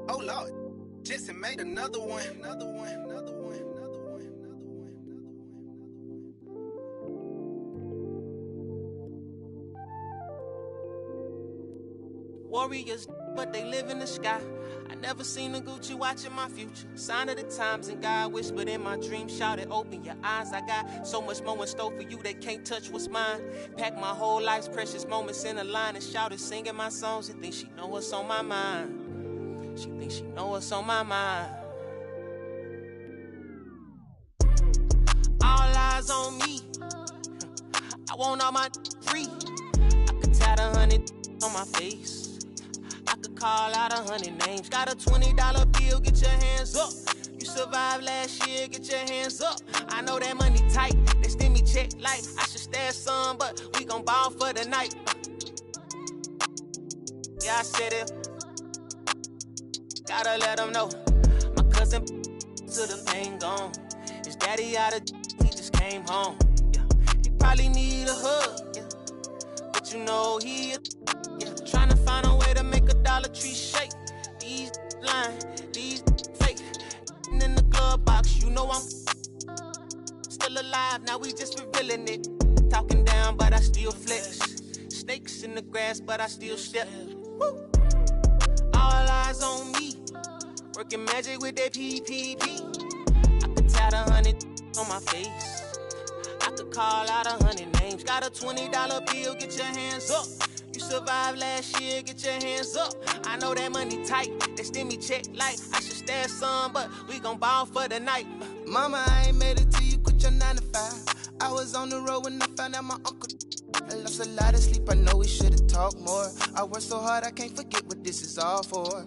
Oh Lord, Jesse made another one, another one, another one, another one, another one, another one. Warriors, but they live in the sky. I never seen a Gucci watching my future. Sign of the times, and God whispered in my dream, shouted, open your eyes. I got so much more in store for you, they can't touch what's mine. Pack my whole life's precious moments in a line and shouted, singing my songs. She thinks she know what's on my mind. She thinks she know what's on my mind. All eyes on me. I want all my free. I could tat 100 on my face. I could call out 100 names. Got a $20 bill, get your hands up. You survived last year, get your hands up. I know that money tight, they send me check like I should stash some, but we gon' ball for the night. Yeah, I said it. Gotta let them know. My cousin to the pain gone. His daddy out of he just came home. Yeah. He probably need a hug. Yeah. But you know he yeah. Trying to find a way to make a Dollar Tree shake. These lying, these fake. In the glove box, you know I'm still alive. Now we just revealing it. Talking down, but I still flex. Snakes in the grass, but I still step. Woo. All eyes on me. Working magic with that PPP. I could tat 100 on my face. I could call out 100 names. Got a $20 bill, get your hands up. You survived last year, get your hands up. I know that money tight, they send me check like I should stash some, but we gon' ball for the night. Mama, I ain't made it till you quit your 9 to 5. I was on the road when I found out my uncle I lost a lot of sleep, I know we should've talked more. I worked so hard, I can't forget what this is all for.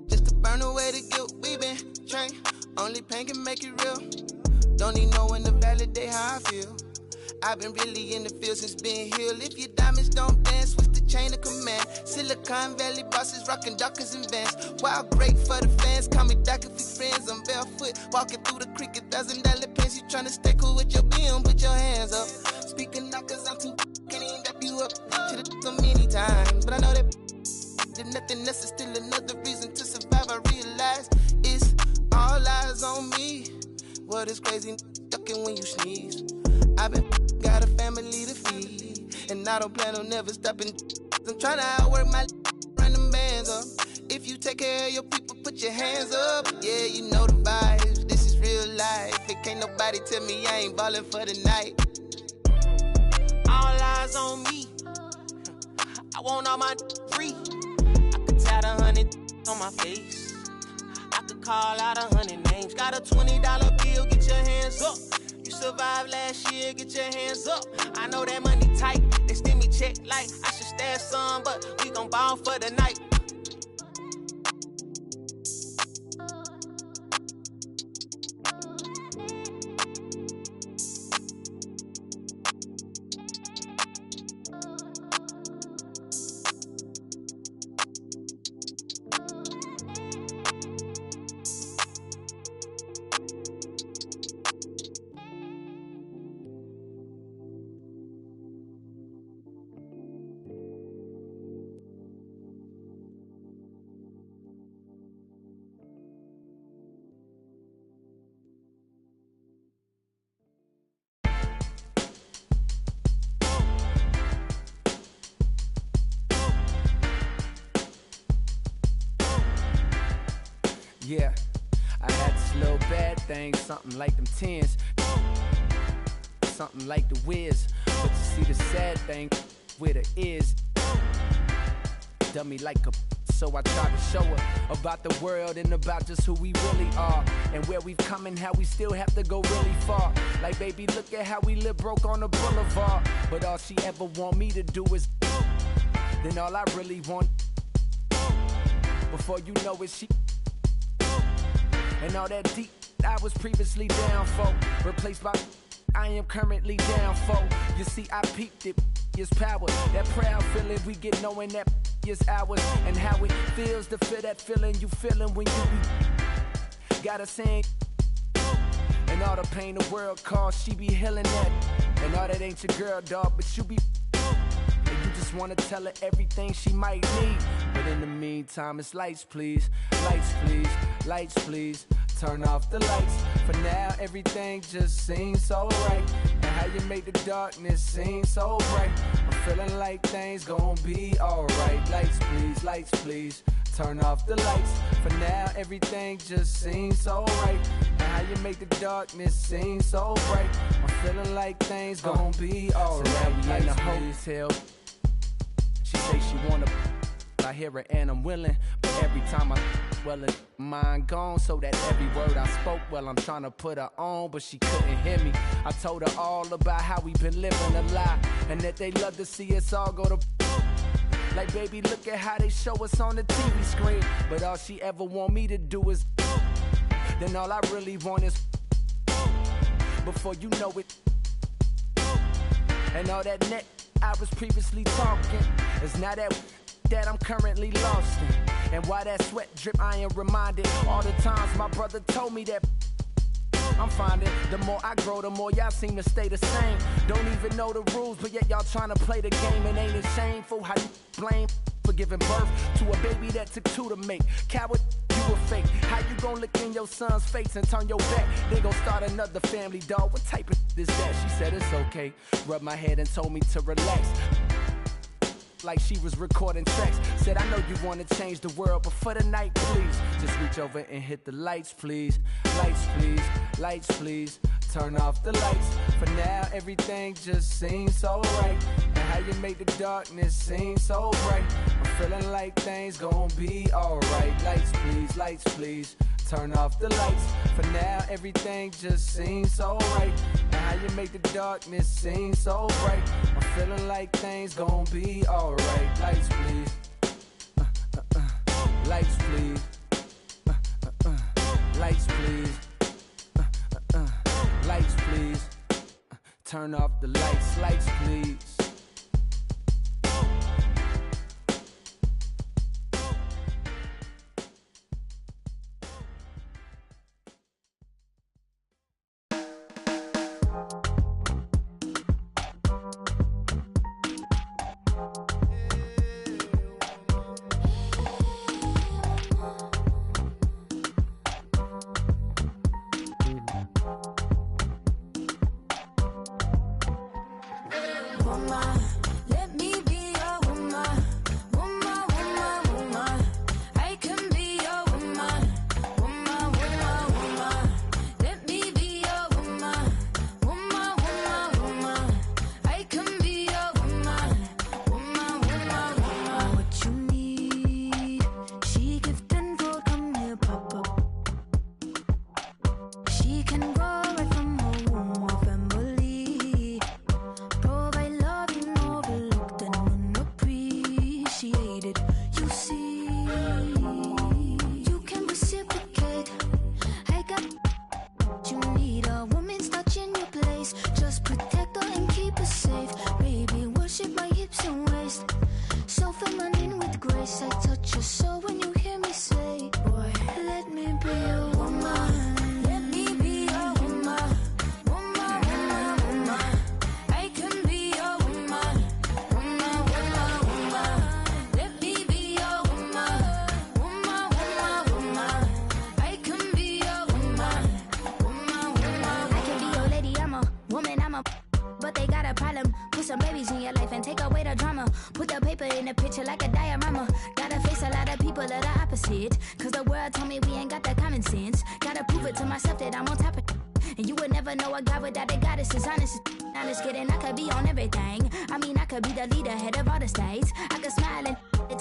Just to burn away the guilt, we been trained. Only pain can make it real. Don't need no one to validate how I feel. I've been really in the field since being healed. If your diamonds don't dance, switch the chain of command. Silicon Valley bosses rockin' Dockers and Vans. Wild great for the fans, call me Doc if we friends. I'm barefoot, walking through the creek, $1,000 pants. You tryna stay cool with your BM, put your hands up. Speaking out cause I'm too can't even wrap you up. Should've done so many times, but I know that if nothing else is still another reason to survive. I realize it's all eyes on me. What is crazy, ducking when you sneeze. I've been got a family to feed, and I don't plan on never stopping. I'm tryna outwork my run them bands up. If you take care of your people, put your hands up. Yeah, you know the vibes, this is real life. It can't nobody tell me I ain't ballin' for the night. All eyes on me. I want all my free. I could tat 100 on my face. I could call out 100 names. Got a $20 bill, get your hands up. You survived last year, get your hands up. I know that money tight, they send me check like I should stash some, but we gon' ball for the night. Yeah, I had this little bad thing, something like them tens, something like the whiz. But you see the sad thing with her is, dummy like a so I tried to show her about the world and about just who we really are, and where we've come and how we still have to go really far. Like, baby, look at how we live broke on the boulevard, but all she ever want me to do is then all I really want. Before you know it, she and all that deep I was previously down for, replaced by I am currently down for. You see, I peeped it, is power. That proud feeling we get knowing that is ours, and how it feels to feel that feeling you feeling when you be gotta sing. And all the pain the world caused, she be healing that. And all that ain't your girl, dog, but you be and you just wanna tell her everything she might need. But in the meantime, it's lights, please. Lights, please. Lights, please. Turn off the lights. For now, everything just seems so right. And how you make the darkness seem so bright. I'm feeling like things gon' be alright. Lights, please. Lights, please. Turn off the lights. For now, everything just seems so right. And how you make the darkness seem so bright. I'm feeling like things gon' be alright. So now we in the hotel. She say she wanna, I hear her and I'm willing. But every time well, it's mine gone, so that every word I spoke, well, I'm trying to put her on, but she couldn't hear me. I told her all about how we been living a lie, and that they love to see us all go to like, baby, look at how they show us on the TV screen. But all she ever want me to do is then all I really want is before you know it. And all that net I was previously talking is now that I'm currently lost in. And why that sweat drip, I am reminded all the times my brother told me that I'm finding the more I grow, the more y'all seem to stay the same. Don't even know the rules, but yet y'all trying to play the game. And ain't it shameful how you blame for giving birth to a baby that took two to make? Coward, you a fake. How you gon' look in your son's face and turn your back? They gon' start another family, dog. What type of is that? She said it's okay. Rubbed my head and told me to relax, like she was recording tracks. Said, I know you wanna change the world, but for the night, please, just reach over and hit the lights, please. Lights, please. Lights, please. Turn off the lights. For now, everything just seems so right. And how you make the darkness seem so bright. I'm feeling like things gon' be alright. Lights, please. Lights, please. Turn off the lights. For now, everything just seems so right. And how you make the darkness seem so bright. I'm feeling like things gon' be alright. Lights, please. Lights, please. Lights, please. Lights, please. Turn off the lights. Lights, please.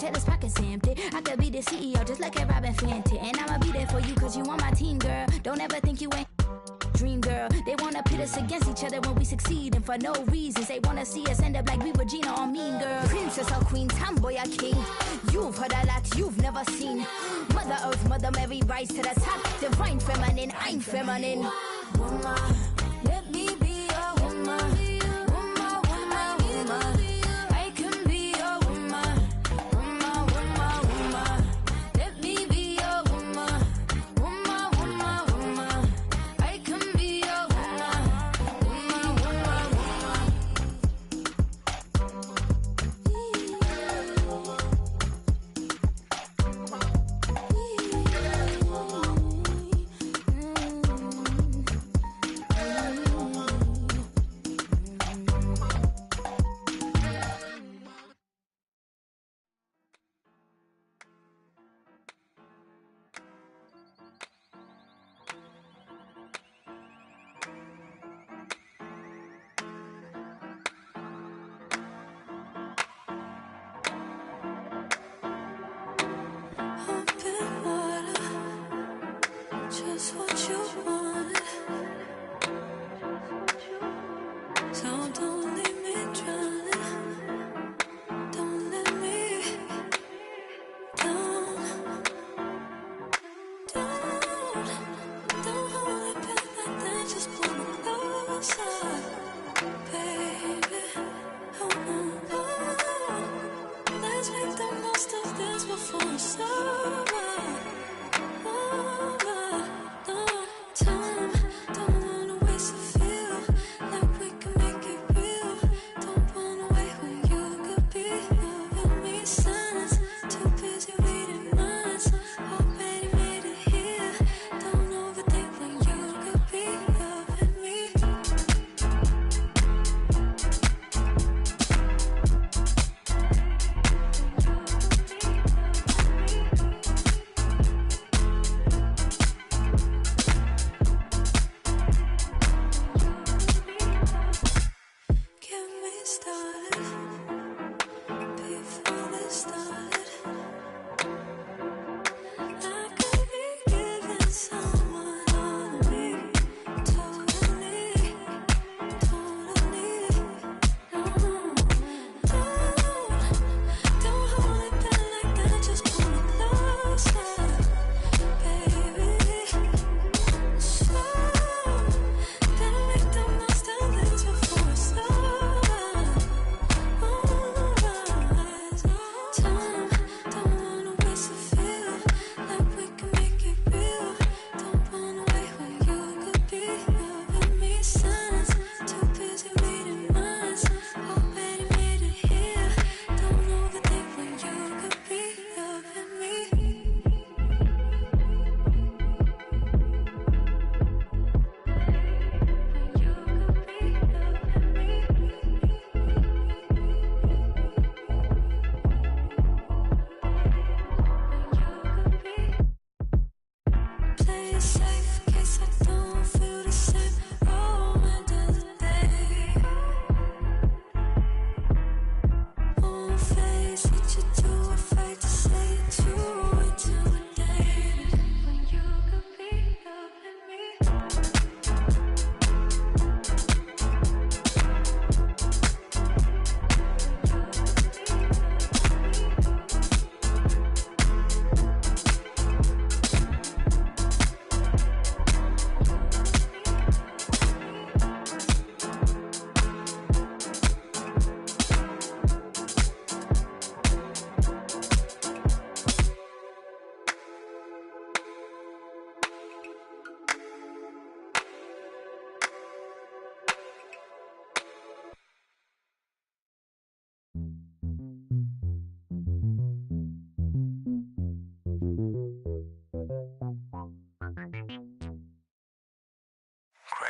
till his pockets empty. I could be the CEO just like a Robin Fenton. And I'ma be there for you cause you on my team, girl. Don't ever think you ain't dream, girl. They wanna pit us against each other when we succeed, and for no reasons. They wanna see us end up like we Regina or Mean Girl. Princess or queen, tomboy or king. You've heard a lot you've never seen. Mother Earth, Mother Mary, rise to the top. Divine feminine, I'm feminine. Woman, let me be a woman. Just what you want. So don't leave me drowning. Don't let me down. Don't hold it back like that. Just pull me closer, baby. Oh, let's make the most of this before it's over.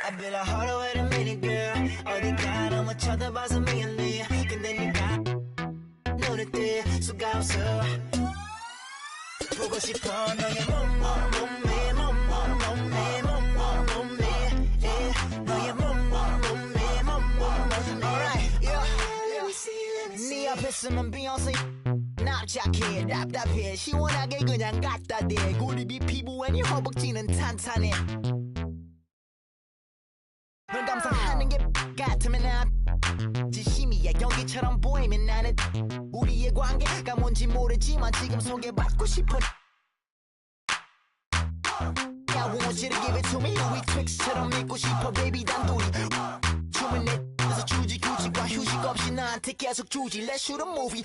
I bet I harder with a minute, girl. 어디가 너무 쳐다봐서 미안해. 근데 네가 눈에 띄 수가 없어. 보고 싶어 너의 몸매 너의 몸매 Alright, yeah. 네 앞에 있으면 Beyonce. 나 착해 답답해 시원하게 그냥 갖다 대 고립이 피부엔 이 허벅지는 탄탄해 널 감상하는 게 같으면 난 진심이야 연기처럼 보이면 나는 우리의 관계가 뭔지 모르지만 지금 소개받고 싶어 I want you to give it to me 우리 트릭스처럼 믿고 싶어 baby 단둘이 춤은 내 에서 주지 규칙과 휴식 없이 나한테 계속 주지 Let's shoot a movie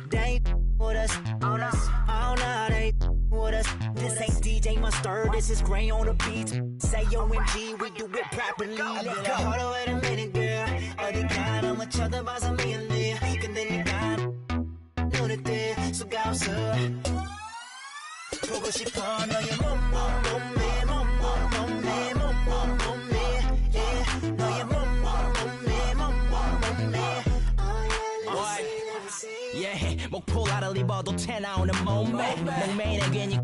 They with us on us all night they with us This ain't DJ Mustard this is Gray on the beat Say OMG we do it properly Let's go Hold on wait a minute girl 어디 가 너무 쳐다봐서 미안해 근데 네가 눈에 띄 수가 없어 보고 싶어 너의 몸매 너의 몸매 yeah 목폴라를 입어도 태 나오는 몸매 맹매인의 괜히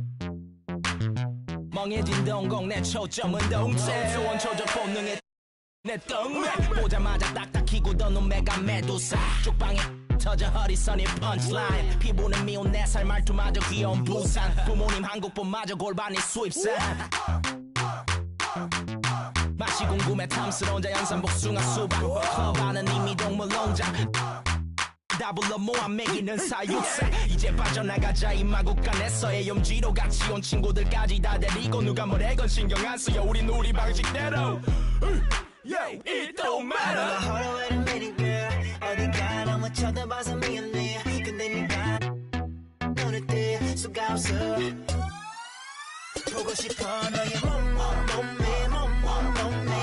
멍해진 동공 내 초점은 동체 원초적 본능에 내 똥맥 보자마자 딱딱히 굳어놓은 메가 메두사 쪽방에 터져 허리선이 펀치라인 피부는 미운 4살 말투마저 귀여운 부산 부모님 한국분마저 골반이 수입산 맛이 궁금해 탐스러운 자연산 복숭아 수박 커바는 이미 동물 농장 다 불러 모아 먹이는 사육사 이제 빠져나가자 이 마구간에서의 염지로 같이 온 친구들까지 다 데리고 누가 뭐래건 신경 안 써요 우린 우리 방식대로 Yo, it don't matter Hold on wait a minute girl 어디 가 너무 쳐다봐서 미안해 근데 네가 눈에 띄 수가 없어 보고 싶어 너의 몸매 너의 몸매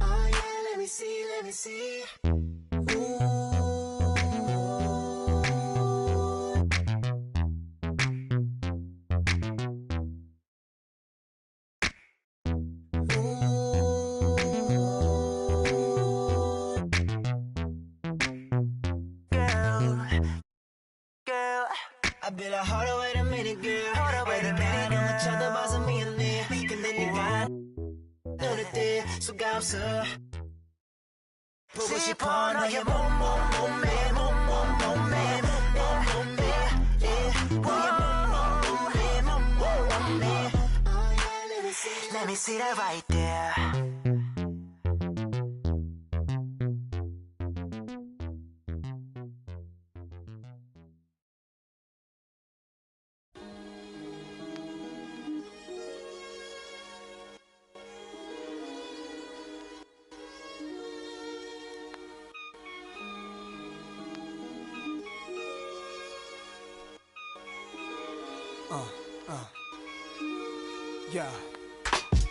Oh yeah let me see I be like, hold on, wait a minute, girl. Hold on, wait a minute. 너무 쳐다봐서 미안해. 근데 네가 눈에 띄 수가 없어. 보고 싶어 너의 몸매. Let me see that right there. Yeah.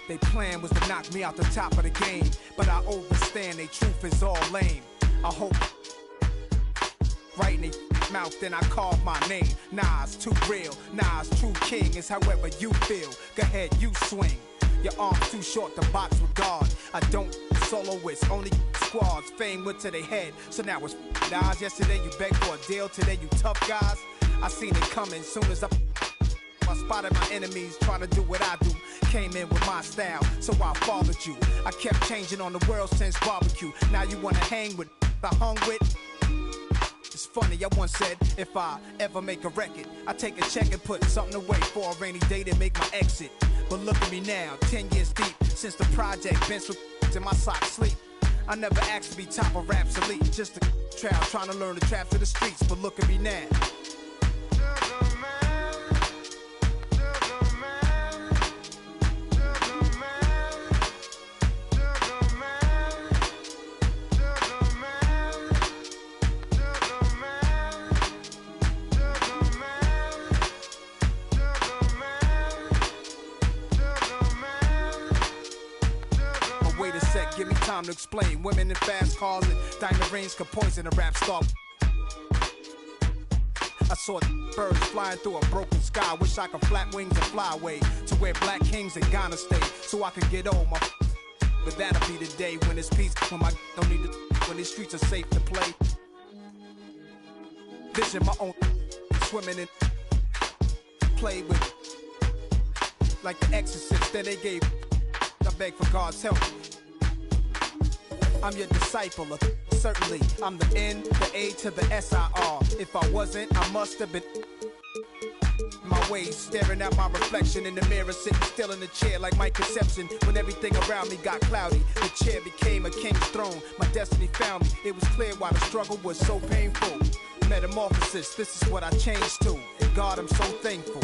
They plan was to knock me out the top of the game, but I overstand they truth is all lame. I hope right in they mouth then I carve my name. Nas too real, Nas true king is however you feel. Go ahead, you swing. Your arms too short to box with God. I don't soloists, only squads. Fame went to their head, so now it's Nas. Yesterday you begged for a deal, today you tough guys. I seen it coming soon as I spotted my enemies trying to do what I do. Came in with my style, so I followed you. I kept changing on the world since barbecue. Now you wanna hang with I hung with. It's funny, I once said, if I ever make a record, I take a check and put something away for a rainy day to make my exit. But look at me now, 10 years deep, since the project been so in my socks sleep. I never asked to be top of Rap's elite, just a trial trying to learn the traps of the streets. But look at me now. Give me time to explain. Women in fast cars and diamond rings could poison a rap star. I saw birds flying through a broken sky. Wish I could flap wings and fly away to where black kings in Ghana stay, so I could get old. But that'll be the day when it's peace, when I don't need to, when these streets are safe to play. Vision my own, swimming in, play with, like the Exorcist. Then they gave, I beg for God's help. I'm your disciple, certainly. I'm the N, the A to the S-I-R. If I wasn't, I must have been my ways, staring at my reflection in the mirror, sitting still in the chair like my conception. When everything around me got cloudy, the chair became a king's throne. My destiny found me. It was clear why the struggle was so painful. Metamorphosis, this is what I changed to. And God, I'm so thankful.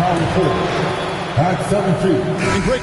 Round 4. At 7 feet. Great.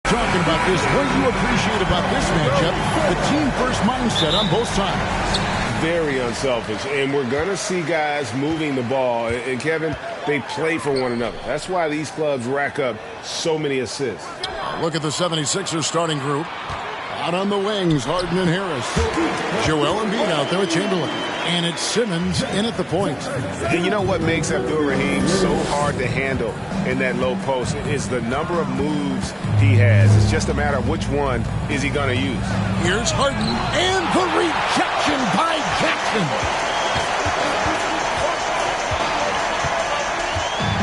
Talking about this, what do you appreciate about this matchup? The team-first mindset on both sides. Very unselfish, and we're going to see guys moving the ball. And, Kevin, they play for one another. That's why these clubs rack up so many assists. Look at the 76ers starting group. Out on the wings, Harden and Harris. Joel Embiid out there with Chamberlain. And it's Simmons in at the point. And you know what makes Abdul-Rahim so hard to handle in that low post is the number of moves he has. It's just a matter of which one is he going to use. Here's Harden and the rejection by Jackson.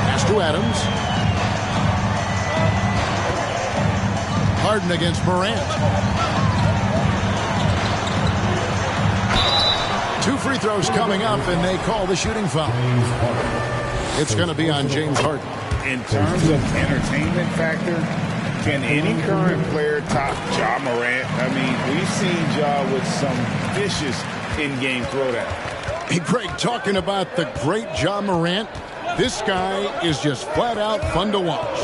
Pass to Adams. Harden against Morant. 2 free throws coming up, and they call the shooting foul. It's going to be on James Harden. In terms of entertainment factor, can any current player top Ja Morant? I mean, we've seen Ja with some vicious in-game throwdown. Hey, Greg, talking about the great Ja Morant, this guy is just flat-out fun to watch.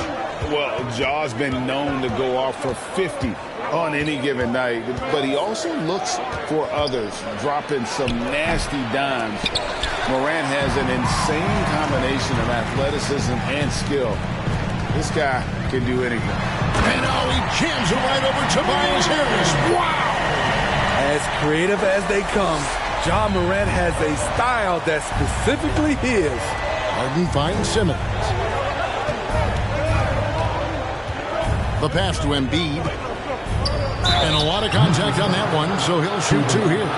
Well, Ja's been known to go off for 50 on any given night, but he also looks for others, dropping some nasty dimes. Morant has an insane combination of athleticism and skill. This guy can do anything. And now he jams it right over Tobias Harris. Wow! As creative as they come, Ja Morant has a style that's specifically his. Harden finds Simmons. The pass to Embiid. And a lot of contact on that one, so he'll shoot 2 here.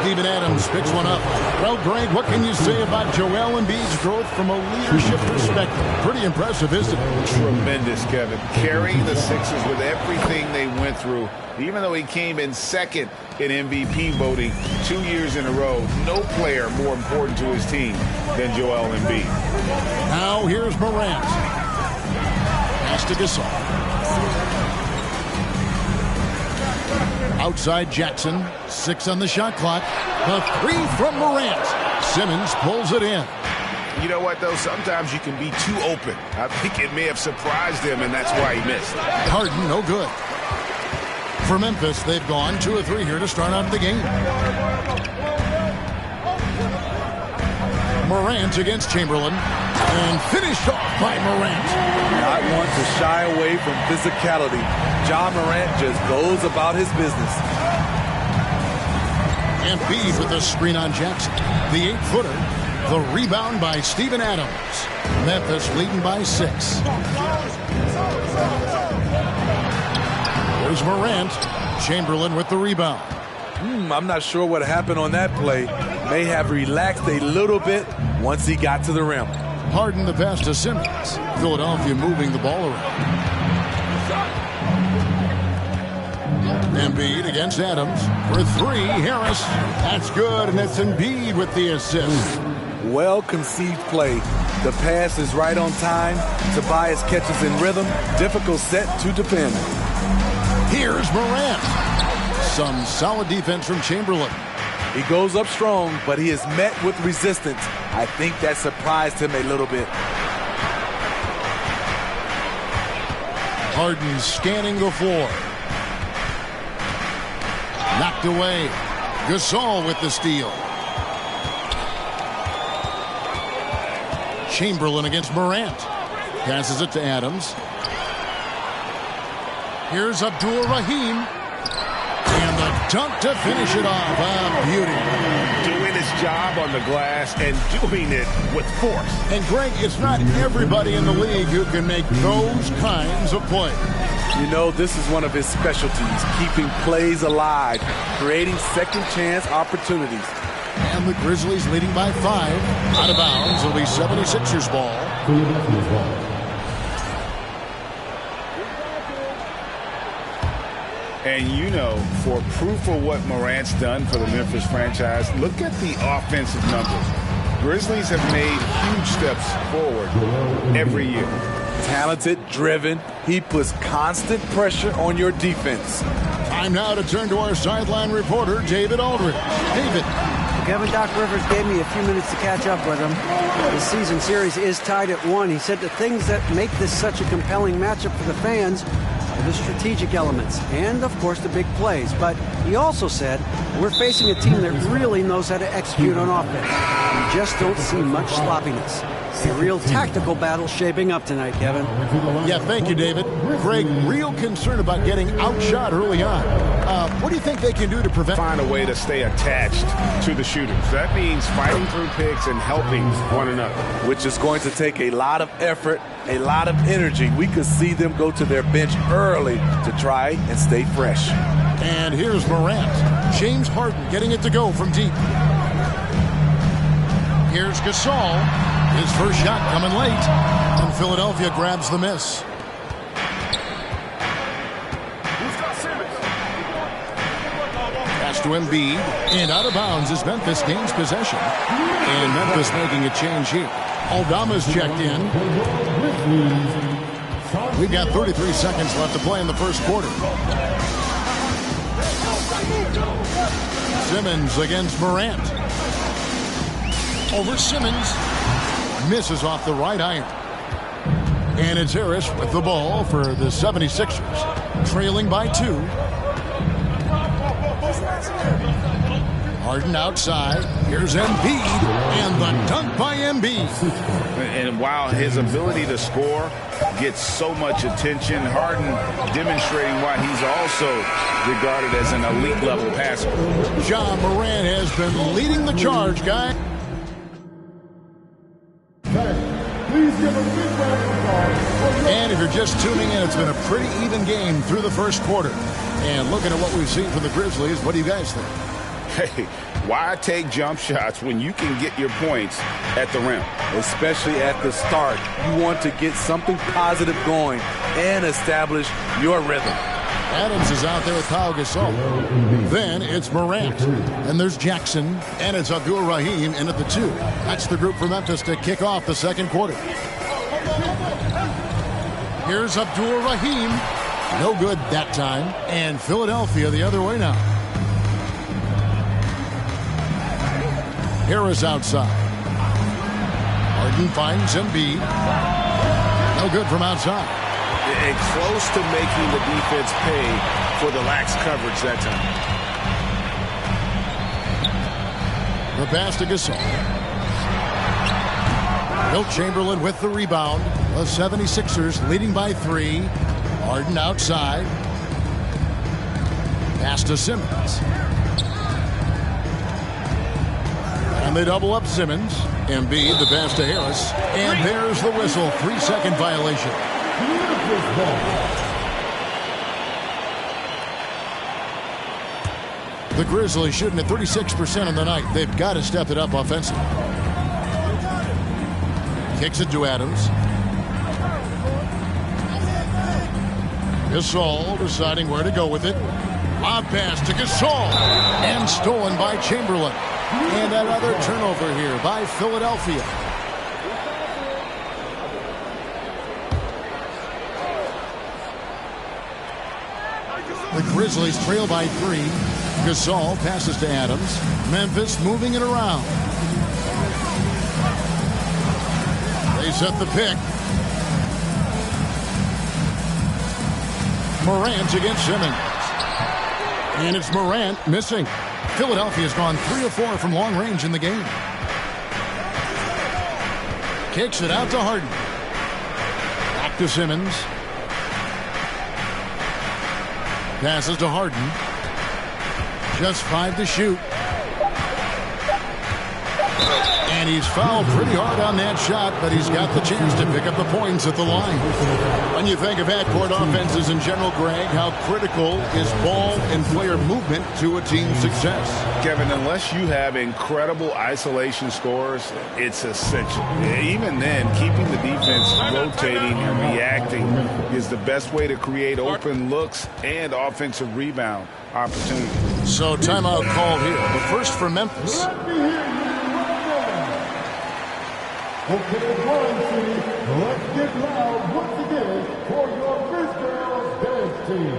Steven Adams picks one up. Well, Greg, what can you say about Joel Embiid's growth from a leadership perspective? Pretty impressive, isn't it? Tremendous, Kevin. Carrying the Sixers with everything they went through. Even though he came in second in MVP voting 2 years in a row, no player more important to his team than Joel Embiid. Now here's Morant. Pass to Gasol. Outside Jackson, 6 on the shot clock. The 3 from Morant. Simmons pulls it in. You know what, though? Sometimes you can be too open. I think it may have surprised him, and that's why he missed. Harden, no good. For Memphis, they've gone 2 of 3 here to start out the game. Morant against Chamberlain. And finished off by Morant. Not want to shy away from physicality. Ja Morant just goes about his business. Embiid with the screen on Jackson. The 8-footer. The rebound by Steven Adams. Memphis leading by 6. There's Morant. Chamberlain with the rebound. I'm not sure what happened on that play. May have relaxed a little bit once he got to the rim. Harden the pass to Simmons. Philadelphia moving the ball around. Embiid against Adams for 3. Harris. That's good, and it's Embiid with the assist. Well-conceived play. The pass is right on time. Tobias catches in rhythm. Difficult set to defend. Here's Morant. Some solid defense from Chamberlain. He goes up strong, but he is met with resistance. I think that surprised him a little bit. Harden scanning the floor. Knocked away. Gasol with the steal. Chamberlain against Morant. Passes it to Adams. Here's Abdul-Rahim. And the dunk to finish it off. A beauty. Doing his job on the glass and doing it with force. And Greg, it's not everybody in the league who can make those kinds of plays. You know, this is one of his specialties, keeping plays alive, creating second chance opportunities. And the Grizzlies leading by 5. Out of bounds. It'll be 76ers ball. And you know, for proof of what Morant's done for the Memphis franchise, look at the offensive numbers. Grizzlies have made huge steps forward every year. Talented, driven. He puts constant pressure on your defense. Time now to turn to our sideline reporter, David Aldridge. David. Kevin, Doc Rivers gave me a few minutes to catch up with him. The season series is tied at 1. He said the things that make this such a compelling matchup for the fans are the strategic elements and, of course, the big plays. But he also said we're facing a team that really knows how to execute on offense. We just don't see much sloppiness. A real tactical battle shaping up tonight, Kevin. Yeah, thank you, David. Greg, real concern about getting outshot early on. What do you think they can do to prevent? Find a way to stay attached to the shooters. That means fighting through picks and helping one another. Which is going to take a lot of effort, a lot of energy. We could see them go to their bench early to try and stay fresh. And here's Morant. James Harden getting it to go from deep. Here's Gasol. His first shot coming late. And Philadelphia grabs the miss. Pass to Embiid. And out of bounds as Memphis gains possession. And Memphis making a change here. Aldama's checked in. We've got 33 seconds left to play in the first quarter. Simmons against Morant. Over Simmons. Misses off the right iron. And it's Harris with the ball for the 76ers. Trailing by 2. Harden outside. Here's Embiid. And the dunk by Embiid. And while his ability to score gets so much attention, Harden demonstrating why he's also regarded as an elite level passer. Ja Morant has been leading the charge, guys. And if you're just tuning in, it's been a pretty even game through the first quarter. And looking at what we've seen from the Grizzlies, what do you guys think? Hey, why take jump shots when you can get your points at the rim? Especially at the start. You want to get something positive going and establish your rhythm. Adams is out there with Pau Gasol. Then it's Morant. And there's Jackson. And it's Abdul-Rahim in at the 2. That's the group for Memphis to kick off the second quarter. Here's Abdul-Rahim. No good that time. And Philadelphia the other way now. Harris outside. Harden finds Embiid. No good from outside. And close to making the defense pay for the lax coverage that time. The pass to Gasol. Wilt Chamberlain with the rebound. The 76ers leading by 3. Harden outside. Pass to Simmons. And they double up Simmons. Embiid, the pass to Harris. And there's the whistle. 3-second violation. The Grizzlies shooting at 36% on the night. They've got to step it up offensively. Kicks it to Adams. Gasol deciding where to go with it. Lob pass to Gasol. And stolen by Chamberlain. And another turnover here by Philadelphia. The Grizzlies trail by 3. Gasol passes to Adams. Memphis moving it around. They set the pick. Morant against Simmons. And it's Morant missing. Philadelphia's gone 3 of 4 from long range in the game. Kicks it out to Harden. Back to Simmons. Passes to Harden. Just 5 to shoot. And he's fouled pretty hard on that shot, but he's got the chance to pick up the points at the line. When you think of half-court offenses in general, Greg, how critical is ball and player movement to a team's success? Kevin, unless you have incredible isolation scores, it's essential. Even then, keeping the defense rotating and reacting is the best way to create open looks and offensive rebound opportunities. So timeout called here. The first for Memphis. Okay, Bryan City, let's get loud once again for your Fitzgerald dance team.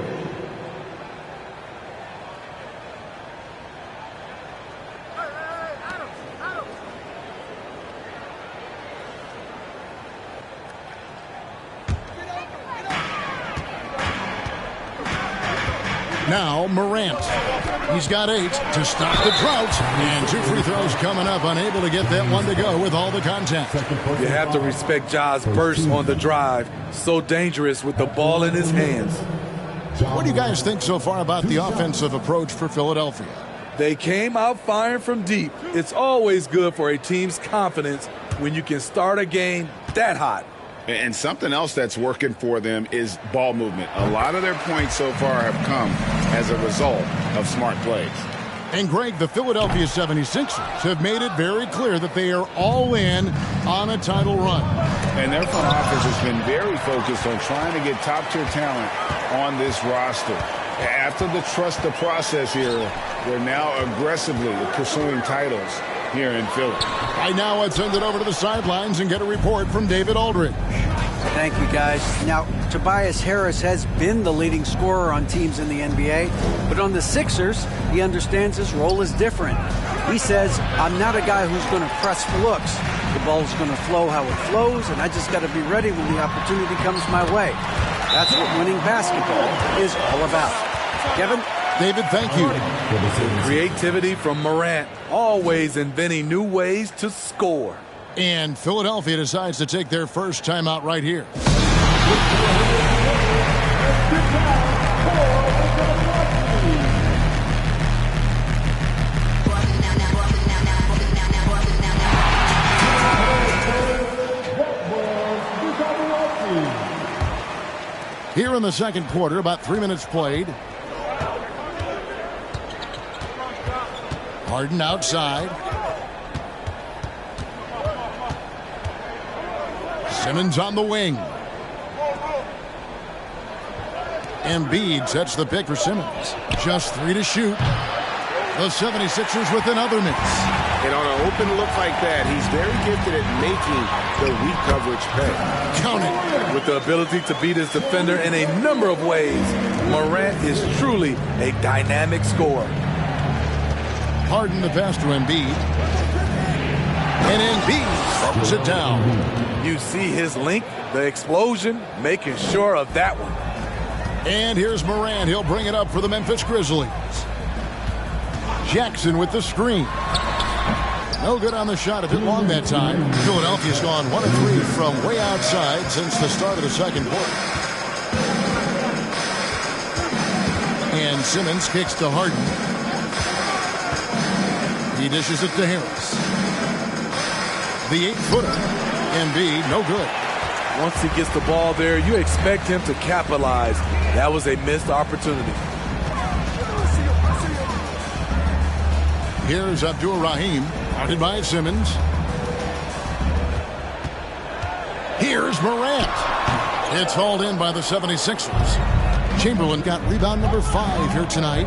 Now Morant. He's got 8 to stop the drought. And 2 free throws coming up. Unable to get that one to go with all the contact. You have to respect Ja's burst on the drive. So dangerous with the ball in his hands. What do you guys think so far about the offensive approach for Philadelphia? They came out firing from deep. It's always good for a team's confidence when you can start a game that hot. And something else that's working for them is ball movement. A lot of their points so far have come as a result of smart plays. And Greg, the Philadelphia 76ers have made it very clear that they are all in on a title run. And their front office has been very focused on trying to get top-tier talent on this roster. After the trust the process era, they're now aggressively pursuing titles here in Philly. Right now, let's send it over to the sidelines and get a report from David Aldridge. Thank you, guys. Now, Tobias Harris has been the leading scorer on teams in the NBA, but on the Sixers, he understands his role is different. He says, I'm not a guy who's going to press for looks. The ball's going to flow how it flows, and I just got to be ready when the opportunity comes my way. That's what winning basketball is all about. Kevin? David, thank you. Creativity from Morant, always inventing new ways to score. And Philadelphia decides to take their first timeout right here. Here in the second quarter, about 3 minutes played. Harden outside. Simmons on the wing. Embiid sets the pick for Simmons. Just 3 to shoot. The 76ers with another miss. And on an open look like that, he's very gifted at making the weak coverage pay. Count it. With the ability to beat his defender in a number of ways, Morant is truly a dynamic scorer. Harden the pass to Embiid. And Embiid throws it down. You see his link, the explosion, making sure of that one. And here's Morant. He'll bring it up for the Memphis Grizzlies. Jackson with the screen. No good on the shot. A bit long that time. Philadelphia's gone 1 of 3 from way outside since the start of the second quarter. And Simmons kicks to Harden. He dishes it to Harris. The 8-footer. Embiid, no good. Once he gets the ball there, you expect him to capitalize. That was a missed opportunity. Here's Abdul-Rahim, guarded by Simmons. Here's Morant. It's hauled in by the 76ers. Chamberlain got rebound number 5 here tonight.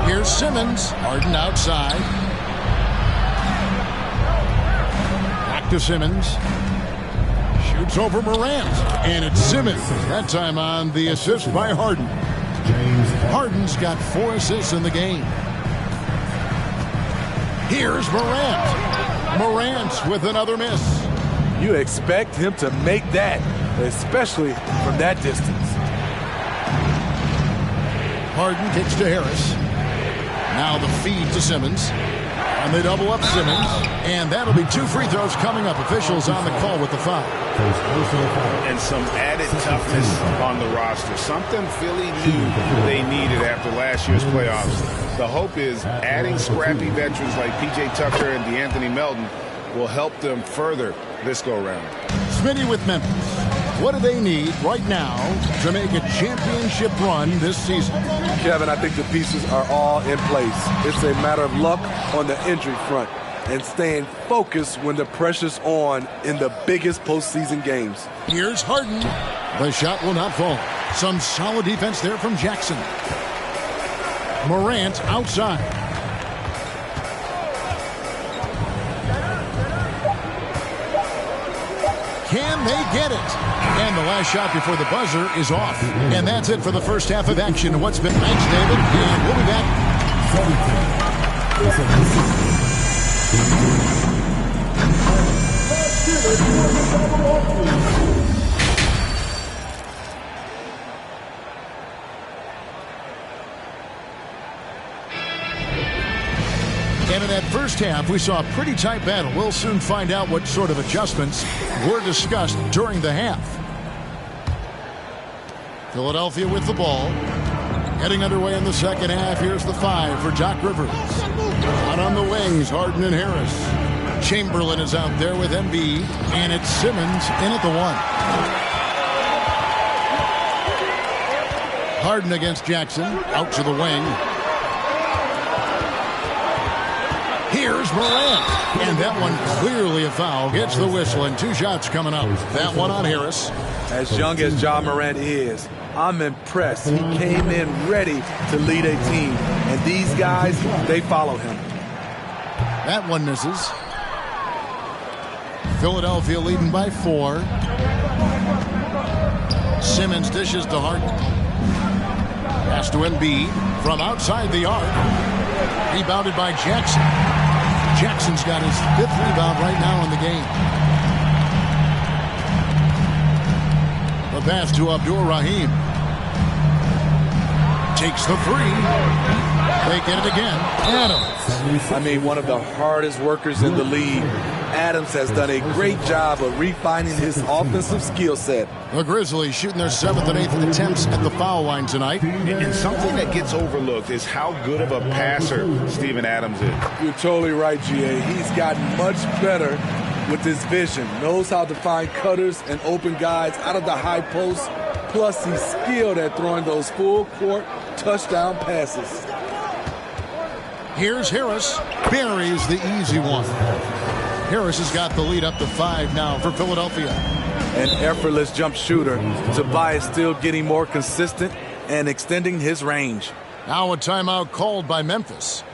Here's Simmons. Harden outside. Back to Simmons. It's over Morant. And it's Simmons. That time on the assist by Harden. Harden's got 4 assists in the game. Here's Morant. Morant with another miss. You expect him to make that, especially from that distance. Harden kicks to Harris. Now the feed to Simmons. And they double up Simmons. And that'll be 2 free throws coming up. Officials on the call with the foul. And some added toughness on the roster. Something Philly knew they needed after last year's playoffs. The hope is adding scrappy veterans like P.J. Tucker and DeAnthony Melton will help them further this go-round. Smitty with Memphis. What do they need right now to make a championship run this season? Kevin, I think the pieces are all in place. It's a matter of luck on the injury front and staying focused when the pressure's on in the biggest postseason games. Here's Harden. The shot will not fall. Some solid defense there from Jackson. Morant outside. Can they get it? And the last shot before the buzzer is off. And that's it for the first half of action. What's been thanks, David. And we'll be back. And in that first half, we saw a pretty tight battle. We'll soon find out what sort of adjustments were discussed during the half. Philadelphia with the ball. Heading underway in the second half. Here's the 5 for Doc Rivers. Out on the wings, Harden and Harris. Chamberlain is out there with Embiid. And it's Simmons in at the 1. Harden against Jackson. Out to the wing. Here's Morant. And that one clearly a foul. Gets the whistle and 2 shots coming up. That one on Harris. As young as Ja Morant is, I'm impressed. He came in ready to lead a team. And these guys, they follow him. That one misses. Philadelphia leading by 4. Simmons dishes to Harden. Pass to Embiid from outside the arc. Rebounded by Jackson. Jackson's got his 5th rebound right now in the game. The pass to Abdul-Rahim. Takes the 3. They get it again. Adams. I mean, one of the hardest workers in the league. Adams has done a great job of refining his offensive skill set. The Grizzlies shooting their 7th and 8th attempts at the foul line tonight. And something that gets overlooked is how good of a passer Steven Adams is. You're totally right, G.A. He's gotten much better with his vision. Knows how to find cutters and open guys out of the high post. Plus, he's skilled at throwing those full-court touchdown passes. Here's Harris. Buries the easy one. Harris has got the lead up to 5 now for Philadelphia. An effortless jump shooter. Tobias still getting more consistent and extending his range. Now a timeout called by Memphis.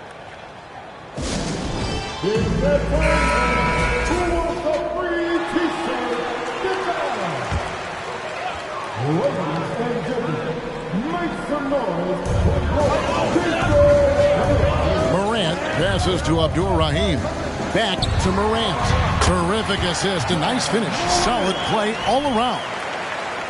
Morant passes to Abdul-Rahim. Back to Morant. Terrific assist. A nice finish. Solid play all around.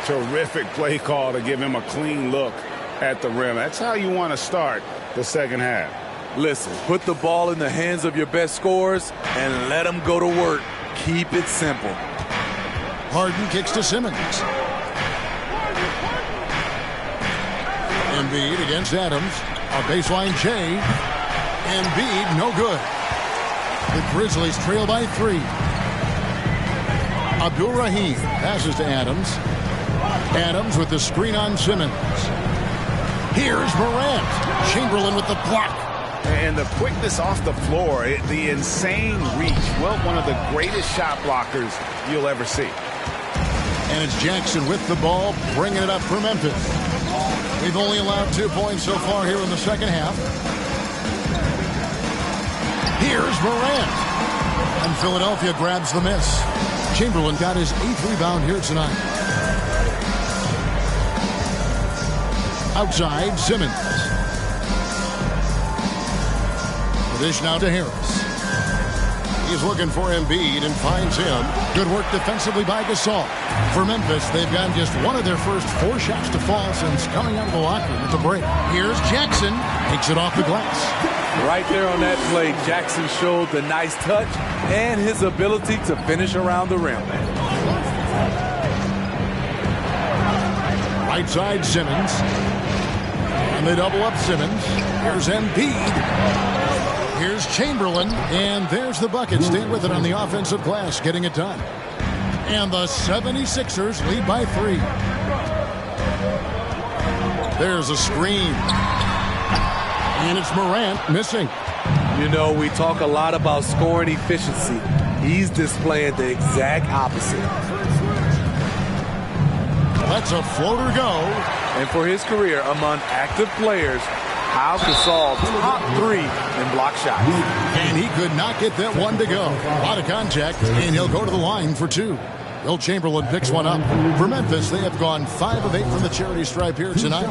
Terrific play call to give him a clean look at the rim. That's how you want to start the second half. Listen, put the ball in the hands of your best scorers and let them go to work. Keep it simple. Harden kicks to Simmons. Embiid against Adams. A baseline J. Embiid, no good. The Grizzlies trail by 3. Abdul-Rahim passes to Adams. Adams with the screen on Simmons. Here's Morant. Chamberlain with the block. And the quickness off the floor, the insane reach. Well, one of the greatest shot blockers you'll ever see. And it's Jackson with the ball, bringing it up for Memphis. We've only allowed 2 points so far here in the second half. Here's Morant. And Philadelphia grabs the miss. Chamberlain got his 8th rebound here tonight. Outside, Simmons. The dish now to Harris. He's looking for Embiid and finds him. Good work defensively by Gasol. For Memphis, they've gotten just one of their first 4 shots to fall since coming out of the locker room at the break. Here's Jackson. Takes it off the glass. Right there on that play, Jackson showed the nice touch and his ability to finish around the rim. Right side, Simmons. And they double up Simmons. Here's Embiid. Here's Chamberlain. And there's the bucket. Stay with it on the offensive glass, getting it done. And the 76ers lead by 3. There's a screen. And it's Morant missing. You know, we talk a lot about scoring efficiency. He's displaying the exact opposite. Let's a floater go. And for his career among active players, Pau Gasol top 3 in block shots. And he could not get that one to go. A lot of contact, and he'll go to the line for 2. Will Chamberlain picks one up. For Memphis, they have gone 5 of 8 from the charity stripe here tonight.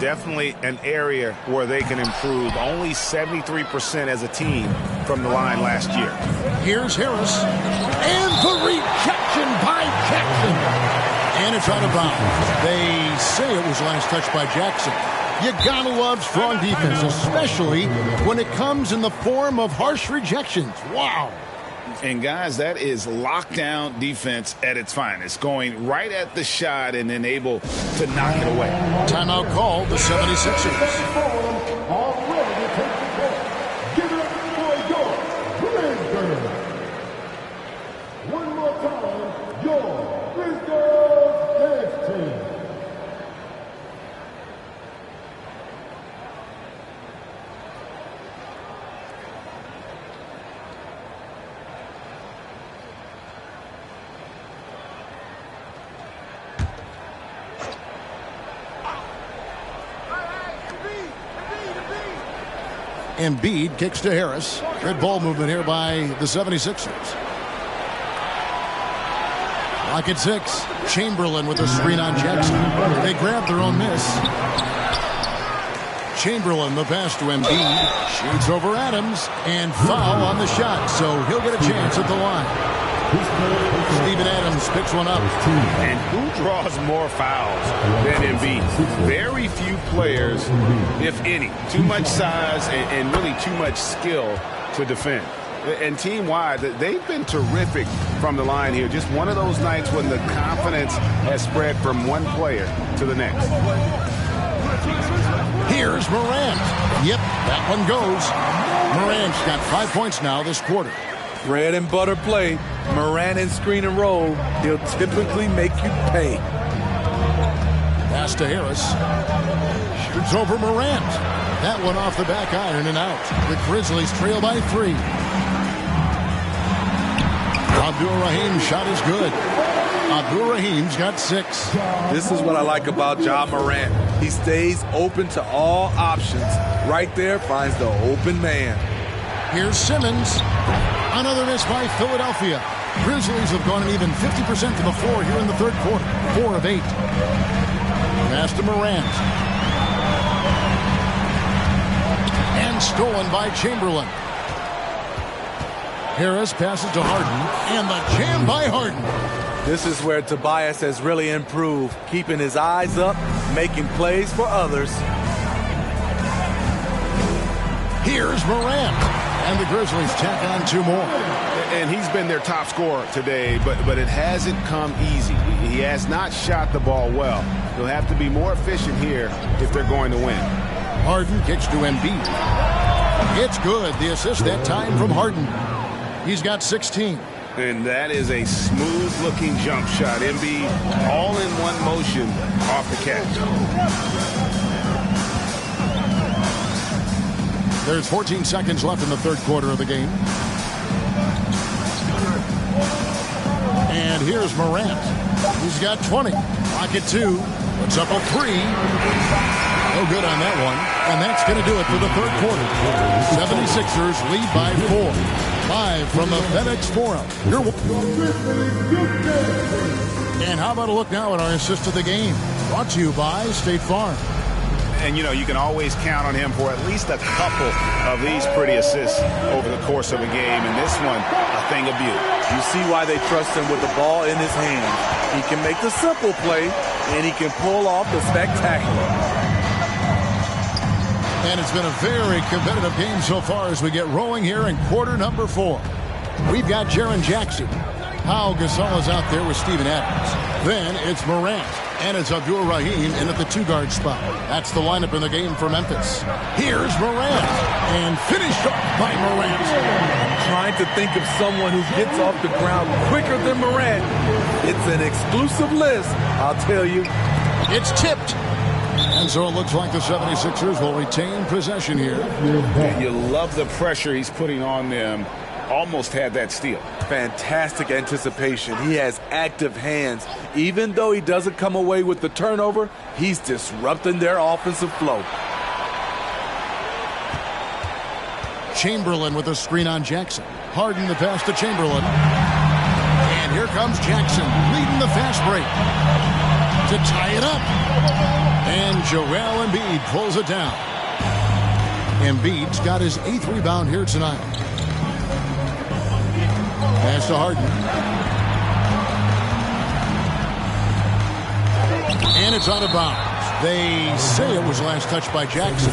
Definitely an area where they can improve. Only 73% as a team from the line last year. Here's Harris. And the rejection by Jackson. And it's out of bounds. They say it was last touched by Jackson. You gotta love strong defense, especially when it comes in the form of harsh rejections. Wow. And guys, that is lockdown defense at its finest. Going right at the shot and then able to knock it away. Timeout called the 76ers. One more time, your Briscoe dance team. Embiid kicks to Harris. Good ball movement here by the 76ers. Lock at 6. Chamberlain with a screen on Jackson. They grab their own miss. Chamberlain, the pass to Embiid. Shoots over Adams. And foul on the shot. So he'll get a chance at the line. Steven Adams picks one up. And who draws more fouls than Embiid? Very few players, if any. Too much size and really too much skill to defend. And team-wide, they've been terrific from the line here. Just one of those nights when the confidence has spread from one player to the next. Here's Morant. Yep, that one goes. Morant's got 5 points now this quarter. Bread and butter play. Morant and screen and roll. He'll typically make you pay. Pass to Harris. Shoots over Morant. That one off the back iron and out. The Grizzlies trail by 3. Abdul-Rahim's shot is good. Abdul-Rahim's got 6. This is what I like about Ja Morant. He stays open to all options. Right there finds the open man. Here's Simmons. Another miss by Philadelphia. Grizzlies have gone an even 50% to the floor here in the third quarter. 4 of 8. Pass to Morant. And stolen by Chamberlain. Harris passes to Harden. And the jam by Harden. This is where Tobias has really improved. Keeping his eyes up, making plays for others. Here's Morant. And the Grizzlies tack on 2 more. And he's been their top scorer today, but it hasn't come easy. He has not shot the ball well. He'll have to be more efficient here if they're going to win. Harden kicks to Embiid. It's good. The assist that time from Harden. He's got 16. And that is a smooth-looking jump shot. Embiid all in one motion off the catch. There's 14 seconds left in the third quarter of the game. And here's Morant. He's got 20. Lock at 2. Puts up a 3. No good on that one. And that's going to do it for the third quarter. 76ers lead by 4. Live from the FedEx Forum. And how about a look now at our assist of the game? Brought to you by State Farm. And, you know, you can always count on him for at least a couple of these pretty assists over the course of a game. And this one, a thing of beauty. You see why they trust him with the ball in his hand. He can make the simple play, and he can pull off the spectacular. And it's been a very competitive game so far as we get rolling here in quarter number 4. We've got Jaren Jackson. Pau Gasol is out there with Steven Adams. Then it's Morant. And it's Abdul Rahim in at the 2-guard spot. That's the lineup in the game for Memphis. Here's Morant. And finished off by Morant. I'm trying to think of someone who gets off the ground quicker than Morant. It's an exclusive list, I'll tell you. It's tipped. And so it looks like the 76ers will retain possession here. And you love the pressure he's putting on them. Almost had that steal. Fantastic anticipation. He has active hands. Even though he doesn't come away with the turnover, he's disrupting their offensive flow. Chamberlain with a screen on Jackson. Harden the pass to Chamberlain. And here comes Jackson leading the fast break to tie it up. And Joel Embiid pulls it down. Embiid's got his 8th rebound here tonight. Pass to Harden. And it's out of bounds. They say it was last touched by Jackson.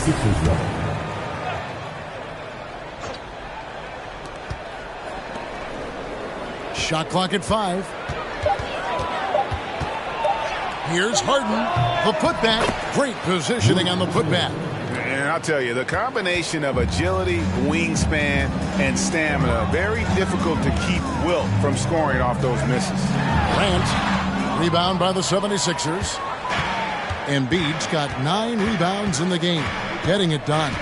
Shot clock at 5. Here's Harden. The putback. Great positioning on the putback. And I'll tell you, the combination of agility, wingspan, and stamina, very difficult to keep Wilt from scoring off those misses. Grant, rebound by the 76ers. Embiid's got 9 rebounds in the game, getting it done.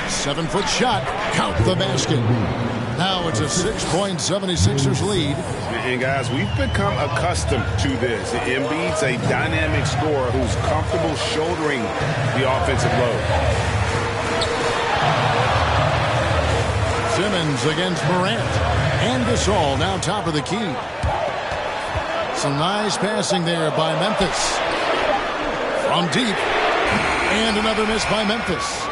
7-foot shot, count the basket. Now it's a 6-point 76ers lead. And guys, we've become accustomed to this. Embiid's a dynamic scorer who's comfortable shouldering the offensive load. Simmons against Morant. And Gasol now top of the key. Some nice passing there by Memphis. From deep. And another miss by Memphis.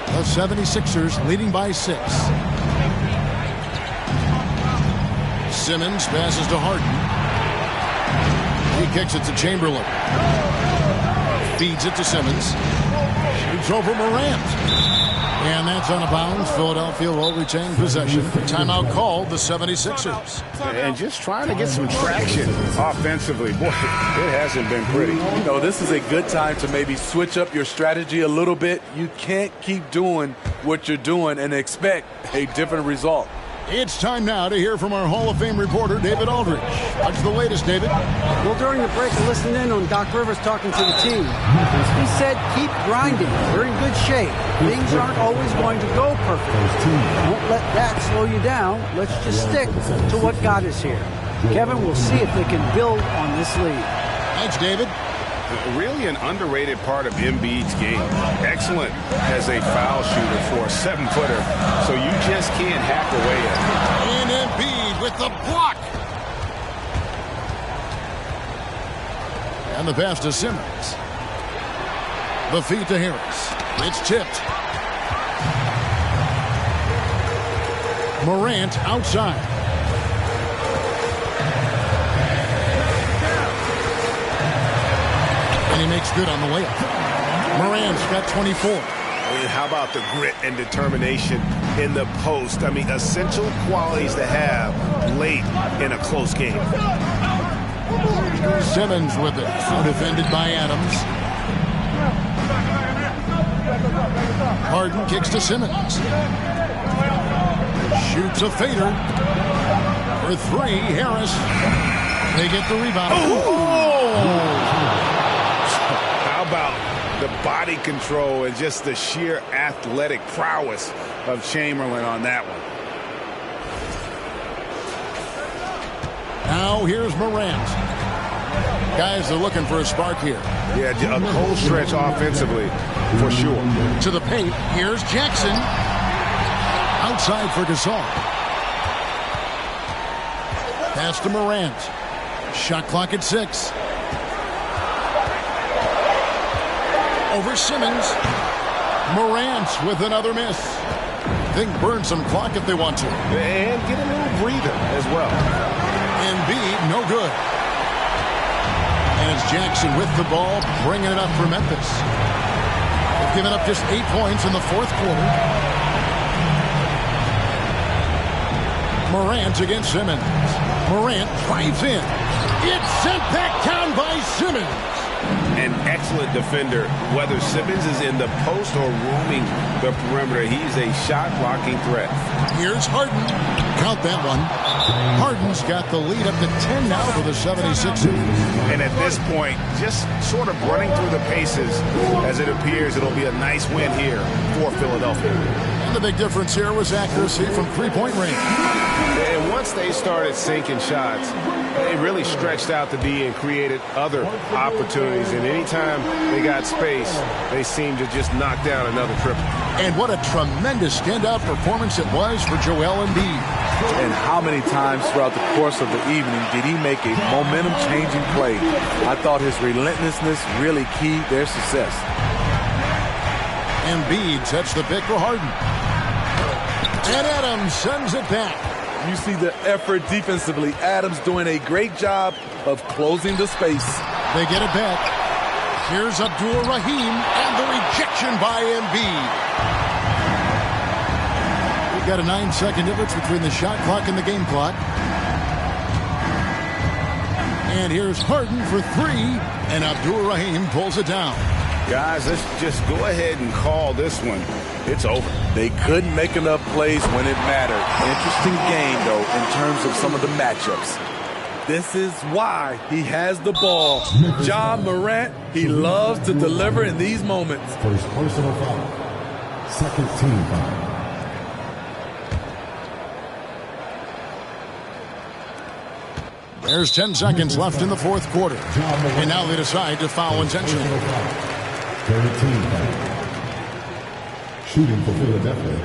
The 76ers leading by 6. Simmons passes to Harden. He kicks it to Chamberlain. Feeds it to Simmons. Shoots over Morant. And that's on a bounds. Philadelphia will retain possession. Timeout called the 76ers. And just trying to get some traction offensively. Boy, it hasn't been pretty. You know, this is a good time to maybe switch up your strategy a little bit. You can't keep doing what you're doing and expect a different result. It's time now to hear from our Hall of Fame reporter, David Aldridge. What's the latest, David? Well, during the break, I listened in on Doc Rivers talking to the team. He said, keep grinding. We're in good shape. Things aren't always going to go perfectly. Don't let that slow you down. Let's just stick to what got us here. Kevin, we'll see if they can build on this lead. Thanks, David. Really an underrated part of Embiid's game. Excellent as a foul shooter for a 7-footer, so you just can't hack away at it. And Embiid with the block. And the pass to Simmons. The feed to Harris. It's tipped. Morant outside. And he makes good on the layup. Morant's got 24. How about the grit and determination in the post? I mean, essential qualities to have late in a close game. Simmons with it. Defended by Adams. Harden kicks to Simmons. Shoots a fader. For 3, Harris. They get the rebound. Oh! How about the body control and just the sheer athletic prowess of Chamberlain on that one? Now here's Morant. Guys are looking for a spark here. Yeah, a cold stretch offensively, for sure. To the paint, here's Jackson. Outside for Gasol. Pass to Morant. Shot clock at 6. Over Simmons. Morant with another miss. They can burn some clock if they want to. And get a little breather as well. Embiid, no good. And it's Jackson with the ball, bringing it up for Memphis. They've given up just 8 points in the fourth quarter. Morant against Simmons. Morant drives in. It's sent back down by Simmons. An excellent defender, whether Simmons is in the post or roaming the perimeter. He's a shot-blocking threat. Here's Harden. Count that one. Harden's got the lead up to 10 now for the 76ers. And at this point, just sort of running through the paces, as it appears it'll be a nice win here for Philadelphia. And the big difference here was accuracy from three-point range. And once they started sinking shots, they really stretched out the D and created other opportunities. And anytime they got space, they seemed to just knock down another triple. And what a tremendous standout performance it was for Joel Embiid. And how many times throughout the course of the evening did he make a momentum-changing play? I thought his relentlessness really keyed their success. Embiid sets the pick for Harden. And Adams sends it back. You see the effort defensively. Adams doing a great job of closing the space. They get it back. Here's Abdul-Rahim and the rejection by Embiid. We've got a 9-second difference between the shot clock and the game clock. And here's Harden for 3, and Abdul-Rahim pulls it down. Guys, let's just go ahead and call this one. It's over. They couldn't make enough plays when it mattered. Interesting game, though, in terms of some of the matchups. This is why he has the ball. John Morant, he loves to deliver in these moments. First personal foul. Second team foul. There's 10 seconds left in the fourth quarter. And now they decide to foul intentionally. Third team foul. Shooting for Philadelphia.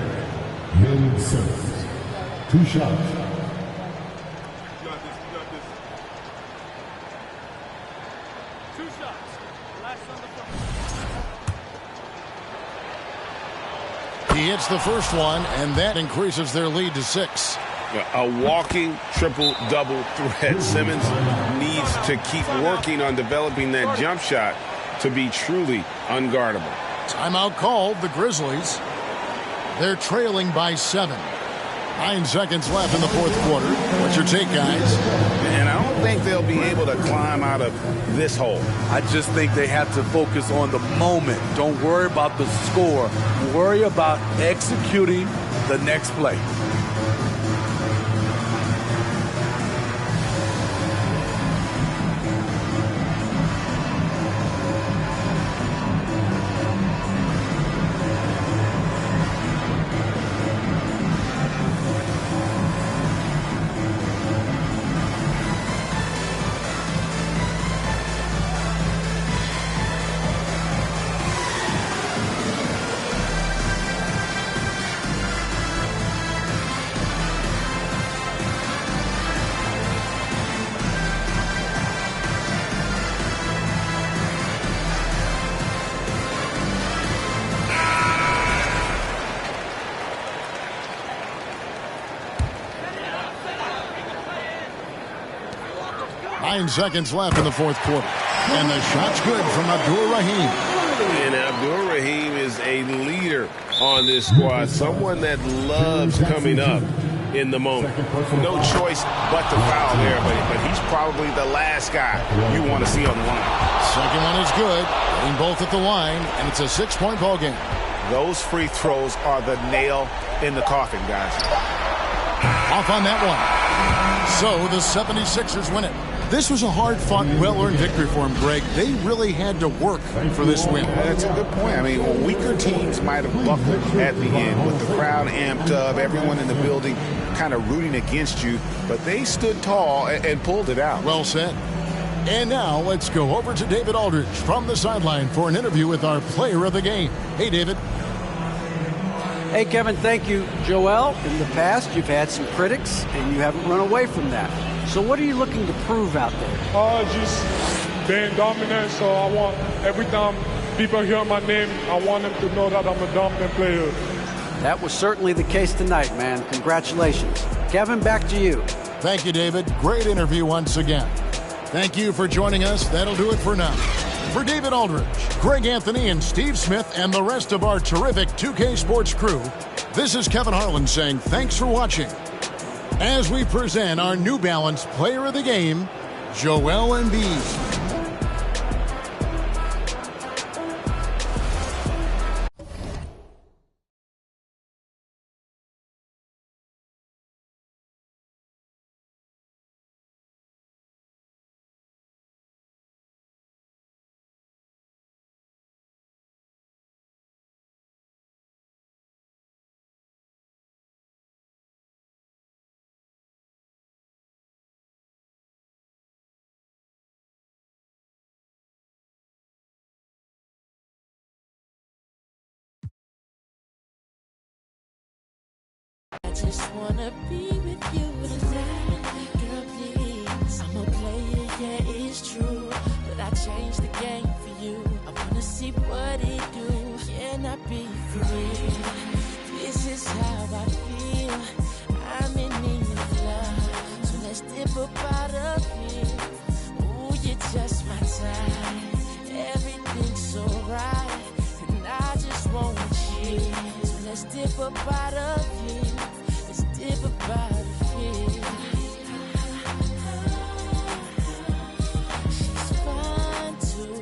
Ben Simmons. 2 shots. He hits the first one, and that increases their lead to 6. A walking triple-double threat. Simmons needs to keep working on developing that jump shot to be truly unguardable. Timeout called, the Grizzlies. They're trailing by 7. 9 seconds left in the fourth quarter. What's your take, guys? And I don't think they'll be able to climb out of this hole. I just think they have to focus on the moment. Don't worry about the score. Worry about executing the next play. Seconds left in the fourth quarter. And the shot's good from Abdul-Rahim. And Abdul-Rahim is a leader on this squad. Someone that loves coming up in the moment. No choice but to foul there, but he's probably the last guy you want to see on the line. Second one is good. Getting both at the line, and it's a 6-point ball game. Those free throws are the nail in the coffin, guys. Off on that one. So the 76ers win it. This was a hard-fought, well-earned victory for them, Greg. They really had to work for this win. That's a good point. I mean, weaker teams might have buckled at the end with the crowd amped up, everyone in the building kind of rooting against you, but they stood tall and pulled it out. Well said. And now let's go over to David Aldridge from the sideline for an interview with our player of the game. Hey, David. Hey, Kevin, thank you. Joel, in the past, you've had some critics, and you haven't run away from that. So what are you looking to prove out there? Just being dominant, so I want, every time people hear my name, I want them to know that I'm a dominant player. That was certainly the case tonight, man. Congratulations. Kevin, back to you. Thank you, David. Great interview once again. Thank you for joining us. That'll do it for now. For David Aldridge, Greg Anthony, and Steve Smith, and the rest of our terrific 2K Sports crew, this is Kevin Harlan saying thanks for watching as we present our New Balance Player of the Game, Joel Embiid. I just wanna be with you tonight, girl, please. I'm a player, yeah, it's true, but I changed the game for you. I wanna see what it do. Can I be free? This is how I feel. I'm in need of love, so let's dip up out of here. Ooh, you're just my type. Everything's so right, and I just want you. So let's dip up out of here. Dip about a feel. She's fine too,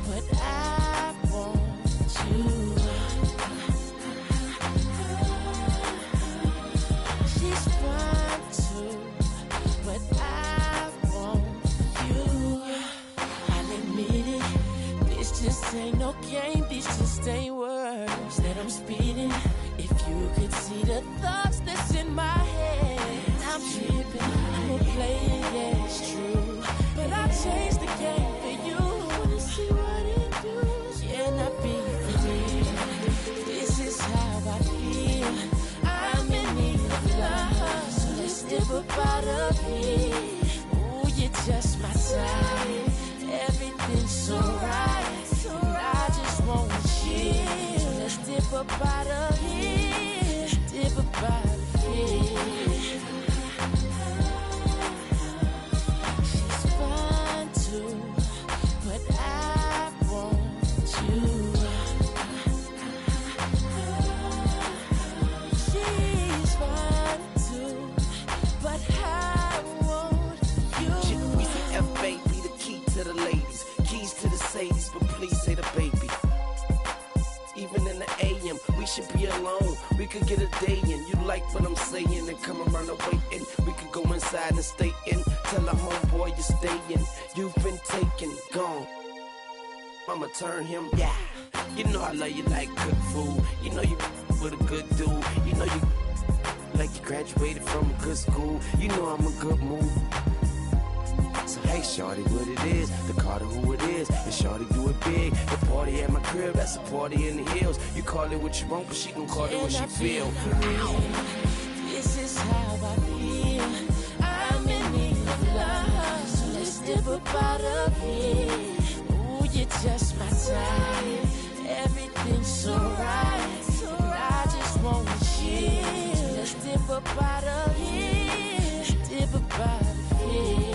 but I want you. She's fine too, but I want you. I'll admit it, this just ain't no game, this just ain't words that I'm speeding. If you could see the thoughts that's in my head, I'm tripping, I'm a player, yeah, it's true, but I changed the game for you. Wanna see what it do? Can I be free? This is how I feel. I'm in need of love, so let's dip up out of here. Ooh, you're just my type. Everything's so right, and I just want you. So let's dip up out of here. Dip up out of here. She's fine too, but I want you. She's fine too, but I want you. We say F baby, the key to the ladies, keys to the Sadies, but please say the baby. Even in the AM, we should be alone. We could get a day in. You like what I'm saying and come around the waiting. We could go inside and stay in. Tell a homeboy you're staying. You've been taken, gone. I'ma turn him, yeah. You know I love you like good food. You know you with a good dude. You know you like you graduated from a good school. You know I'm a good move. So hey, shorty, what it is, the Carter who it is, and shorty do it big. The party at my crib, that's a party in the hills. You call it what you want, but she gon' call it what she feel. This is how I feel. I'm in need of love, so let's dip up out of here. Ooh, you're just my type. Everything's so right, and I just want you. So let's dip up out of here. Dip up out of here.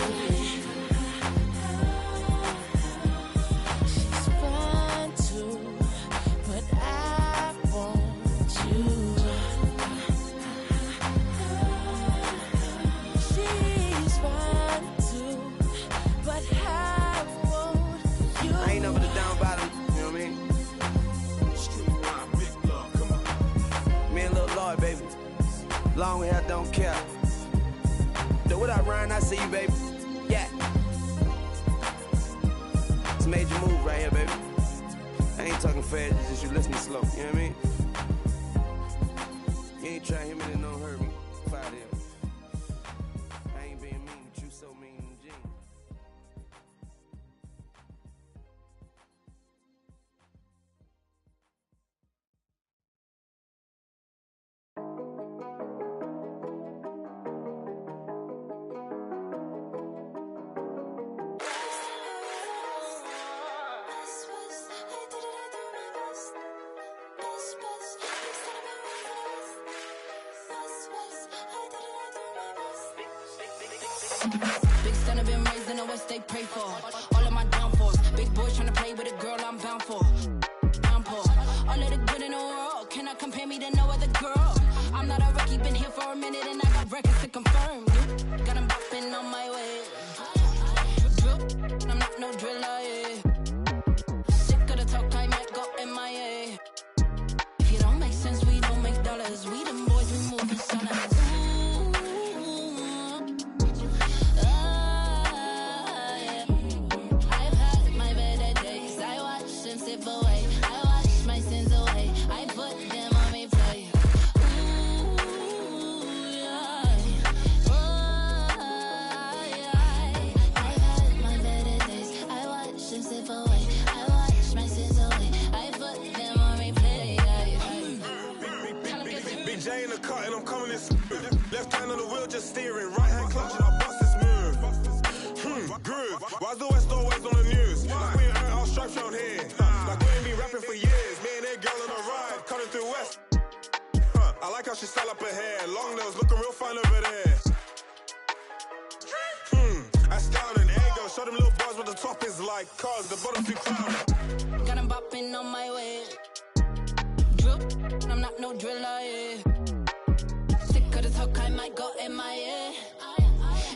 Long hair, don't care. Though what I run, I see you, baby. Yeah. It's a major move right here, baby. I ain't talking fast, it's just you listening slow. You know what I mean? You ain't trying to hit me, then don't hurt me. Fire there. I ain't being mean, but you so mean and Gene. Big stunner been raised in the West, they pray for. All of my downfalls. Big boys tryna play with a girl I'm bound for. All of the good in the world cannot compare me to no other girl. I'm not a rookie, been here for a minute and I got records to confirm. Got 'em bopping on my way. I'm not no driller, yeah. Sick of the talk, I might go MIA. If you don't make sense, we don't make dollars. We them boys, we moving silence. I've had my better days. I watch and sip away. I wash my sins away. I put them on replay. I've had my better days. I watch and sip away. I wash my sins away. I put them on replay. Big J in the cut and I'm coming in smooth. Left hand on the wheel just steering. Right hand clutching, I bust this move. Groove. Why's the West always on the news? Like we ain't earned our stripes round here. Like we ain't been rapping for years. Me and that girl on a ride, cutting through West. I like how she style up her hair. Long nails looking real fine over there. Astounding. Ego, show them little bars what the top is like. Cause the bottom too crowded. Got 'em bopping on my way. Drip, I'm not no driller, yeah. Sick of the talk, I might go MIA.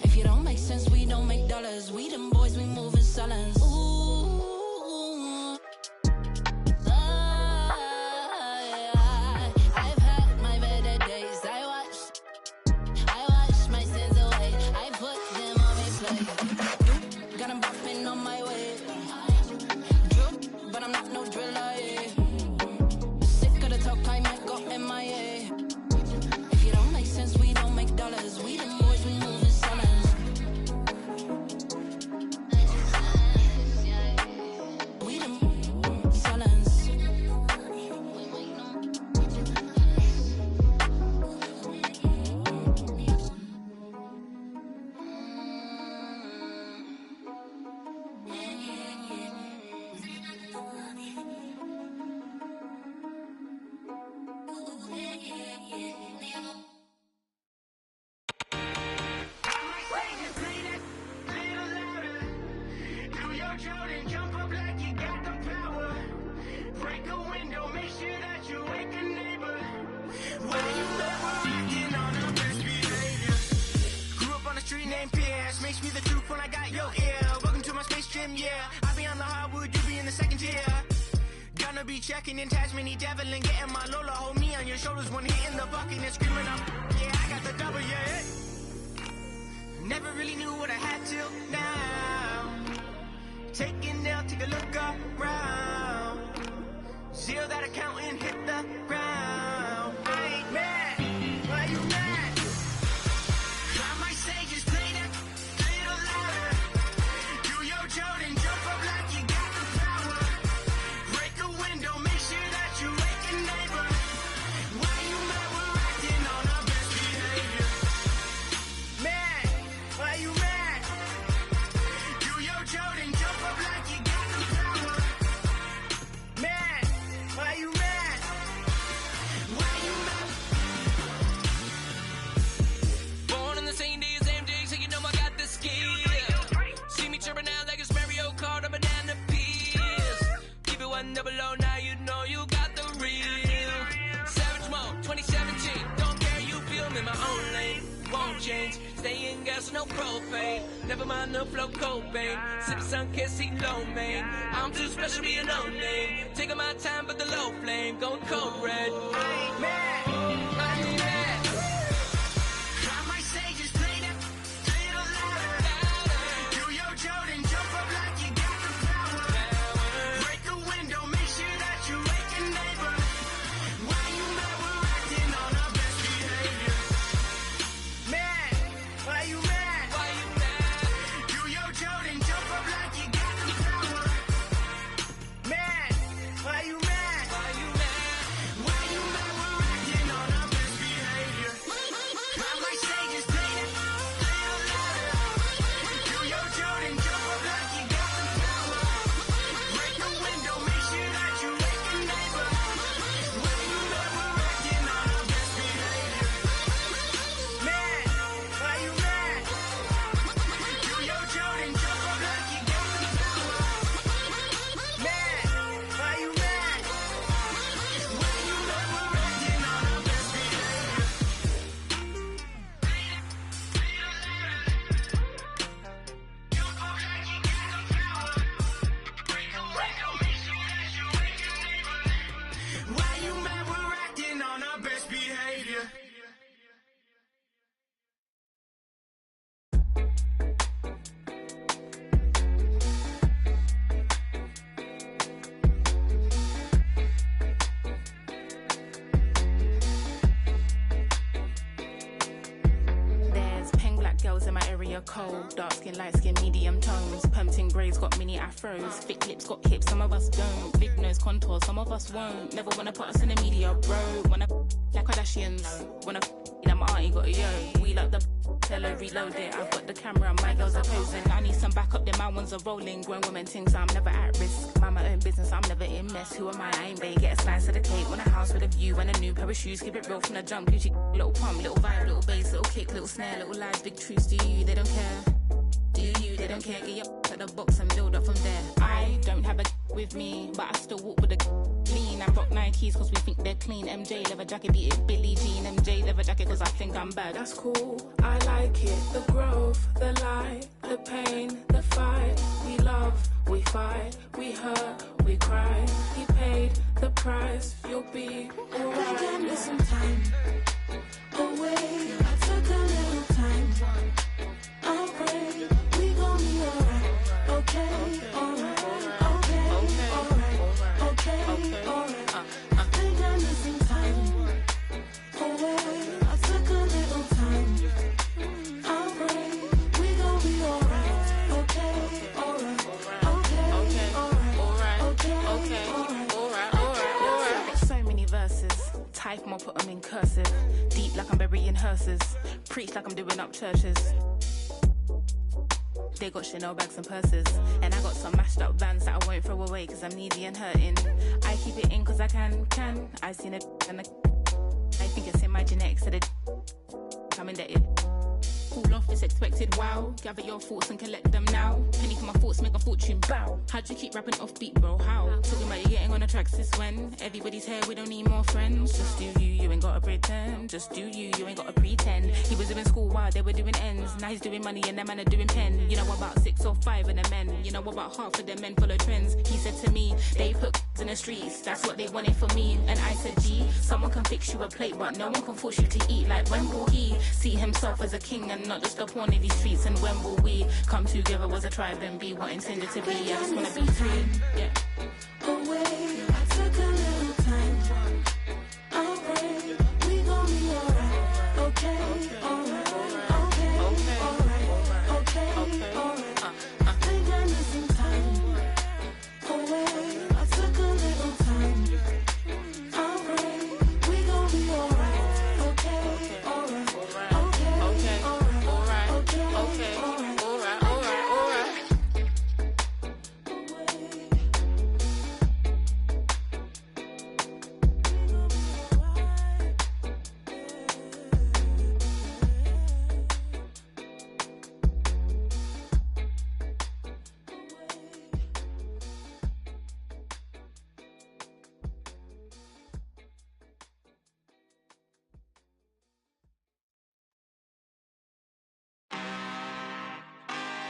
If you don't make sense, we don't make dollars. We them boys, we move in silence. Ooh. I've had my better days. I wash my sins away. I put them on replay. Got 'em bopping on my way. Drip, but I'm not no driller, yeah. Sick of the talk, I might go MIA. If you don't make sense, we don't make dollars. We them boys, we move in silence. We them silence. Makes me the truth when I got your ear. Welcome to my space gym, yeah. I be on the hardwood, you be in the second tier. Gonna be checking in Tasmania, devil and getting my Lola. Hold me on your shoulders when hitting the bucket and screaming up. Yeah, I got the double, yeah. Never really knew what I had till now. Taking now, take a look around. Zero that account and hit the ground. I ain't mad, why you mad? I might say just play that little louder. Do your Jordan, jump up like you got the power. Break a window, make sure that you wake a neighbor. Why you mad? We're acting on our best behavior. Mad, why you mad? Do your Jordan, jump up like you got the power. Mad, why you mad? Why you mad? Born on the same day, same day, so you know I got the skill. See me chirping out like it's Mario Kart, a banana peels. Keep it 100, now you know you got the real. Savage Mode, 2017, don't care, you feel me, my own lane. Won't change, stay in gas, no propane. Never mind the flow, Cobain. Sip sun, can't see low, man. I'm too special, be a no name. Taking my time, but the low flame, going cold red. I ain't mad, I ain't mad. I might say just play that little louder. Do your Jordan, jump up like you got the power. Break a window, make sure that you wake a neighbor. Why you mad? We're acting on our best behavior. Mad, why you mad? Why you mad? Do your Jordan, jump up like you got the power. Mad, why you mad? Why you mad? Why you mad? a cold. Dark skin, light skin, medium tones. Pumping braids got mini afros. Thick lips got hips, some of us don't. Big nose contour, some of us won't. Never wanna put us in the media, bro. Wanna like Kardashians. Wanna that my auntie got a yo. We like the tell her reload it. I've got the camera, my girls are posing. I need some backup, then my ones are rolling. Grown women things, I'm never at risk. Mind my own business, I'm never in mess. Who am I ain't bae. Get a slice of the cake. Want a house with a view and a new pair of shoes. Keep it real from the jump. Gucci, little pump, little vibe, little bass, little kick, little snare, little lies, big truths. Do you? They don't care. Do you? They don't care. Get your at the box and build up from there. I don't have a with me, but I still walk with a clean. I rock Nikes cause we think they're clean. MJ leather jacket, beat it Billie Jean. MJ leather jacket cause I think I'm bad. That's cool, I like it. The growth, the light, the pain, the fight. We love, we fight, we hurt, we cry. He paid the price, you'll be alright. They gave me some time away. I took a little time. I'll pray, we gon' be alright. Okay, alright. Okay, alright. Okay, alright. They gave me some time away. I took a little time. I'll pray, we gon' be alright. Okay, alright. Okay, alright. Okay, alright. So many verses. Type more, put them in cursive. Deep like I'm burying hearses. Preach like I'm doing up churches. They got Chanel bags and purses. And I got some mashed up vans that I won't throw away cause I'm needy and hurting. I keep it in cause I can. I seen it and I think it's in my genetics to the I'm indebted. Cool off is expected, wow. Gather your thoughts and collect them now. Penny for my thoughts, make a fortune, bow. How'd you keep rapping off beat, bro? How? Talking about you getting on the tracks since when? Everybody's here, we don't need more friends. Just do you ain't gotta pretend. Just do you ain't gotta pretend. He was doing school while they were doing ends. Now he's doing money and them men are doing pen. You know about 6 or 5 of the men. You know about half of the men follow trends. He said to me, they put in the streets. That's what they wanted for me. And I said, gee, someone can fix you a plate, but no one can force you to eat. Like when will he see himself as a king and not just a pawn in these streets? And when will we come together as a tribe and be what intended to be? I just wanna be free. Yeah. Away, I took a little time. I'll pray, we gon' be alright. Okay, alright. Okay, alright. Okay, alright. They gave me some time. Away, I took a little time. I'll pray, we gon' be alright. Okay, alright. Okay, alright. Okay, alright.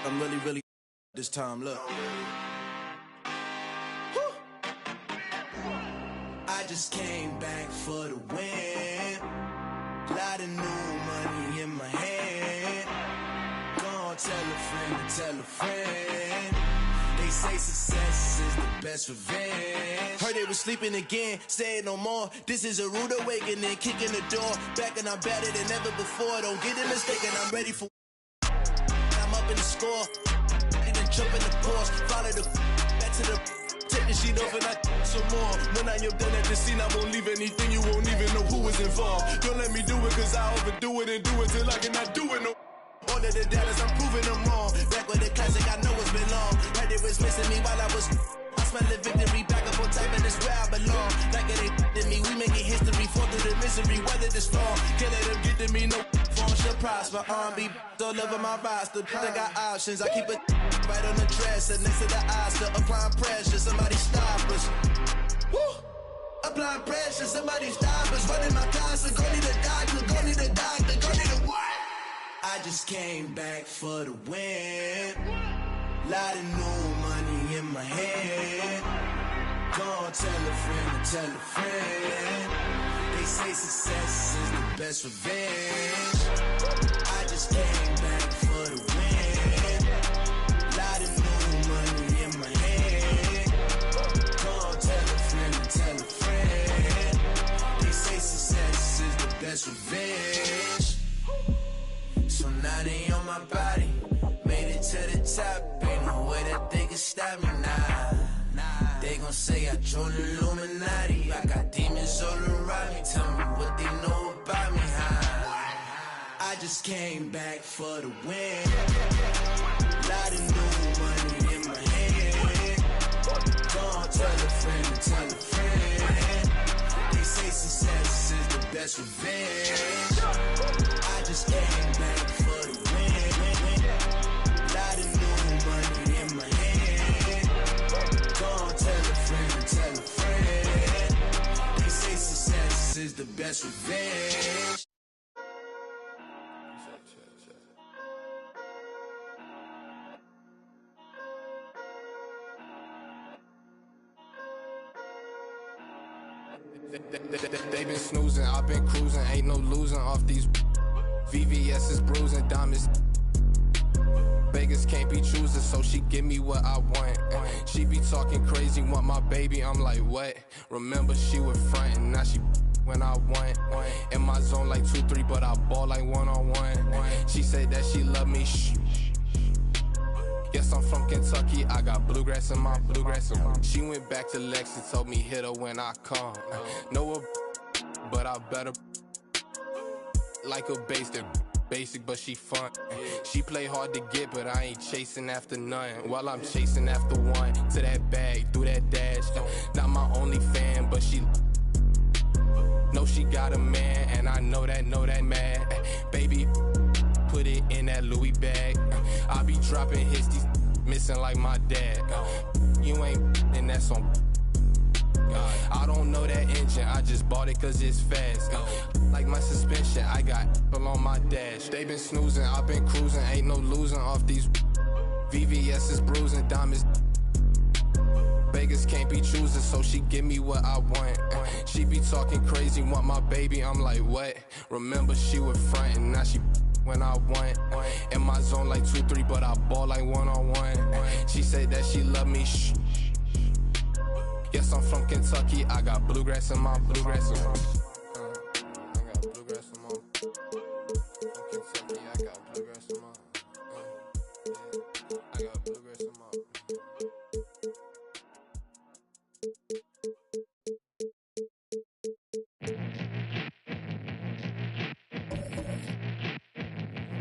I'm really this time, look. Woo. I just came back for the win. Lot of new money in my hand. Gonna tell a friend to tell a friend. They say success is the best revenge. Heard they was sleeping again, saying no more. This is a rude awakening, kicking the door. Back and I'm better than ever before. Don't get it mistaken, I'm ready for in the score, and then jump in the course, follow the back to the take the sheet off and I some more. When I am done at the scene, I won't leave anything, you won't even know who was involved. Don't let me do it cause I overdo it and do it till I cannot do it no. All of the doubters, I'm proving them wrong. Back with the classic, I know it's been long. Heard it was missing me while I was I smell the victory, back up on top and it's where I belong. Like it ain't to me, we making history, fall through the misery, weather the storm. Can't let them get to me, no phone should prosper. R&B all over my roster, I got options. I keep it right on the dresser, next to the Oscar. Applying pressure, somebody stop us. Woo! Applying pressure, somebody stop us. Running my closet, go need a doctor, go need a doctor, go need a what? I just came back for the win. Lot of new money in my hand. Gonna tell a friend to tell a friend. They say success is the best revenge. I just came back for the win. Lot of new money in my hand. Gonna tell a friend to tell a friend. They say success is the best revenge. So now they on my body. Illuminati. I got demons all around me. Tell me what they know about me. I just came back for the win. Lot of new money in my hand. Gonna tell a friend to tell a friend. They say success is the best revenge. I just came back for the win. Lot of new money in my hand. Gonna tell a friend to tell a friend. They say success is the best revenge. They been snoozing, I've been cruising, ain't no losing off these VVS is bruising, diamonds. Vegas can't be choosing, so she give me what I want. She be talking crazy, want my baby, I'm like, what? Remember she was frontin', now she when I want. In my zone like 2-3, but I ball like one-on-one. She said that she love me, shh. Yes, I'm from Kentucky, I got bluegrass in my bluegrass. She went back to Lex and told me hit her when I come. Know her, but I better like a basic, but she fun. She play hard to get, but I ain't chasing after none. While I'm chasing after one, to that bag, through that dash. Not my only fan, but she know she got a man, and I know that mad. Baby, put it in that Louis bag. I be dropping hits, these missing like my dad. You ain't in that song. I don't know that engine, I just bought it cause it's fast. Like my suspension, I got on my dash. They been snoozing, I've been cruising, ain't no losing off these VVS is bruising, diamonds. Vegas can't be choosing, so she give me what I want. She be talking crazy, want my baby, I'm like, what? Remember she was frontin', now she when I want. In my zone like 2-3, but I ball like one-on-one. She said that she love me, shh. Yes, I'm from Kentucky, I got bluegrass in my bluegrass. I got bluegrass in my Kentucky, I got bluegrass in my I got bluegrass in my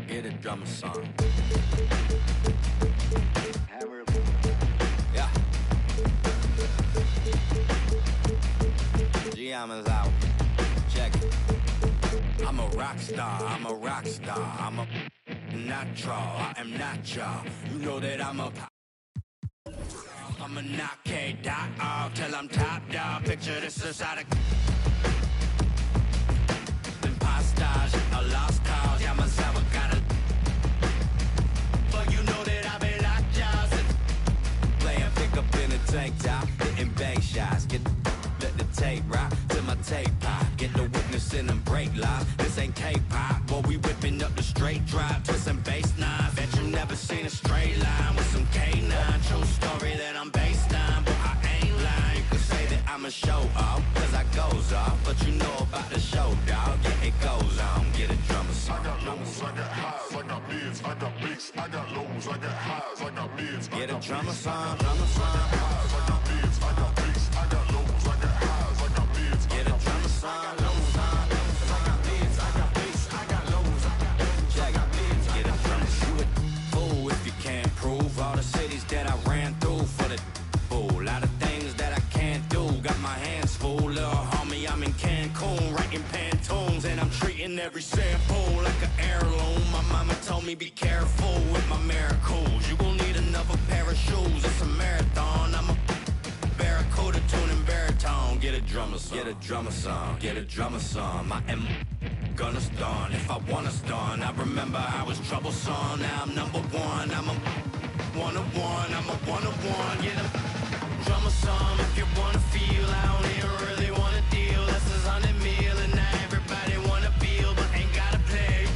Get a drummer song. Yeah. Giamma's out. Check it. I'm a rock star. I'm a rock star. I'm a natural. I am not y'all. You know that I'm a knock K-Dot off till I'm top dog. Picture this inside a impostage, a lost cause. Yeah, myself got a. But you know that I been locked y'all. Playing pickup in a tank top, hitting bank shots. Let the tape rock till my tape pop. Get the witness in them brake lines. This ain't K-pop, boy, we whipping up the straight drive, twisting bass nines. Bet you never seen a straight line with some K9. True story that I'm based on, but I ain't lying. You could say that I'm a show off, cause I goes off. But you know about the show, dog. Yeah, it goes on. Get a drummer song. I got lows, I got highs, I got mids, I got bass, I got lows, I got highs, I got mids. Get a drummer song. Drummer song. I got highs, I got mids, I got bass, I got lows, I got highs, I got mids. Get a drummer song. All the cities that I ran through for the fool. A lot of things that I can't do. Got my hands full, little homie. I'm in Cancun, writing Pantones, and I'm treating every sample like an heirloom. My mama told me be careful with my miracles. You gon' need another pair of shoes. It's a marathon. I'm a barracuda tuning baritone. Get a drummer song. Get a drummer song. Get a drummer song. I am gonna stun if I wanna stun. I remember I was troublesome. Now I'm number one. I'm a one-of-one, I'm a one-of-one. Get a drummer song if you wanna feel. I don't even really wanna deal. This is 100 mil and now everybody wanna feel, but ain't gotta play.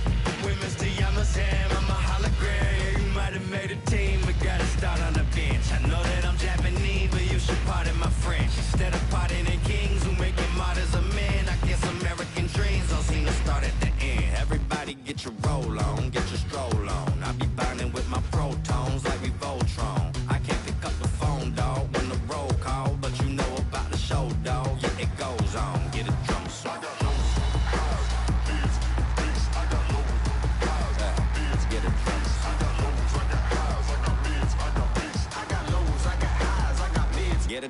With Mr. Yamazam, I'm a hologram. Yeah, you might have made a team, but gotta start on the bench. I know that I'm Japanese, but you should pardon my French. Instead of pardoning kings who make it martyrs of men, I guess American dreams don't seem to start at the end. Everybody get your roll on, get your stroll on. I be binding with my protons like we Voltron. I can't pick up the phone, dog, when the roll call, but you know about the show.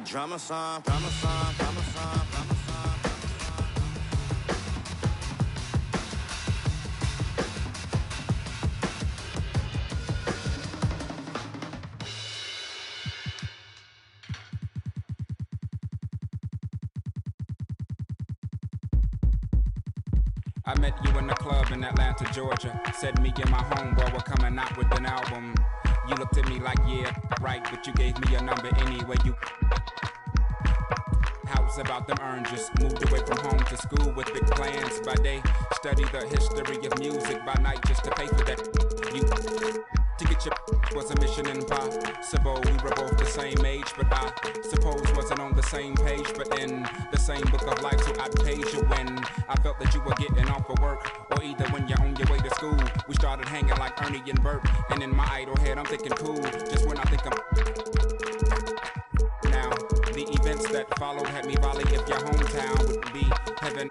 drama son, drama son, drama son, drama son. I met you in the club in Atlanta, Georgia. Said me and my homeboy were coming out with an album. You looked at me like, yeah, right, but you gave me your number anyway. You house about them oranges. Moved away from home to school with big plans. By day, study the history of music. By night, just to pay for that. You to get your was a mission impossible. We were both the same age, but I suppose wasn't on the same page, but in the same book of life. So I'd page you when I felt that you were getting off of work, or either when you're on your way to school. We started hanging like Ernie and Bert, and in my idle head I'm thinking cool. Just when I think I'm now, the events that followed had me volley if your hometown would be heaven.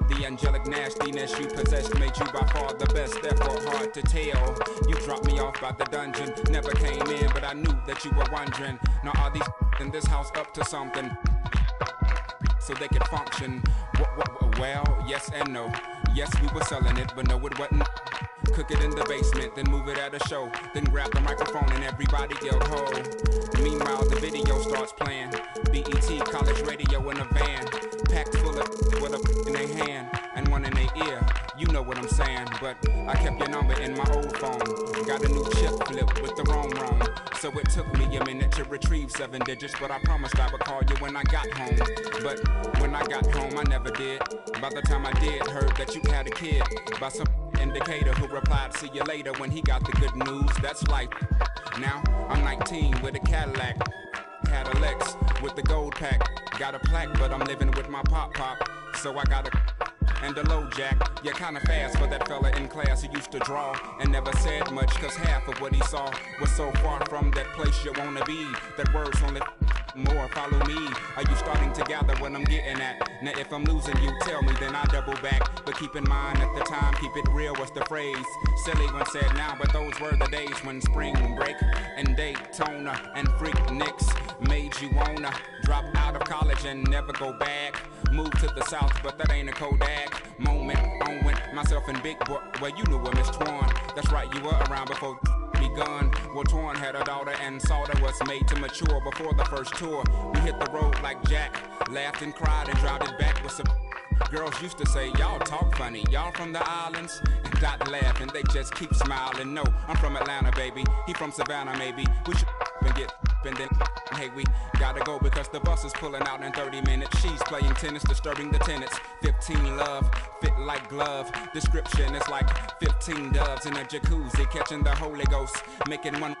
The angelic nastiness you possessed made you by far the best, therefore hard to tell. You dropped me off by the dungeon, never came in, but I knew that you were wondering, now are these in this house up to something so they could function? Well, yes and no. Yes, we were selling it, but no, it wasn't. Cook it in the basement, then move it at a show, then grab the microphone and everybody yelled ho. Meanwhile, the video starts playing. BET, college radio in a van, packed full of with a in their hand and one in their ear. You know what I'm saying, but I kept your number in my old phone. Got a new chip flip with the wrong. So it took me a minute to retrieve 7 digits, but I promised I would call you when I got home. But when I got home, I never did. By the time I did, heard that you had a kid by some indicator who replied, see you later, when he got the good news. That's life. Now I'm 19 with a Cadillac, had a Lex with the gold pack. Got a plaque, but I'm living with my pop. So I got a and a low jack. You're kinda fast for that fella in class who used to draw and never said much, cause half of what he saw was so far from that place you wanna be. That words only more, follow me. Are you starting to gather what I'm getting at? Now if I'm losing you, tell me, then I double back. But keep in mind at the time, keep it real was the phrase. Silly when said now, but those were the days when spring break and Daytona and freak Nicks made you wanna drop out of college and never go back. Move to the south, but that ain't a Kodak moment. On went myself and Big Boy, well you knew Miss Twan. That's right, you were around before begun. Well, Twan had a daughter and Salter was made to mature before the first tour. We hit the road like Jack, laughed and cried and dropped it back with some girls used to say, y'all talk funny, y'all from the islands? And Dot laugh and they just keep smiling. No, I'm from Atlanta, baby. He from Savannah, maybe. We should and get and then hey, we gotta go because the bus is pulling out in 30 minutes. She's playing tennis, disturbing the tenants. 15 love, fit like glove. Description is like 15 doves in a jacuzzi, catching the Holy Ghost, making one.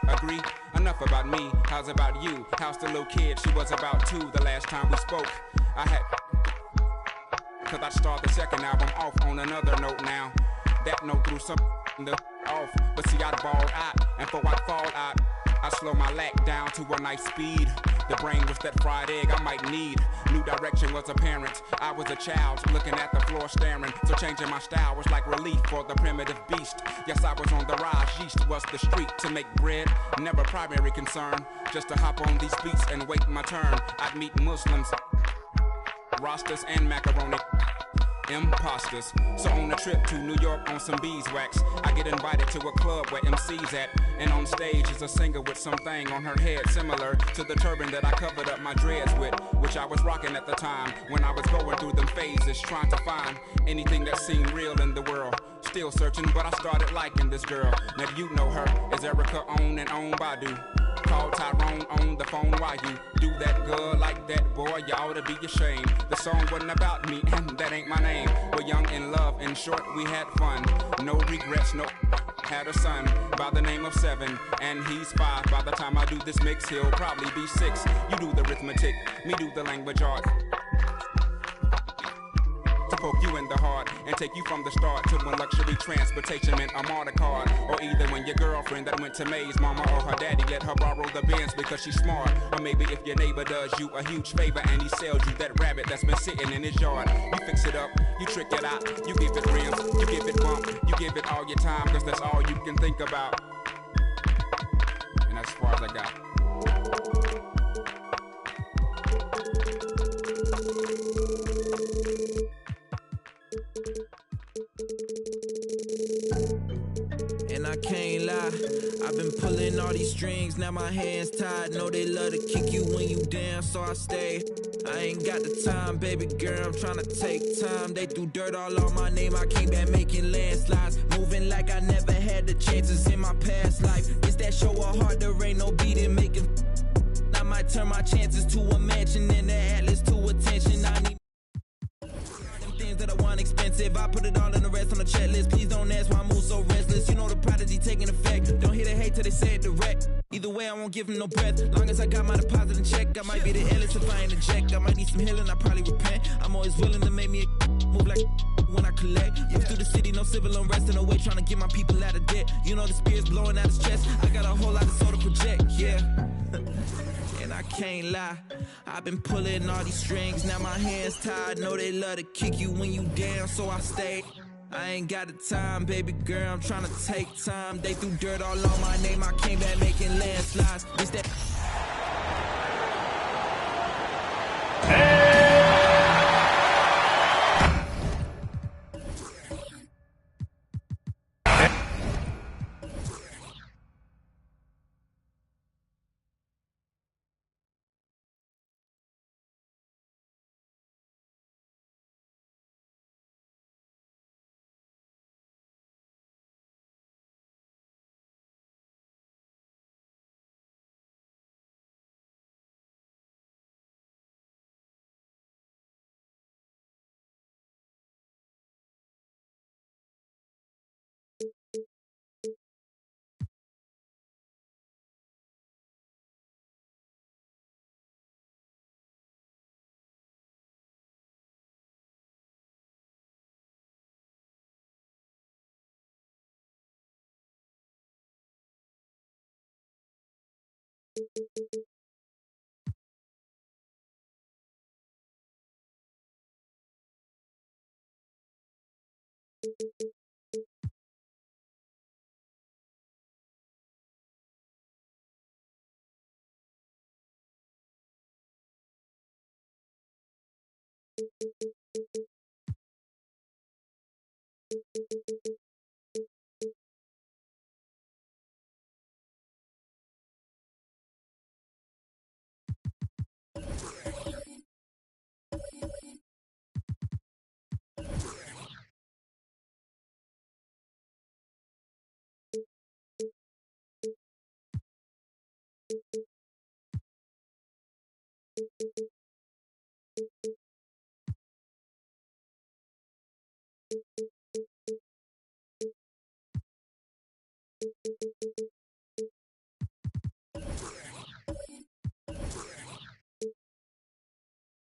Agree? Enough about me, how's about you? How's the little kid? She was about 2 the last time we spoke. I had cause I'd start the second album off on another note now. That note threw some the off, but see I'd balled out, and before I fall out, I slow my lack down to a nice speed. The brain was that fried egg I might need. New direction was apparent. I was a child looking at the floor staring. So changing my style was like relief for the primitive beast. Yes, I was on the rise. Yeast was the street to make bread. Never primary concern. Just to hop on these beats and wait my turn. I'd meet Muslims, Rastas and macaroni imposters. So on a trip to New York on some beeswax, I get invited to a club where MC's at, and on stage is a singer with something on her head similar to the turban that I covered up my dreads with, which I was rocking at the time when I was going through them phases, trying to find anything that seemed real in the world. Still searching, but I started liking this girl. Now you know her is Erica on and on Badu. Call Tyrone on the phone while you do that girl like that, boy, you ought to be ashamed. The song wasn't about me, and that ain't my name. We're young in love, in short, we had fun. No regrets, no. Had a son by the name of 7, and he's 5. By the time I do this mix, he'll probably be 6. You do the arithmetic, me do the language art. To poke you in the heart and take you from the start to when luxury transportation meant a martyr card. Or either when your girlfriend that went to May's mama or her daddy let her borrow the Benz because she's smart. Or maybe if your neighbor does you a huge favor and he sells you that rabbit that's been sitting in his yard. You fix it up, you trick it out, you give it rims, you give it bump, you give it all your time, cause that's all you can think about. And that's as far as I got. And I can't lie, I've been pulling all these strings, now my hands tied. Know they love to kick you when you down, so I stay. I ain't got the time, baby girl, I'm tryna take time. They threw dirt all on my name, I came back making landslides. Moving like I never had the chances in my past life. It's that show of heart, there ain't no beating, making. I might turn my chances to a mansion and the Atlas to attention. I need them things that I want expensive. I put it all in the rest on the checklist. Please don't ask why I move so restless. You know the prodigy taking effect. Don't hear the hate till they say it direct. Either way, I won't give them no breath. Long as I got my deposit in check, I might be the illest if I ain't eject. I might need some healing, I probably repent. I'm always willing to make me a move like when I collect. Move through the city, no civil unrest in the way, trying to get my people out of debt. You know the spirit's blowing out his chest. I got a whole lot of soul to project, yeah. And I can't lie, I've been pulling all these strings, now my hands tied. Know they love to kick you when you down, so I stay. I ain't got the time, baby girl, I'm tryna take time. They threw dirt all on my name, I came back making landslides. It's that.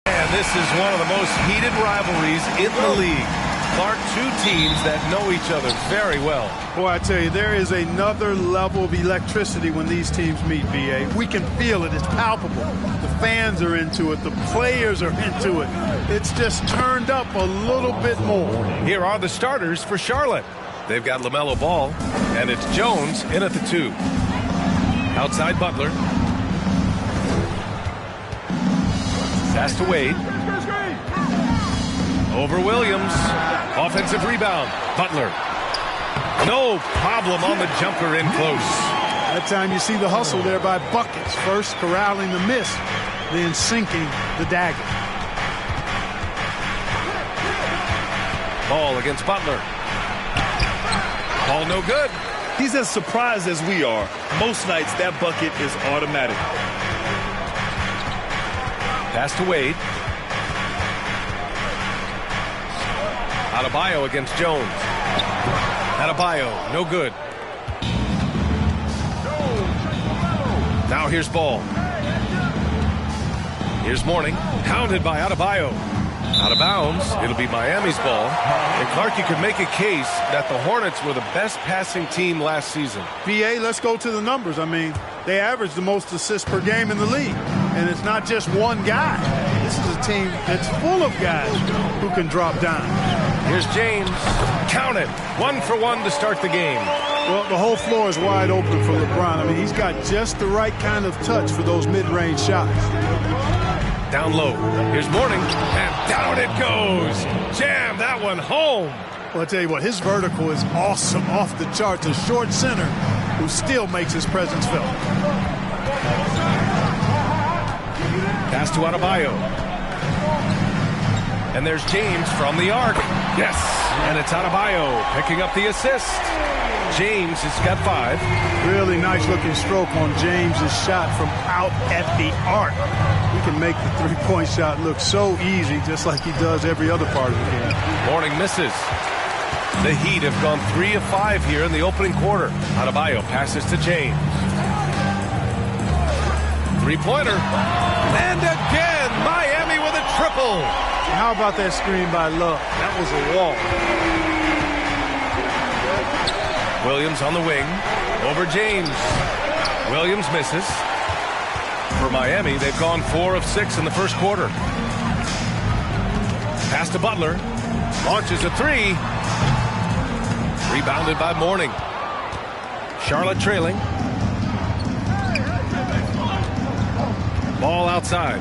And this is one of the most heated rivalries in the league. Clark, two teams that know each other very well. Boy, I tell you, there is another level of electricity when these teams meet, B.A. We can feel it. It's palpable. The fans are into it. The players are into it. It's just turned up a little bit more. Here are the starters for Charlotte. They've got LaMelo Ball, and it's Jones in at the 2. Outside Butler. Pass to Wade. Over Williams. Offensive rebound. Butler. No problem on the jumper in close. That time you see the hustle there by buckets. First corralling the miss, then sinking the dagger. Ball against Butler. Ball no good. He's as surprised as we are. Most nights that bucket is automatic. Pass to Wade. Adebayo against Jones. Adebayo, no good. Now here's Ball. Here's Mourning. Hounded by Adebayo. Out of bounds. It'll be Miami's ball. And Clark, you could make a case that the Hornets were the best passing team last season. B.A., let's go to the numbers. I mean, they average the most assists per game in the league. And it's not just one guy. This is a team that's full of guys who can drop down. Here's James. Count it. 1 for 1 to start the game. Well, the whole floor is wide open for LeBron. I mean, he's got just the right kind of touch for those mid-range shots. Down low. Here's Mourning, and down it goes. Jam that one home. Well, I'll tell you what, his vertical is awesome, off the charts. A short center who still makes his presence felt. Pass to Adebayo. And there's James from the arc. Yes, and it's Adebayo picking up the assist. James has got 5. Really nice looking stroke on James's shot from out at the arc. He can make the three-point shot look so easy, just like he does every other part of the game. Mourning misses. The Heat have gone 3 of 5 here in the opening quarter. Adebayo passes to James. Three-pointer. And again, Miami with a triple. How about that screen by Love? That was a wall. Williams on the wing. Over James. Williams misses. For Miami, they've gone 4 of 6 in the first quarter. Pass to Butler. Launches a 3. Rebounded by Mourning. Charlotte trailing. Ball outside.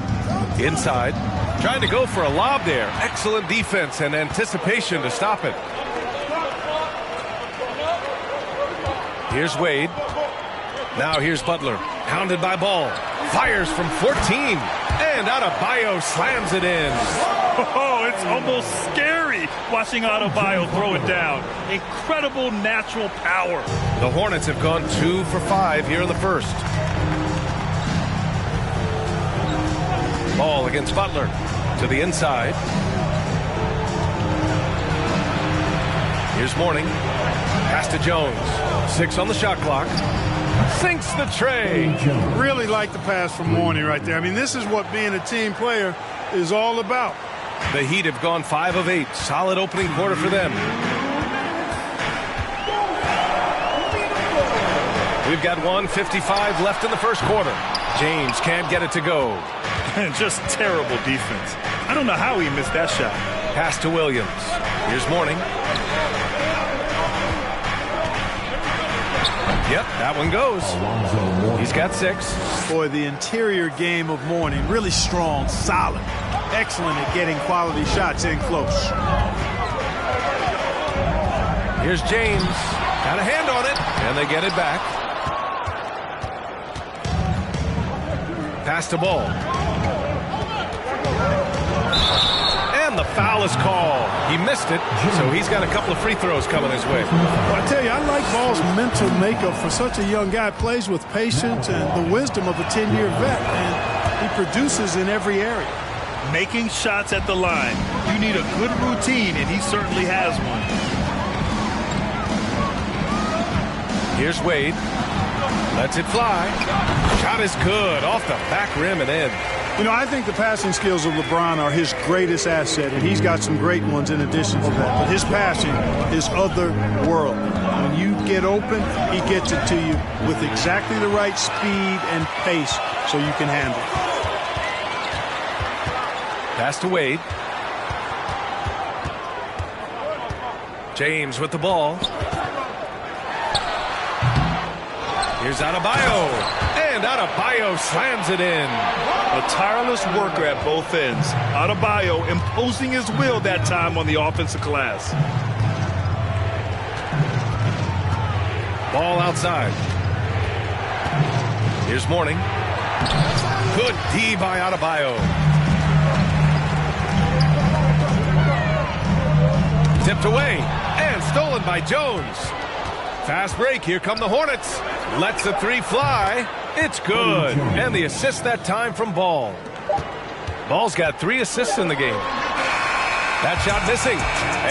Inside. Trying to go for a lob there. Excellent defense and anticipation to stop it. Here's Wade. Now here's Butler. Pounded by Ball. Fires from 14. And Adebayo slams it in. Oh, it's almost scary watching Adebayo throw it down. Incredible natural power. The Hornets have gone 2 for 5 here in the first. Ball against Butler. To the inside. Here's Mourning. Pass to Jones. 6 on the shot clock. Sinks the tray. Really like the pass from Mourning right there. I mean, this is what being a team player is all about. The Heat have gone 5 of 8. Solid opening quarter for them. We've got 1:55 left in the first quarter. James can't get it to go. Just terrible defense. I don't know how he missed that shot. Pass to Williams. Here's Mourning. Yep, that one goes. He's got 6. Boy, the interior game of Mourning, really strong, solid. Excellent at getting quality shots in close. Here's James. Got a hand on it, and they get it back. Pass to Ball. And the foul is called. He missed it, so he's got a couple of free throws coming his way. Well, I tell you, I like Ball's mental makeup for such a young guy. Plays with patience and the wisdom of a 10-year vet, and he produces in every area. Making shots at the line. You need a good routine, and he certainly has one. Here's Wade. Lets it fly. Shot is good. Off the back rim and in. You know, I think the passing skills of LeBron are his greatest asset, and he's got some great ones in addition to that. But his passing is otherworldly. When you get open, he gets it to you with exactly the right speed and pace so you can handle it. Pass to Wade. James with the ball. Here's Adebayo. And Adebayo slams it in. A tireless worker at both ends. Adebayo imposing his will that time on the offensive glass. Ball outside. Here's Mourning. Good D by Adebayo. Tipped away and stolen by Jones. Fast break. Here come the Hornets. Lets the 3 fly. It's good. And the assist that time from Ball. Ball's got 3 assists in the game. That shot missing.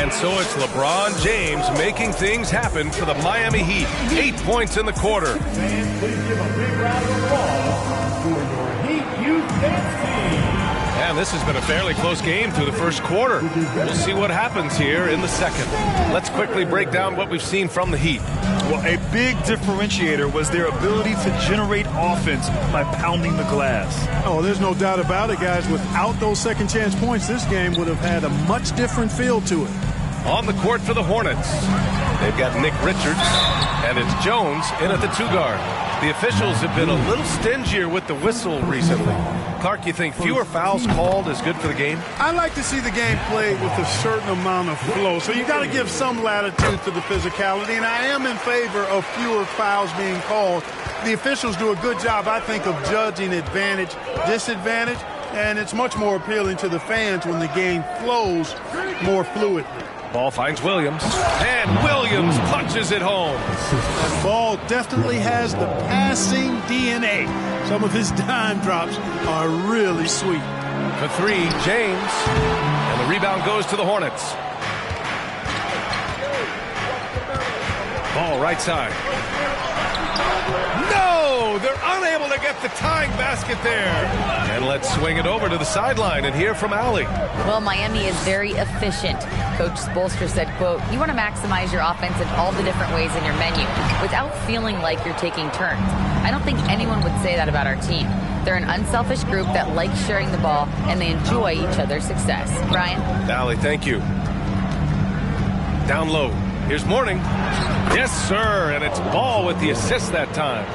And so it's LeBron James making things happen for the Miami Heat. 8 points in the quarter. Fans, please give a big round of applause for your Heat Youth Dance Team. And this has been a fairly close game through the first quarter. We'll see what happens here in the second. Let's quickly break down what we've seen from the Heat. Well, a big differentiator was their ability to generate offense by pounding the glass. Oh, there's no doubt about it, guys. Without those second chance points, this game would have had a much different feel to it. On the court for the Hornets, They've got Nick Richards, and it's Jones in at the 2-guard. The officials have been a little stingier with the whistle recently. Clark, you think fewer fouls called is good for the game? I like to see the game played with a certain amount of flow, so you got to give some latitude to the physicality, and I am in favor of fewer fouls being called. The officials do a good job, I think, of judging advantage, disadvantage, and it's much more appealing to the fans when the game flows more fluidly. Ball finds Williams, and Williams punches it home. That ball definitely has the passing DNA. Some of his dime drops are really sweet. For 3, James, and the rebound goes to the Hornets. Ball right side. No! They're unable to get the tying basket there. And let's swing it over to the sideline and hear from Allie. Well, Miami is very efficient. Coach Spoelstra said, quote, "You want to maximize your offense in all the different ways in your menu without feeling like you're taking turns." I don't think anyone would say that about our team. They're an unselfish group that likes sharing the ball, and they enjoy each other's success. Brian? Allie, thank you. Down low. Here's Mourning. Yes, sir, and it's Ball with the assist that time.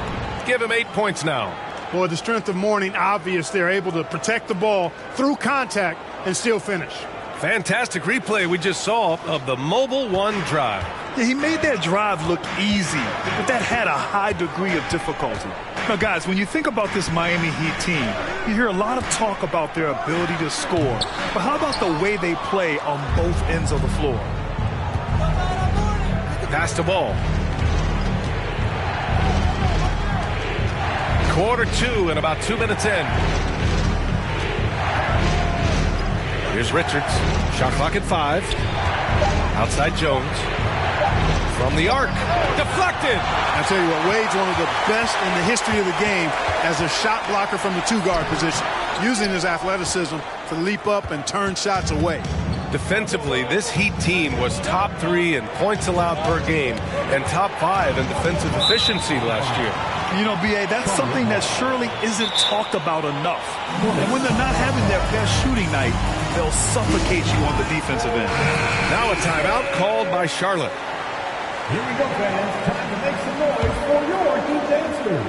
Give him 8 points now. Boy, the strength of Mourning obvious. They're able to protect the ball through contact and still finish. Fantastic replay we just saw of the Mobile One drive. Yeah, he made that drive look easy, but that had a high degree of difficulty. Now, guys, when you think about this Miami Heat team, you hear a lot of talk about their ability to score. But how about the way they play on both ends of the floor? Pass the ball. Quarter 2 and about 2 minutes in. Here's Richards. Shot clock at 5. Outside Jones. From the arc. Deflected. I tell you what, Wade's one of the best in the history of the game as a shot blocker from the 2-guard position, using his athleticism to leap up and turn shots away. Defensively, this Heat team was top 3 in points allowed per game and top 5 in defensive efficiency last year. You know, B.A., that's something that surely isn't talked about enough. And when they're not having their best shooting night, they'll suffocate you on the defensive end. Now a timeout called by Charlotte. Here we go, fans. Time to make some noise for your Heat dancers.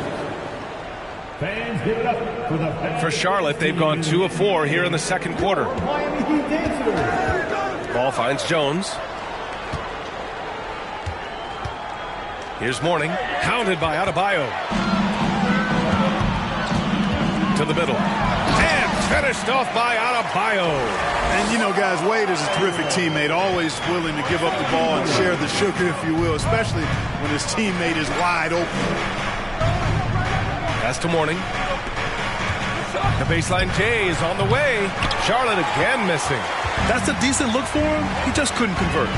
Fans, give it up for the... For Charlotte, they've gone 2 of 4 here in the second quarter. Miami Heat dancers. Ball finds Jones. Here's Mourning, hounded by Adebayo. To the middle. And finished off by Adebayo. And, you know, guys, Wade is a terrific teammate, always willing to give up the ball and share the sugar, if you will, especially when his teammate is wide open. Pass to Mourning. The baseline J is on the way. Charlotte again missing. That's a decent look for him. He just couldn't convert.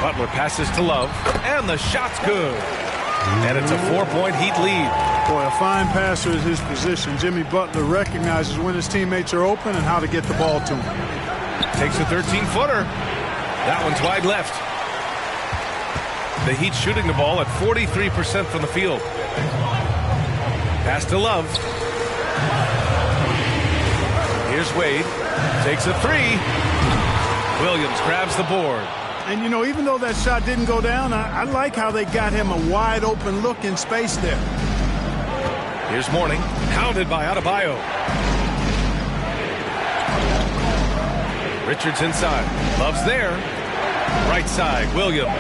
Butler passes to Love, and the shot's good. And it's a 4-point Heat lead. Boy, a fine passer is his position. Jimmy Butler recognizes when his teammates are open and how to get the ball to him. Takes a 13-footer. That one's wide left. The Heat shooting the ball at 43% from the field. Pass to Love. Here's Wade. Takes a 3. Williams grabs the board. And, you know, even though that shot didn't go down, I like how they got him a wide open look in space there. Here's Mourning, hounded by Adebayo. Richards inside. Love's there. Right side, Williams.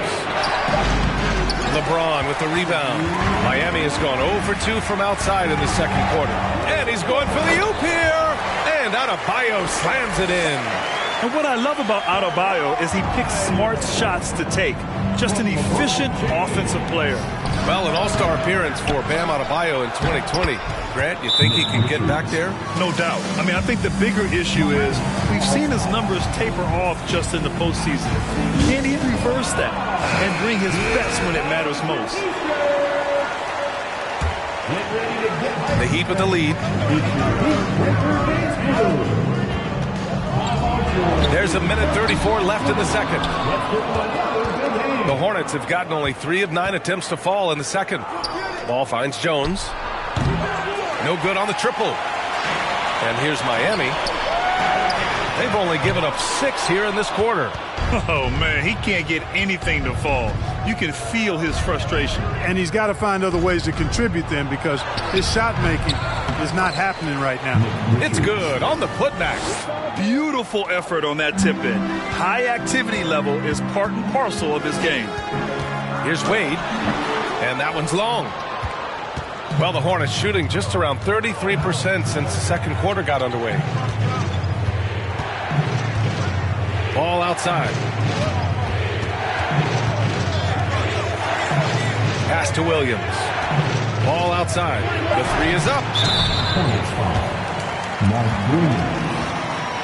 LeBron with the rebound. Miami has gone 0 for 2 from outside in the second quarter. And he's going for the oop here. And Adebayo slams it in. And what I love about Adebayo is he picks smart shots to take. Just an efficient offensive player. Well, an all-star appearance for Bam Adebayo in 2020. Grant, you think he can get back there? No doubt. I mean, I think the bigger issue is we've seen his numbers taper off just in the postseason. Can he reverse that and bring his best when it matters most? The Heat with the lead. There's a minute 34 left in the second. The Hornets have gotten only 3 of 9 attempts to fall in the second. Ball finds Jones. No good on the triple. And here's Miami. They've only given up 6 here in this quarter. Oh, man, he can't get anything to fall. You can feel his frustration. And he's got to find other ways to contribute then because his shot making is not happening right now. It's good on the putback. Beautiful effort on that tip-in. High activity level is part and parcel of his game. Here's Wade, and that one's long. Well, the Hornets shooting just around 33% since the second quarter got underway. Ball outside. Pass to Williams. Ball outside. The 3 is up. Mark Green.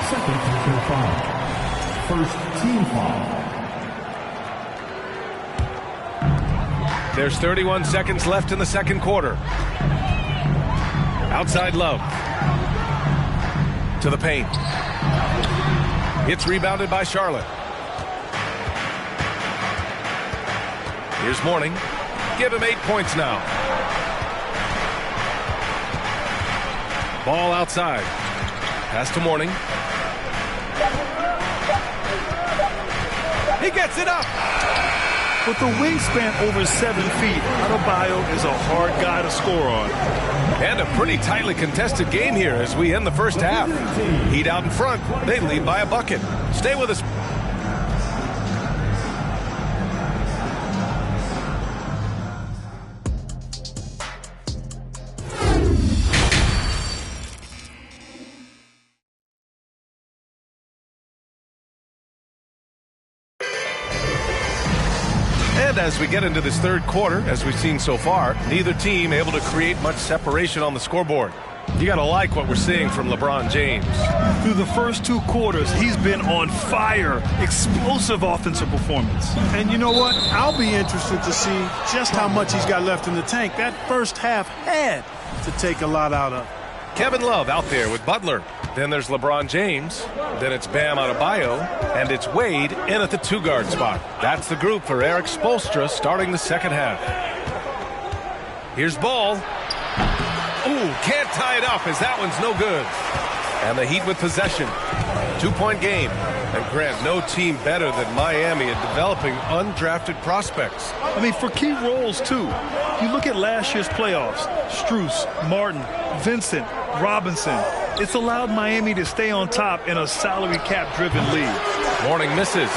Second personal foul. First team foul. There's 31 seconds left in the second quarter. Outside Love. To the paint. It's rebounded by Charlotte. Here's Mourning. Give him 8 points now. Ball outside. Pass to Mourning. He gets it up. With the wingspan over 7 feet, Adebayo is a hard guy to score on. And a pretty tightly contested game here as we end the first half. Heat out in front. They lead by a bucket. Stay with us. And as we get into this third quarter, as we've seen so far, neither team able to create much separation on the scoreboard. You got to like what we're seeing from LeBron James. Through the first 2 quarters, he's been on fire. Explosive offensive performance. And you know what? I'll be interested to see just how much he's got left in the tank. That first half had to take a lot out of. Kevin Love out there with Butler. Then there's LeBron James. Then it's Bam Adebayo. And it's Wade in at the 2-guard spot. That's the group for Eric Spoelstra starting the second half. Here's Ball. Ooh, can't tie it up as that one's no good. And the Heat with possession. 2-point game. And Grant, no team better than Miami at developing undrafted prospects. I mean, for key roles, too. You look at last year's playoffs. Strus, Martin, Vincent, Robinson. It's allowed Miami to stay on top in a salary cap-driven league. Mourning misses.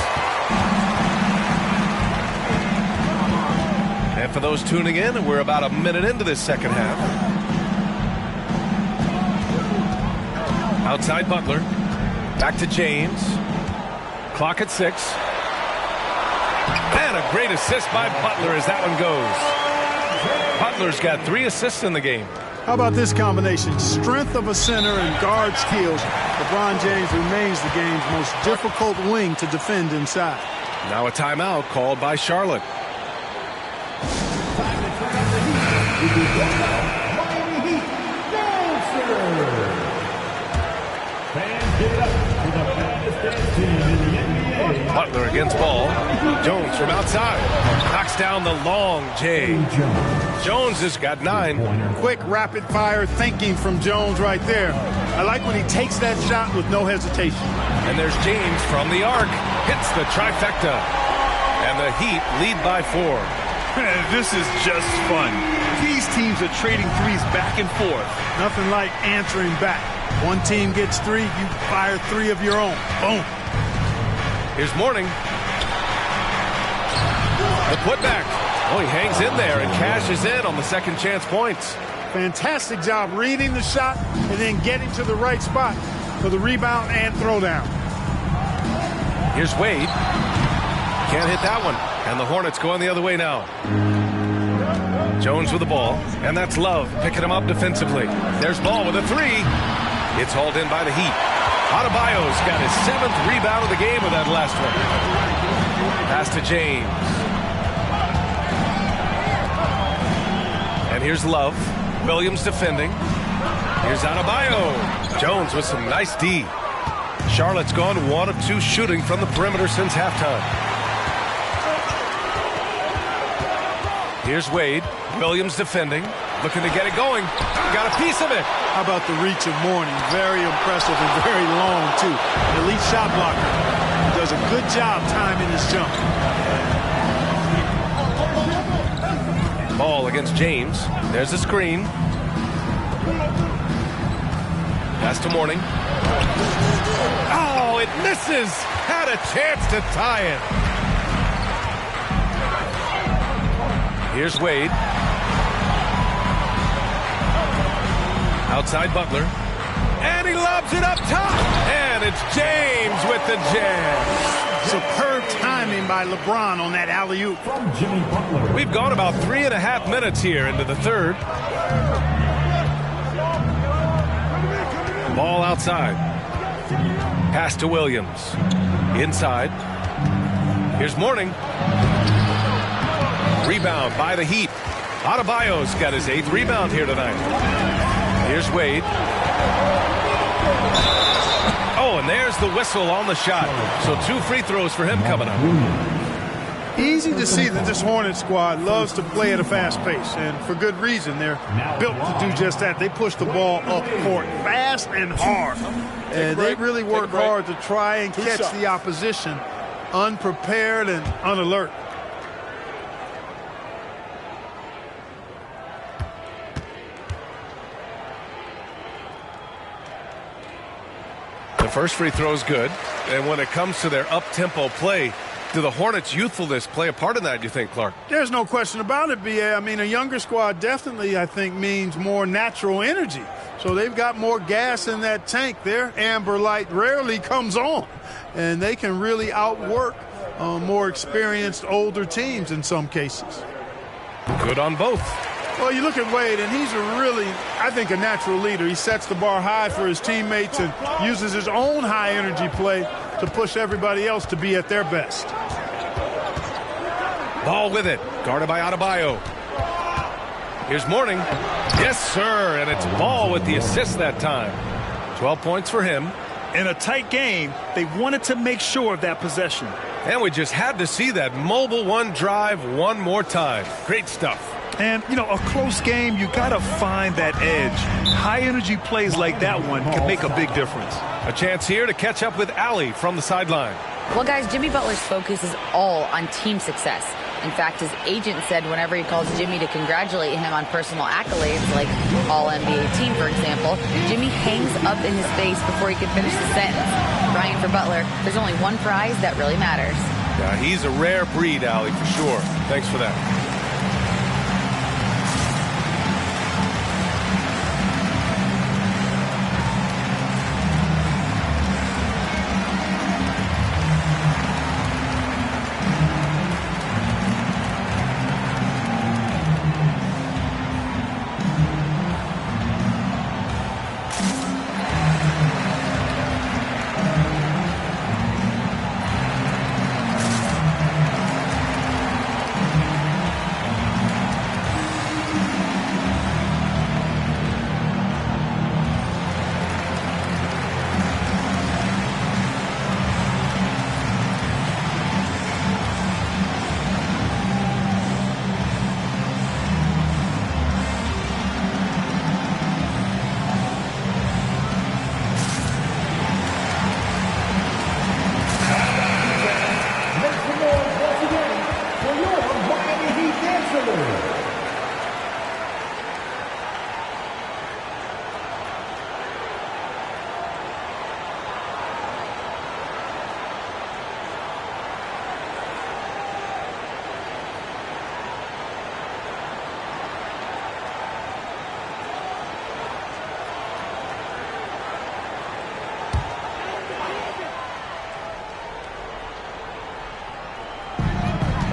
And for those tuning in, we're about a minute into this second half. Outside Butler. Back to James. Clock at 6. And a great assist by Butler as that one goes. Butler's got 3 assists in the game. How about this combination? Strength of a center and guard skills. LeBron James remains the game's most difficult wing to defend inside. Now a timeout called by Charlotte. Butler against Ball. Jones from outside. Knocks down the long J. Jones has got 9. Quick, rapid-fire thinking from Jones right there. I like when he takes that shot with no hesitation. And there's James from the arc. Hits the trifecta. And the Heat lead by 4. This is just fun. These teams are trading threes back and forth. Nothing like answering back. One team gets 3, you fire 3 of your own. Boom. Here's Mourning. The putback. Oh, he hangs in there and cashes in on the second chance points. Fantastic job reading the shot and then getting to the right spot for the rebound and throwdown. Here's Wade. Can't hit that one. And the Hornets going the other way now. Jones with the ball. And that's Love picking him up defensively. There's Ball with a 3. It's hauled in by the Heat. Adebayo's got his 7th rebound of the game with that last one. Pass to James. And here's Love. Williams defending. Here's Adebayo. Jones with some nice D. Charlotte's gone 1 of 2 shooting from the perimeter since halftime. Here's Wade. Williams defending. Looking to get it going. Got a piece of it. How about the reach of Mourning? Very impressive and very long, too. An elite shot blocker. He does a good job timing his jump. Ball against James. There's a screen. Pass to Mourning. Oh, it misses. Had a chance to tie it. Here's Wade. Outside Butler. And he lobs it up top. And it's James with the jam. Superb timing by LeBron on that alley-oop. From Jimmy Butler. We've gone about 3.5 minutes here into the third. Ball outside. Pass to Williams. Inside. Here's Mourning. Rebound by the Heat. Adebayo's got his 8th rebound here tonight. Here's Wade. Oh, and there's the whistle on the shot. So 2 free throws for him coming up. Easy to see that this Hornet squad loves to play at a fast pace, and for good reason. They're built to do just that. They push the ball up court fast and hard. And they really work hard to try and catch the opposition unprepared and unalert. The first free throw is good. And when it comes to their up-tempo play, do the Hornets' youthfulness play a part in that, you think, Clark? There's no question about it, B.A. I mean, a younger squad definitely, I think, means more natural energy. So they've got more gas in that tank. Their amber light rarely comes on. And they can really outwork more experienced, older teams in some cases. Good on both. Well, you look at Wade, and he's a really, I think, a natural leader. He sets the bar high for his teammates and uses his own high-energy play to push everybody else to be at their best. Ball with it. Guarded by Adebayo. Here's Mourning. Yes, sir. And it's Ball with the assist that time. 12 points for him. In a tight game, they wanted to make sure of that possession. And we just had to see that mobile one drive one more time. Great stuff. And, you know, a close game, you got to find that edge. High-energy plays like that one can make a big difference. A chance here to catch up with Allie from the sideline. Well, guys, Jimmy Butler's focus is all on team success. In fact, his agent said whenever he calls Jimmy to congratulate him on personal accolades, like All-NBA team, for example, Jimmy hangs up in his face before he can finish the sentence. Ryan, for Butler, there's only one prize that really matters. Yeah, he's a rare breed, Allie, for sure. Thanks for that.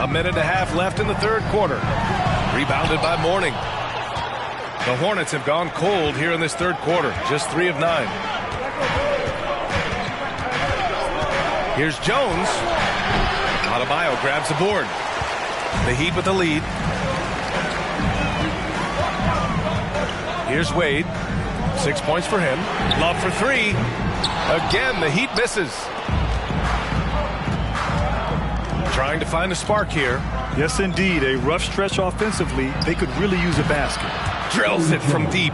A minute and a half left in the third quarter. Rebounded by Mourning. The Hornets have gone cold here in this third quarter. Just 3 of 9. Here's Jones. Adebayo grabs the board. The Heat with the lead. Here's Wade. 6 points for him. Love for 3. Again, the Heat misses. Trying to find a spark here. Yes, indeed. A rough stretch offensively. They could really use a basket. Drills it from deep.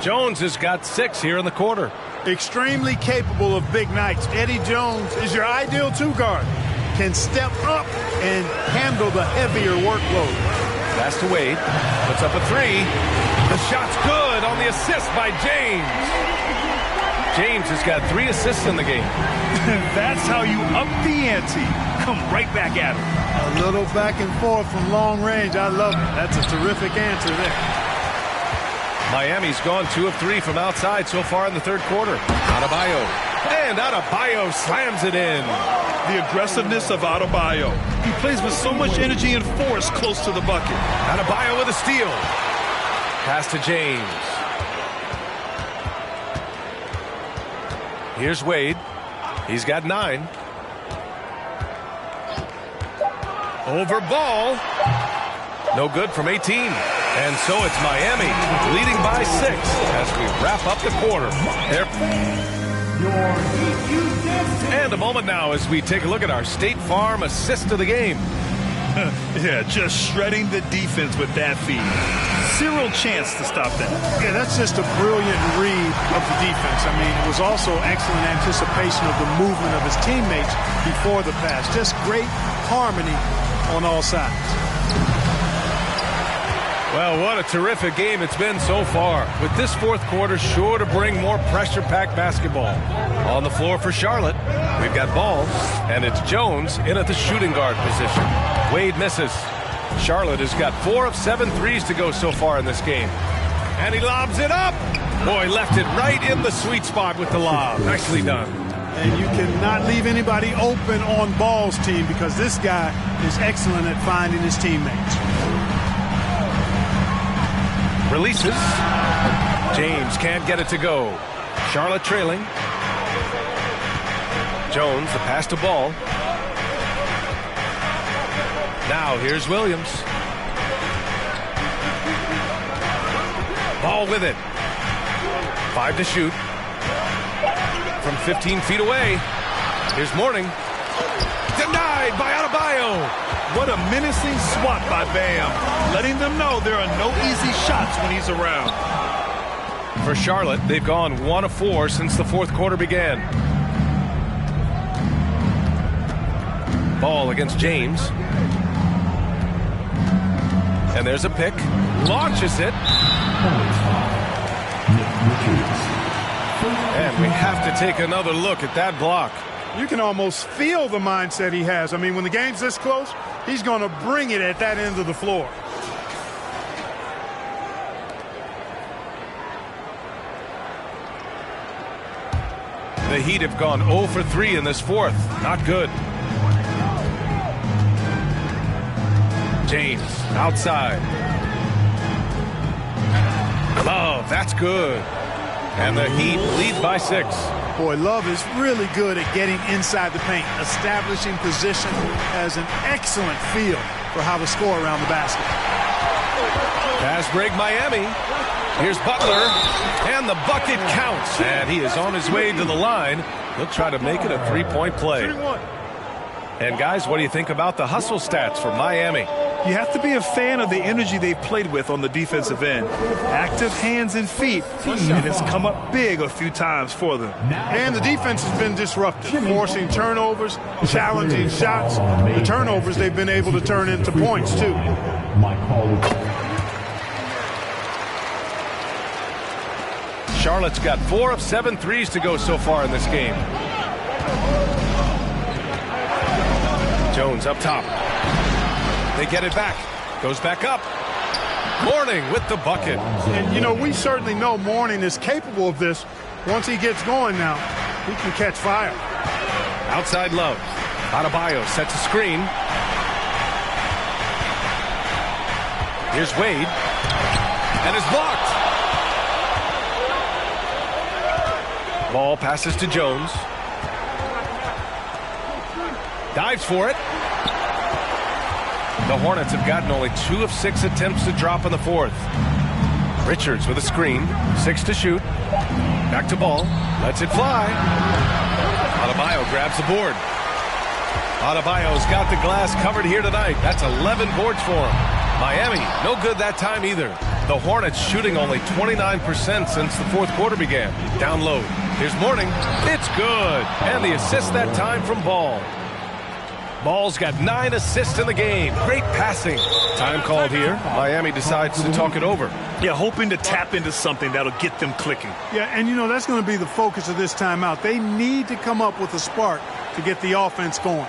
Jones has got 6 here in the quarter. Extremely capable of big nights. Eddie Jones is your ideal two-guard. Can step up and handle the heavier workload. Pass to Wade. Puts up a 3. The shot's good on the assist by James. James has got 3 assists in the game. That's how you up the ante. Come right back at him. A little back and forth from long range. I love it. That's a terrific answer there. Miami's gone 2 of 3 from outside so far in the third quarter. Adebayo. And Adebayo slams it in. The aggressiveness of Adebayo. He plays with so much energy and force close to the bucket. Adebayo with a steal. Pass to James. Here's Wade. He's got 9. Over Ball. No good from 18. And so it's Miami leading by 6 as we wrap up the quarter. And a moment now as we take a look at our State Farm assist of the game. Yeah, just shredding the defense with that feed. Zero chance to stop that. Yeah, that's just a brilliant read of the defense. I mean, it was also excellent anticipation of the movement of his teammates before the pass. Just great harmony on all sides. Well, what a terrific game it's been so far. With this fourth quarter sure to bring more pressure-packed basketball. On the floor for Charlotte, we've got Ball, and it's Jones in at the shooting guard position. Wade misses. Charlotte has got 4 of 7 threes to go so far in this game. And he lobs it up. Boy, left it right in the sweet spot with the lob. Nicely done. And you cannot leave anybody open on Ball's team because this guy is excellent at finding his teammates. Releases. James can't get it to go. Charlotte trailing. Jones, the pass to Ball. Now here's Williams. Ball with it. 5 to shoot. From 15 feet away. Here's Mourning. Denied by Adebayo. What a menacing swat by Bam, letting them know there are no easy shots when he's around. For Charlotte, they've gone 1 of 4 since the fourth quarter began. Ball against James. And there's a pick. Launches it. And we have to take another look at that block. You can almost feel the mindset he has. I mean, when the game's this close, he's going to bring it at that end of the floor. The Heat have gone 0 for 3 in this fourth. Not good. James outside. Love, that's good. And the Heat lead by 6. Boy, Love is really good at getting inside the paint, establishing position, has an excellent feel for how to score around the basket. Pass break Miami. Here's Butler, and the bucket counts. And he is on his way to the line. He'll try to make it a 3-point play. And guys, what do you think about the hustle stats for Miami? You have to be a fan of the energy they've played with on the defensive end. Active hands and feet, and it's come up big a few times for them. And the defense has been disruptive, forcing turnovers, challenging shots. The turnovers they've been able to turn into points, too. Charlotte's got 4 of 7 threes to go so far in this game. Jones up top. They get it back. Goes back up. Mourning with the bucket. And, you know, we certainly know Mourning is capable of this. Once he gets going now, he can catch fire. Outside Love. Adebayo sets a screen. Here's Wade. And it's blocked. Ball passes to Jones. Dives for it. The Hornets have gotten only 2 of 6 attempts to drop in the fourth. Richards with a screen. 6 to shoot. Back to Ball. Lets it fly. Adebayo grabs the board. Adebayo's got the glass covered here tonight. That's 11 boards for him. Miami, no good that time either. The Hornets shooting only 29% since the fourth quarter began. Down low. Here's Mourning. It's good. And the assist that time from Ball. Ball's got 9 assists in the game. Great passing. Time called here. Miami decides to talk it over. Yeah, hoping to tap into something that'll get them clicking. Yeah, and you know, that's going to be the focus of this timeout. They need to come up with a spark to get the offense going.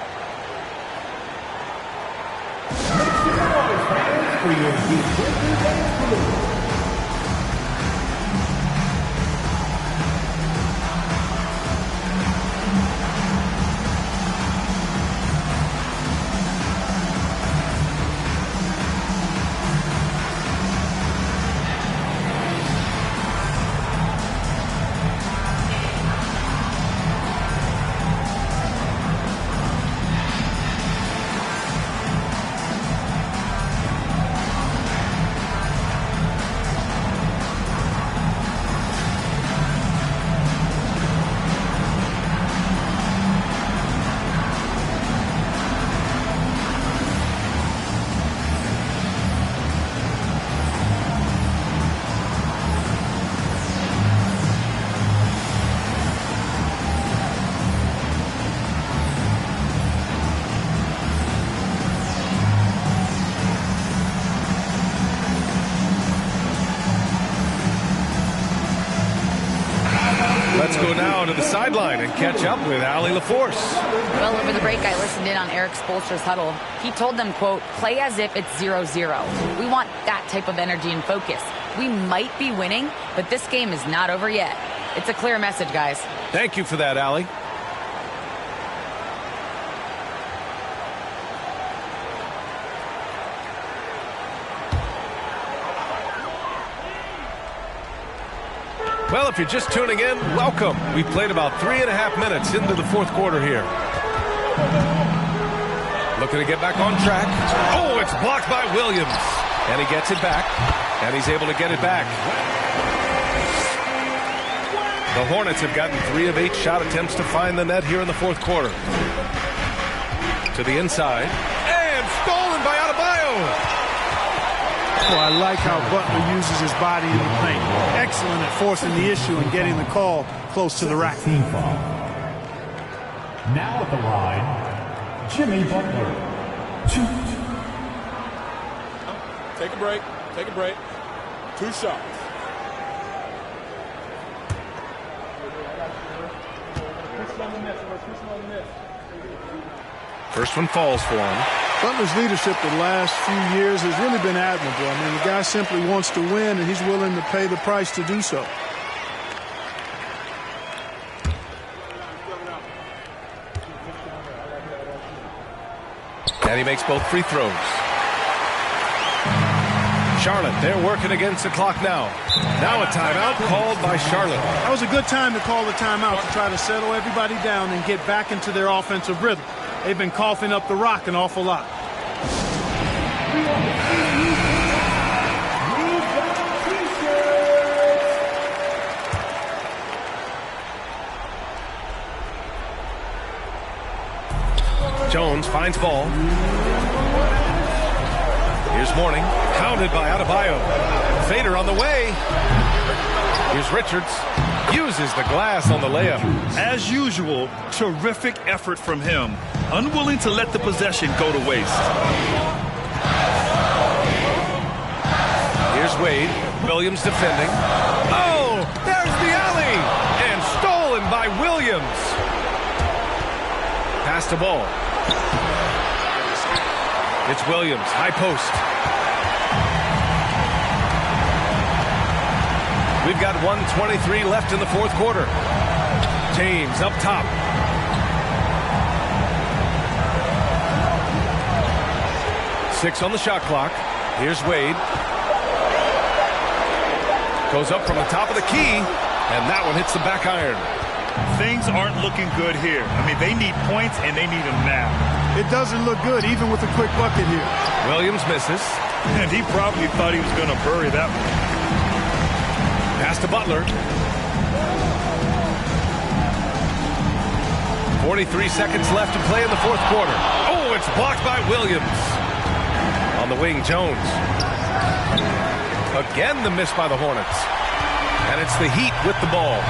Let's go now to the sideline and catch up with Allie LaForce. Well, over the break, I listened in on Eric Spoelstra's huddle. He told them, quote, play as if it's 0-0. We want that type of energy and focus. We might be winning, but this game is not over yet. It's a clear message, guys. Thank you for that, Allie. Well, if you're just tuning in, welcome. We've played about 3.5 minutes into the fourth quarter here. Looking to get back on track. Oh, it's blocked by Williams. And he gets it back. And he's able to get it back. The Hornets have gotten 3 of 8 shot attempts to find the net here in the fourth quarter. To the inside. And stolen by Adebayo. Well, I like how Butler uses his body in the paint. Excellent at forcing the issue and getting the call close to the rack. Team foul. Now at the line, Jimmy Butler. 2. Take a break. Take a break. 2 shots. First one falls for him. Butler's leadership the last few years has really been admirable. I mean, the guy simply wants to win, and he's willing to pay the price to do so. And he makes both free throws. Charlotte, they're working against the clock now. Now a timeout called by Charlotte. That was a good time to call the timeout to try to settle everybody down and get back into their offensive rhythm. They've been coughing up the rock an awful lot. Jones finds Ball. Here's Mourning. Pounded by Adebayo. Fader on the way. Here's Richards. Uses the glass on the layup. As usual, terrific effort from him. Unwilling to let the possession go to waste. Here's Wade. Williams defending. Oh, there's the alley. And stolen by Williams. Pass to Ball. It's Williams. High post. We've got 1:23 left in the fourth quarter. James up top. Six on the shot clock. Here's Wade. Goes up from the top of the key, and that one hits the back iron. Things aren't looking good here. I mean, they need points, and they need them now. It doesn't look good, even with a quick bucket here. Williams misses. And he probably thought he was going to bury that one. Pass to Butler. 43 seconds left to play in the fourth quarter. Oh, it's blocked by Williams. On the wing, Jones. Again, the miss by the Hornets. And it's the Heat with the ball.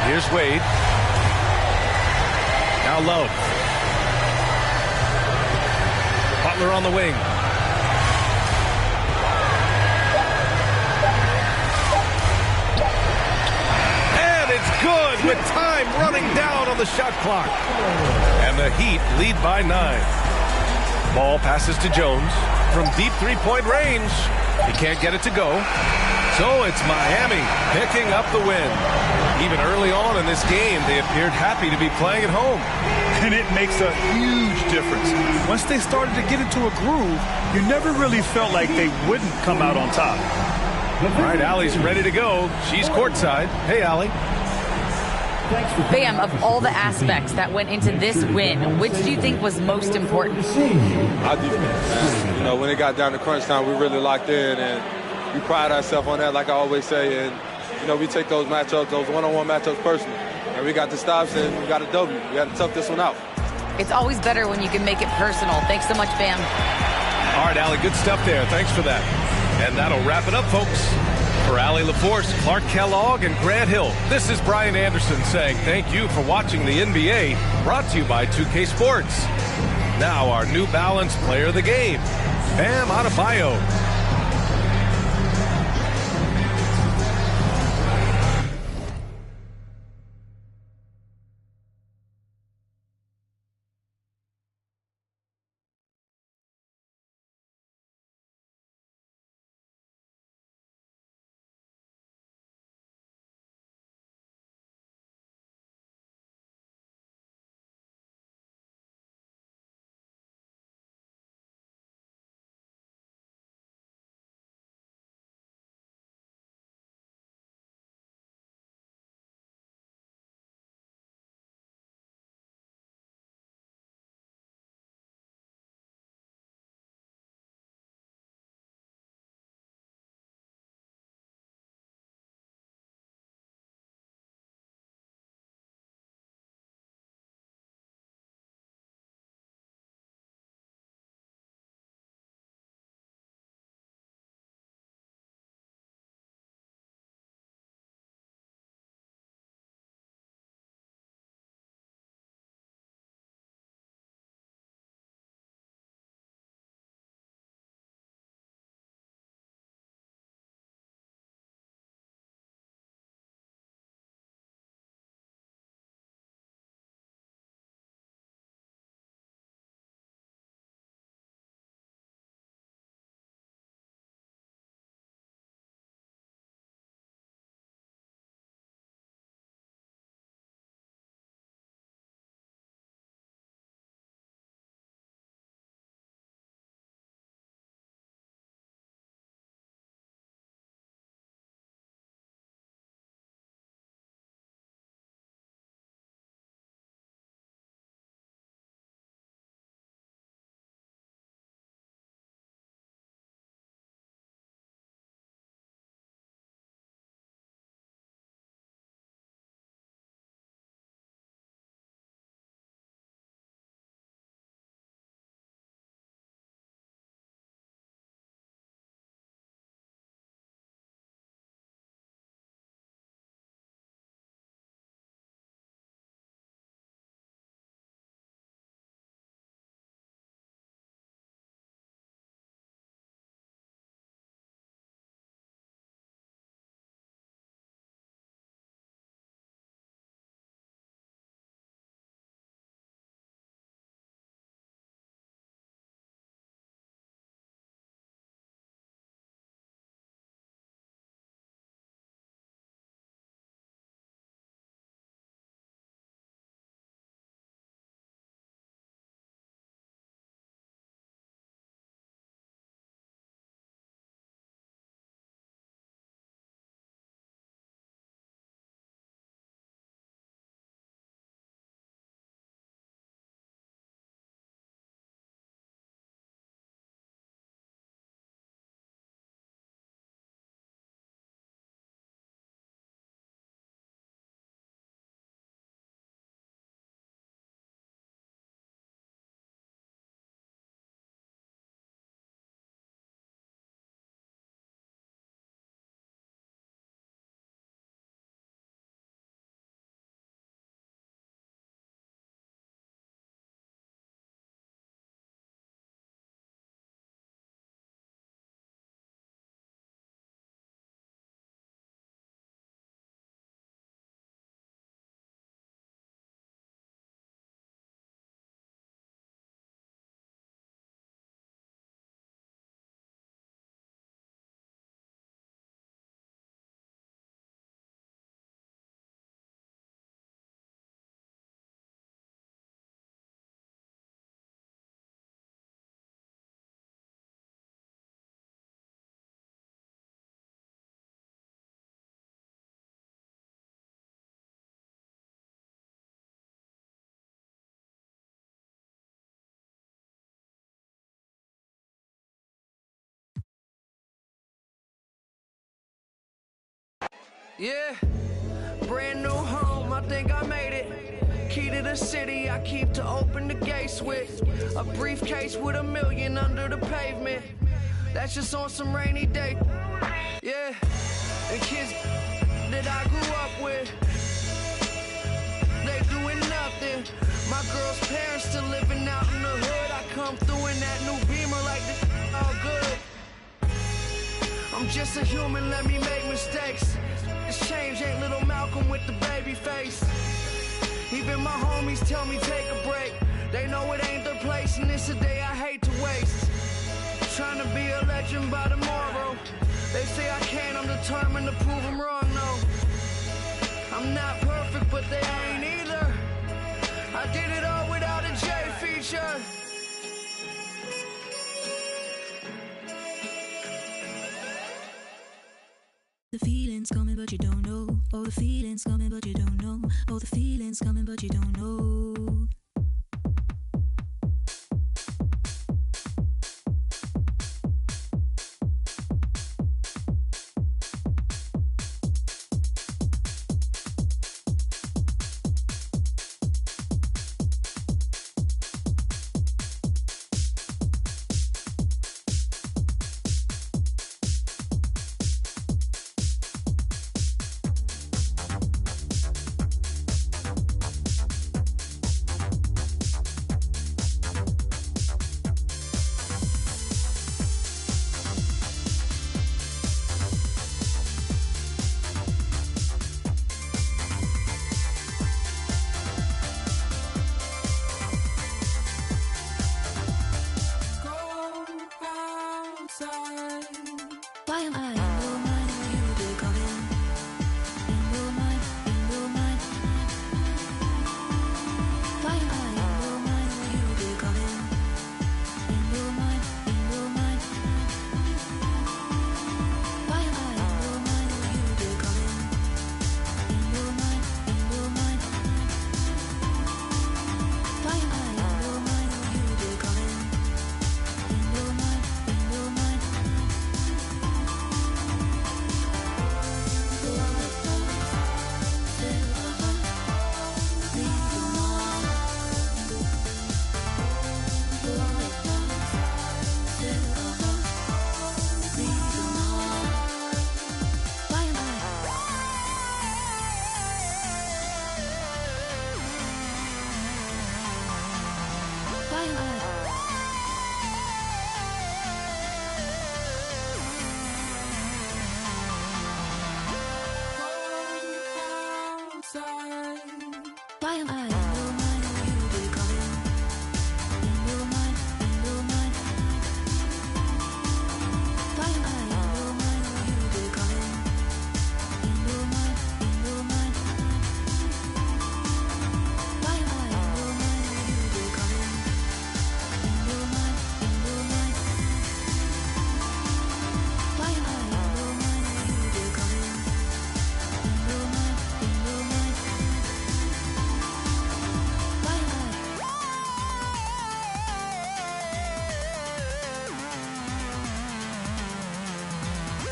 Here's Wade. Now Love. Butler on the wing. And it's good with time running down on the shot clock. And the Heat lead by 9. Ball passes to Jones from deep three-point range. He can't get it to go. So it's Miami picking up the win. Even early on in this game, they appeared happy to be playing at home. And it makes a huge difference. Once they started to get into a groove, you never really felt like they wouldn't come out on top. All right, Allie's ready to go. She's courtside. Hey, Allie. Bam, of all the aspects that went into this win, which do you think was most important? Our defense. You know, when it got down to crunch time, we really locked in, and we pride ourselves on that, like I always say. And, you know, we take those matchups, those one-on-one matchups personally. And we got the stops, and we got a W. We had to tough this one out. It's always better when you can make it personal. Thanks so much, Bam. All right, Allie, good stuff there. Thanks for that. And that'll wrap it up, folks. For Allie LaForce, Clark Kellogg, and Grant Hill, this is Brian Anderson saying thank you for watching the NBA, brought to you by 2K Sports. Now our New Balance player of the game, Bam Adebayo. Yeah, brand new home, I think I made it. Key to the city, I keep to open the gates with. A briefcase with $1 million under the pavement. That's just on some rainy day. Yeah, the kids that I grew up with, they doing nothing. My girl's parents still living out in the hood. I come through in that new Beamer like this all good. I'm just a human, let me make mistakes. This change ain't little Malcolm with the baby face. Even my homies tell me take a break. They know it ain't their place and it's a day I hate to waste. Trying to be a legend by tomorrow. They say I can't, I'm determined to prove them wrong, no. I'm not perfect, but they ain't either. I did it all without a J feature. The feeling's coming, but you don't know. Oh, the feeling's coming, but you don't know. Oh, the feeling's coming, but you don't know. Why am I in your mind when you do come in? In your mind, in your mind. Why am I in your mind when you do come in? In your mind, in your mind. Why am I in your mind when you do come in? In your mind, in your mind. Why am I in your mind when you do come in? In your mind, in your mind. Why am I in your mind when you do come in? In your mind, in your mind. Why am I in your mind when you do come in? In your mind, in your mind. Why am I in your mind when you do come in? In your mind, in your mind. Why am I in your mind when you do come in? In your mind, in your mind.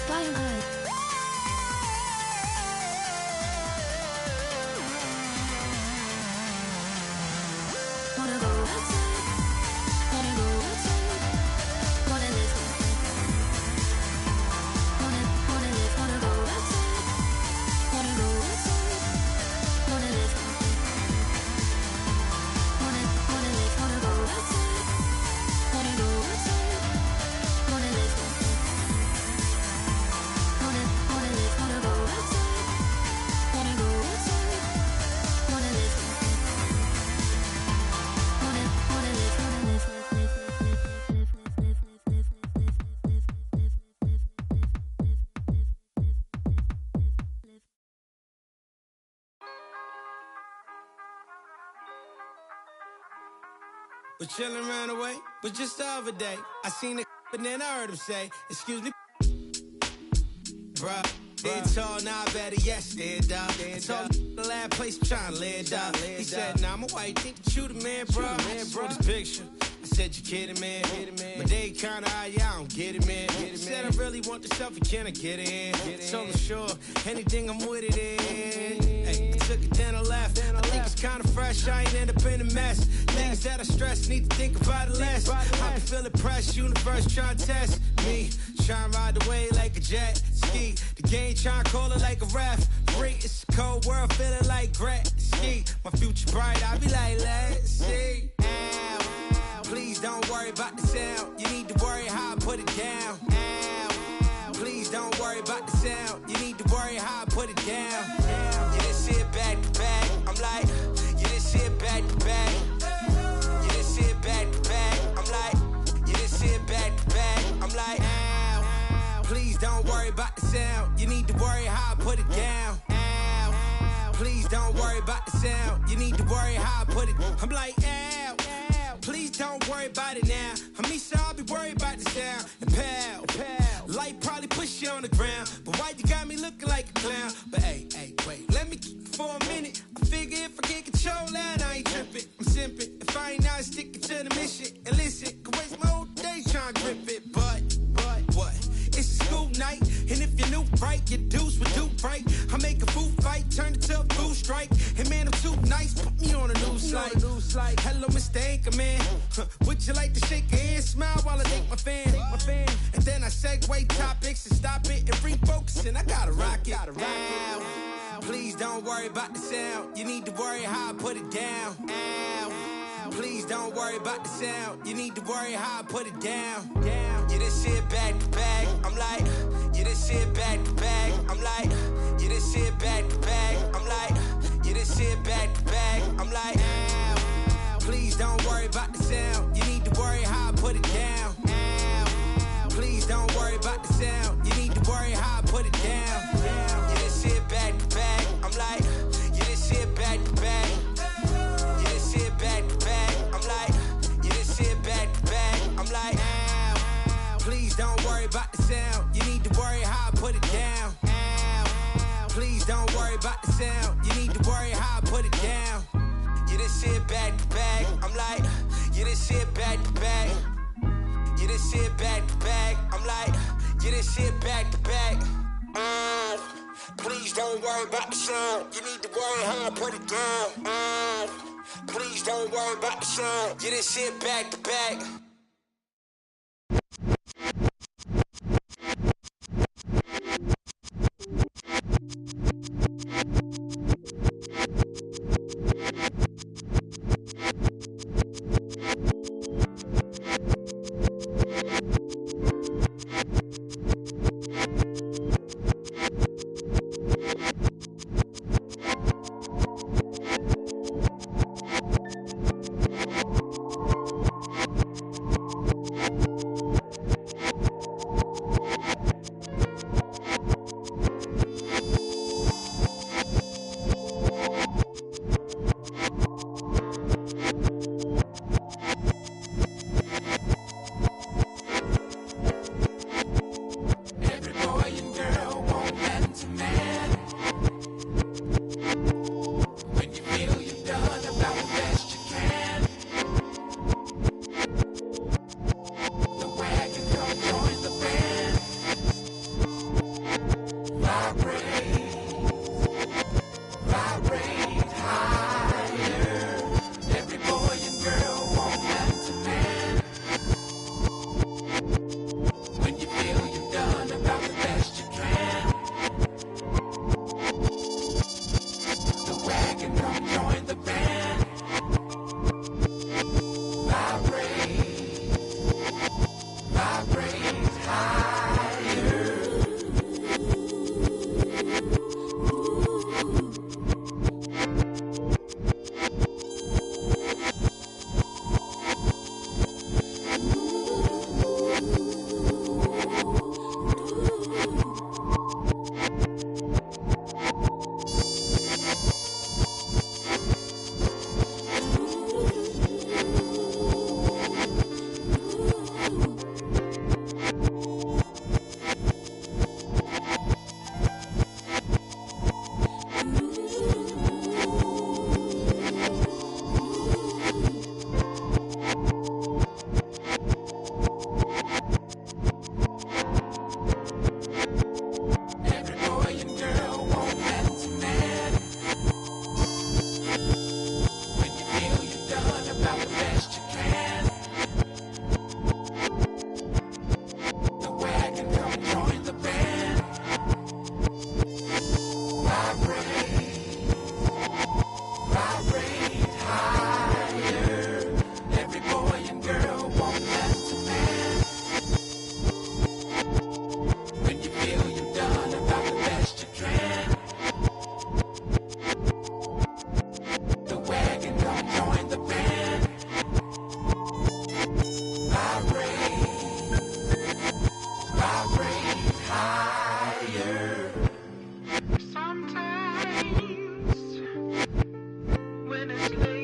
Why am I? Wanna go outside, wanna go outside, wanna live, wanna live, wanna go outside, wanna go outside, wanna live, wanna live, wanna go outside, wanna go outside, wanna live. Was chillin' around the way, but just the other day, I seen the and then I heard him say, excuse me, bruh. Dead tall, now I better yes, dead dog. I told him the last place I'm trying to lay dog. He said, nah, I'm a white, think that you the man, bro. I saw this picture. I said you kidding, man. But they kinda high, yeah, I don't get it, man. Said I really want the selfie, can I get in? So I'm sure anything I'm with it in. Hey, I took it, then I left. I think it's kinda fresh, I ain't end up in a mess. Things that I stress, need to think about it less. I can feel it press, universe trying to test me. Trying to ride the wave like a jet ski. The game trying to call it like a ref. Free, it's a cold world, feeling like Gret ski. My future bright, I be like, let's see. Ow, please don't worry about the sound. You need to worry how I put it down. Ow, please don't worry about the sound. You need to worry how I put it down. Yeah, this shit back to back. I'm like, yeah, this shit back to back. Yeah, this shit back to back. I'm like, yeah, this shit back to back. I'm like, ow, please don't worry about the sound. You need to worry how I put it down. Ow, please don't worry about the sound. You need to worry how I put it. I'm like, ow, please don't worry about it now. I mean, so I'll be worried about the sound. And pal, light probably push you on the ground. But why you got me looking like a clown? But hey, wait, let me keep it for a minute. I figure if I can't control that, I ain't tripping. I'm simping. If I ain't not sticking to the mission. And listen, could waste my whole day trying to grip it. But what? It's a school night. And if you're new, right, your deuce would do right. I make a food fight, turn it to a food strike. Hey man, I'm too nice, put me on a new slide. Hello, Mr. Anchorman. Would you like to shake your hand, smile while I thank my fan? And then I segue topics and stop it and refocus. And I gotta rock it. Ow, please don't worry about the sound. You need to worry how I put it down. Ow, please don't worry about the sound. You need to worry how I put it down. Yeah, this shit back to back. I'm like, yeah, this shit back to back. I'm like, yeah, this shit back to back. I'm like, yeah, this shit back to back. I'm like, ow, please don't worry about the sound. You need to worry how I put it down. Ow, please don't worry about the sound. You need to worry how I put it down. Yeah, this shit back to back. I'm like, yeah, this shit back to back. Yeah, this shit back to back. I'm like, yeah, this shit back to back. I'm like, ow, please don't worry about the sound. You need to worry how I put it down. Ow, please don't worry about the sound. You need to worry how I put it down. Yeah, this shit back to back. I'm like, yeah, this shit back to back. Yeah, this shit back to back. I'm like, yeah, this shit back to back. Please don't worry about the sound. You need to worry how I put it down. Please don't worry about the sound. Yeah, this shit back to back.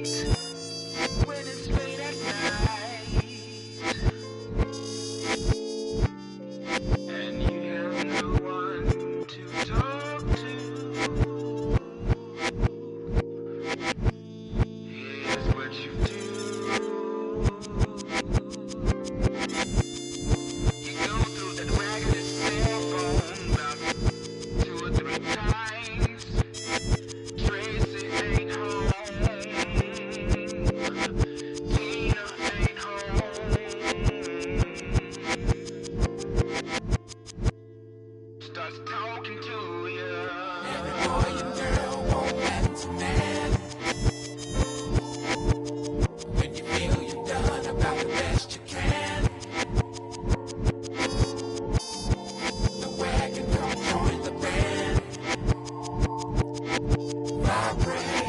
when it's late at night, and you have no one to talk to. Here's what you do. You go through that raggedy cell phone about 2 or 3 times. Tracy ain't home. Tina ain't home. Starts talking to you. Every boy and girl want that man. When you feel you've done about the best you can, the wagon come join the band. Vibrate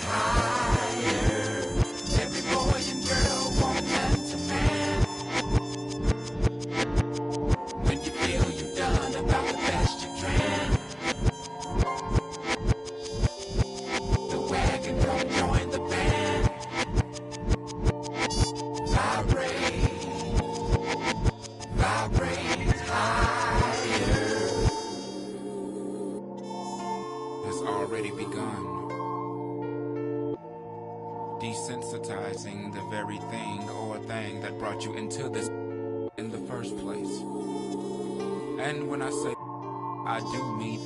higher. Every boy and girl want that man. When you feel you've done about the best you can, the wagon come join the band. Vibrate higher. Has already begun. Desensitizing the very thing or thing that brought you into this in the first place. And when I say I do mean,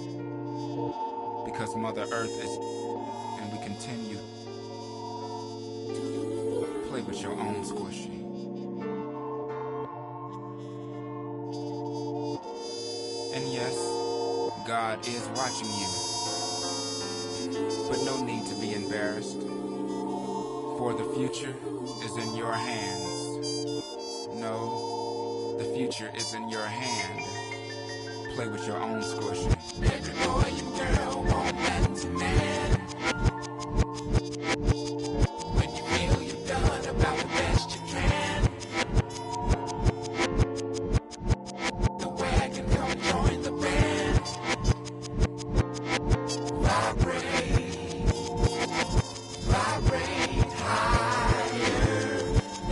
because Mother Earth is, and we continue. Play with your own squishy. And yes, God is watching you. But no need to be embarrassed, for the future is in your hands. No, the future is in your hand. Play with your own squishy. Every boy and girl want that man. When you feel you've done about the best you can, the wagon come join the band. Vibrate higher.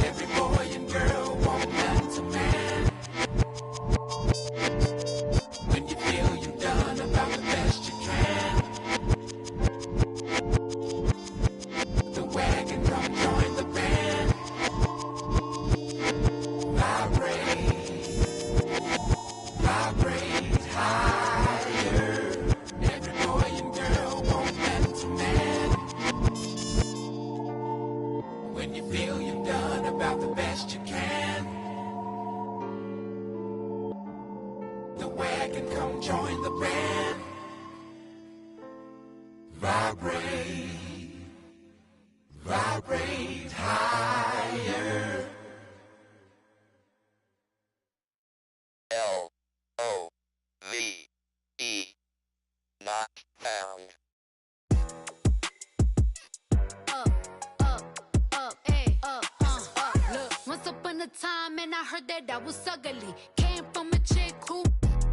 Every boy and girl want that man. When you feel you've done about the best you can, the wagon come join the band. Vibrate higher. Every boy and girl want that man. When you feel you've done about the best you can, the wagon come join the band. Vibrate higher. L-O-V-E, not found. Look, once upon a time, and I heard that I was ugly. Came from a chick who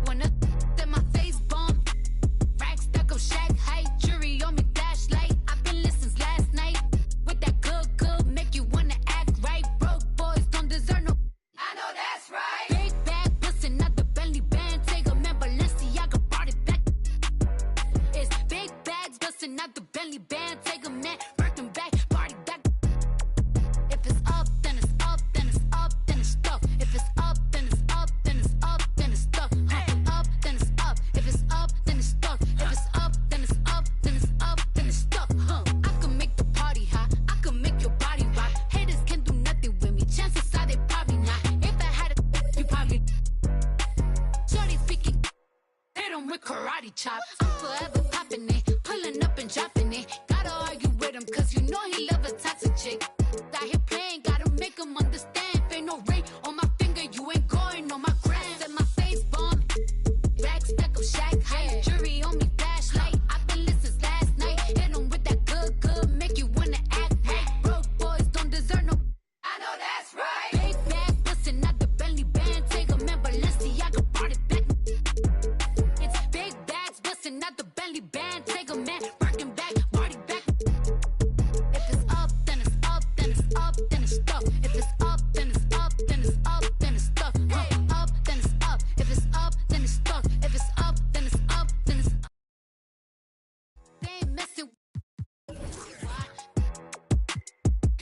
wanna in my face bomb. Rack stuck up shack height, jury on me flashlight. I've been listening last night. With that good, make you wanna act right. Broke boys don't deserve no. I know that's right. Big bag, bustin' out the Bentley band. Take a man, Balenciaga brought it back. It's big bags, bustin' out the Bentley band. Take a man, working back, party back. If it's up, then it's up, then it's up, then it's stuff. If it's up, then it's up, then it's up, then it's stuff. Up, then it's up. If it's up, then it's stuff. If it's up, then it's up, then it's up, then it's stuff. I can make the party hot. I can make your body rock. Haters can't do nothing with me. Chances are they probably not. If I had a, you probably. Shorty speaking, hit 'em with karate chops. I'm forever popping it, pulling up and dropping it. Gotta argue with 'em 'cause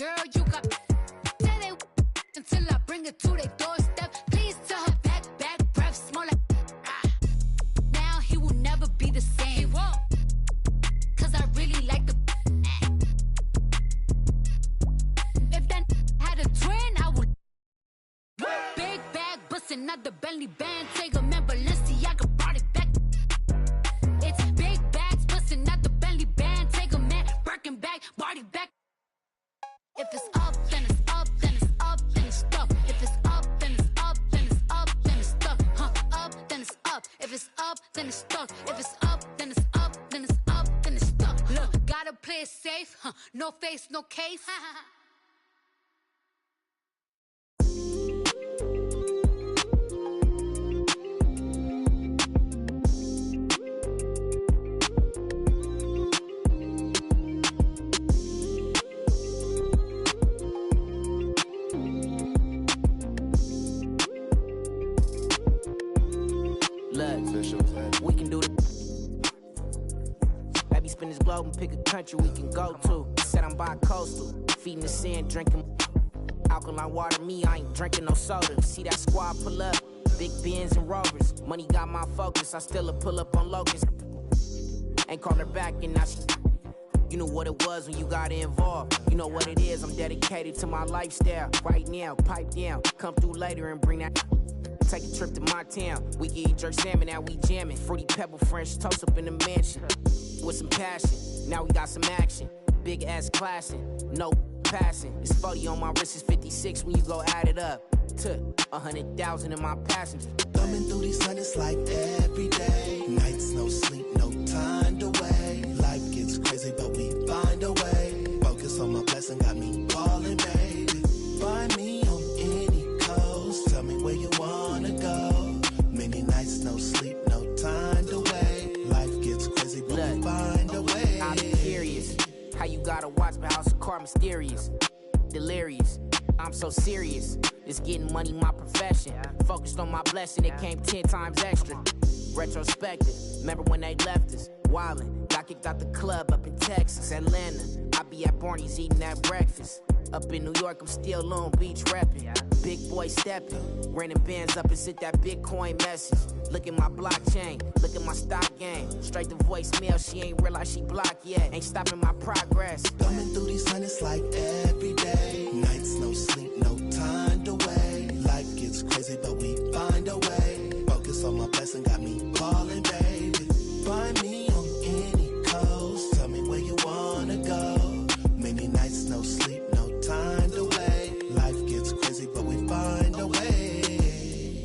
girl, you got say they until I bring it to their doorstep. Please tell her back breath smell like now he will never be the same. He won't, cause I really like the if that had a twin, I would big bag bustin' out the Bentley band. Take a man, Balenciaga brought it back. It's big bags bustin' out the Bentley band. Take a man, Birkin bag, body back. If it's up, then it's up, then it's up, then it's stuck. If it's up, then it's up, then it's up, then it's stuck. Up, then it's up. If it's up, then it's stuck. If it's up, then it's up, then it's up, then it's stuck. Look, gotta play it safe. No face, no case. We can do it. Maybe spin this globe and pick a country we can go to. Said I'm bi-coastal, feeding the sand, drinking alkaline water. Me, I ain't drinking no soda. See that squad pull up, big Benz and Rovers. Money got my focus, I still pull up on locusts. Ain't call her back and now she. You know what it was when you got involved. You know what it is, I'm dedicated to my lifestyle. Right now, pipe down, come through later and bring that. Take a trip to my town. We can eat jerk salmon, now we jamming. Fruity pebble French toast up in the mansion. With some passion, now we got some action. Big ass clashing, no passing. It's 40 on my wrist, it's 56 when you go add it up. To 100,000 in my passengers. Thumbing through these hundreds like every day. Nights, no sleep, no time to wait. Life gets crazy, but we find a way. Focus on my blessing, got me balling, baby. Find me on any coast. Tell me where you wanna go. Many nights, no sleep, no time to wait. Life gets crazy, but we find a way. I'm curious how you gotta watch my house of car mysterious. Delirious, I'm so serious. It's getting money, my profession. Focused on my blessing, it came 10 times extra. Retrospective, remember when they left us? Wildin', got kicked out the club up in Texas, Atlanta. I be at Barney's eating that breakfast. Up in New York, I'm still Long Beach reppin'. Big boy steppin', renting bands up and sent that Bitcoin message. Look at my blockchain, look at my stock game. Straight to voicemail, she ain't realized she blocked yet. Ain't stopping my progress. Thumbing through these hundreds like every day. Nights, no sleep, no time to wait. Life gets crazy, but we find a way. Focus on my blessing, got me balling, baby. Find me on any coast. Tell me where you wanna go. Many nights, no sleep, no time to wait. Life gets crazy, but we find a way.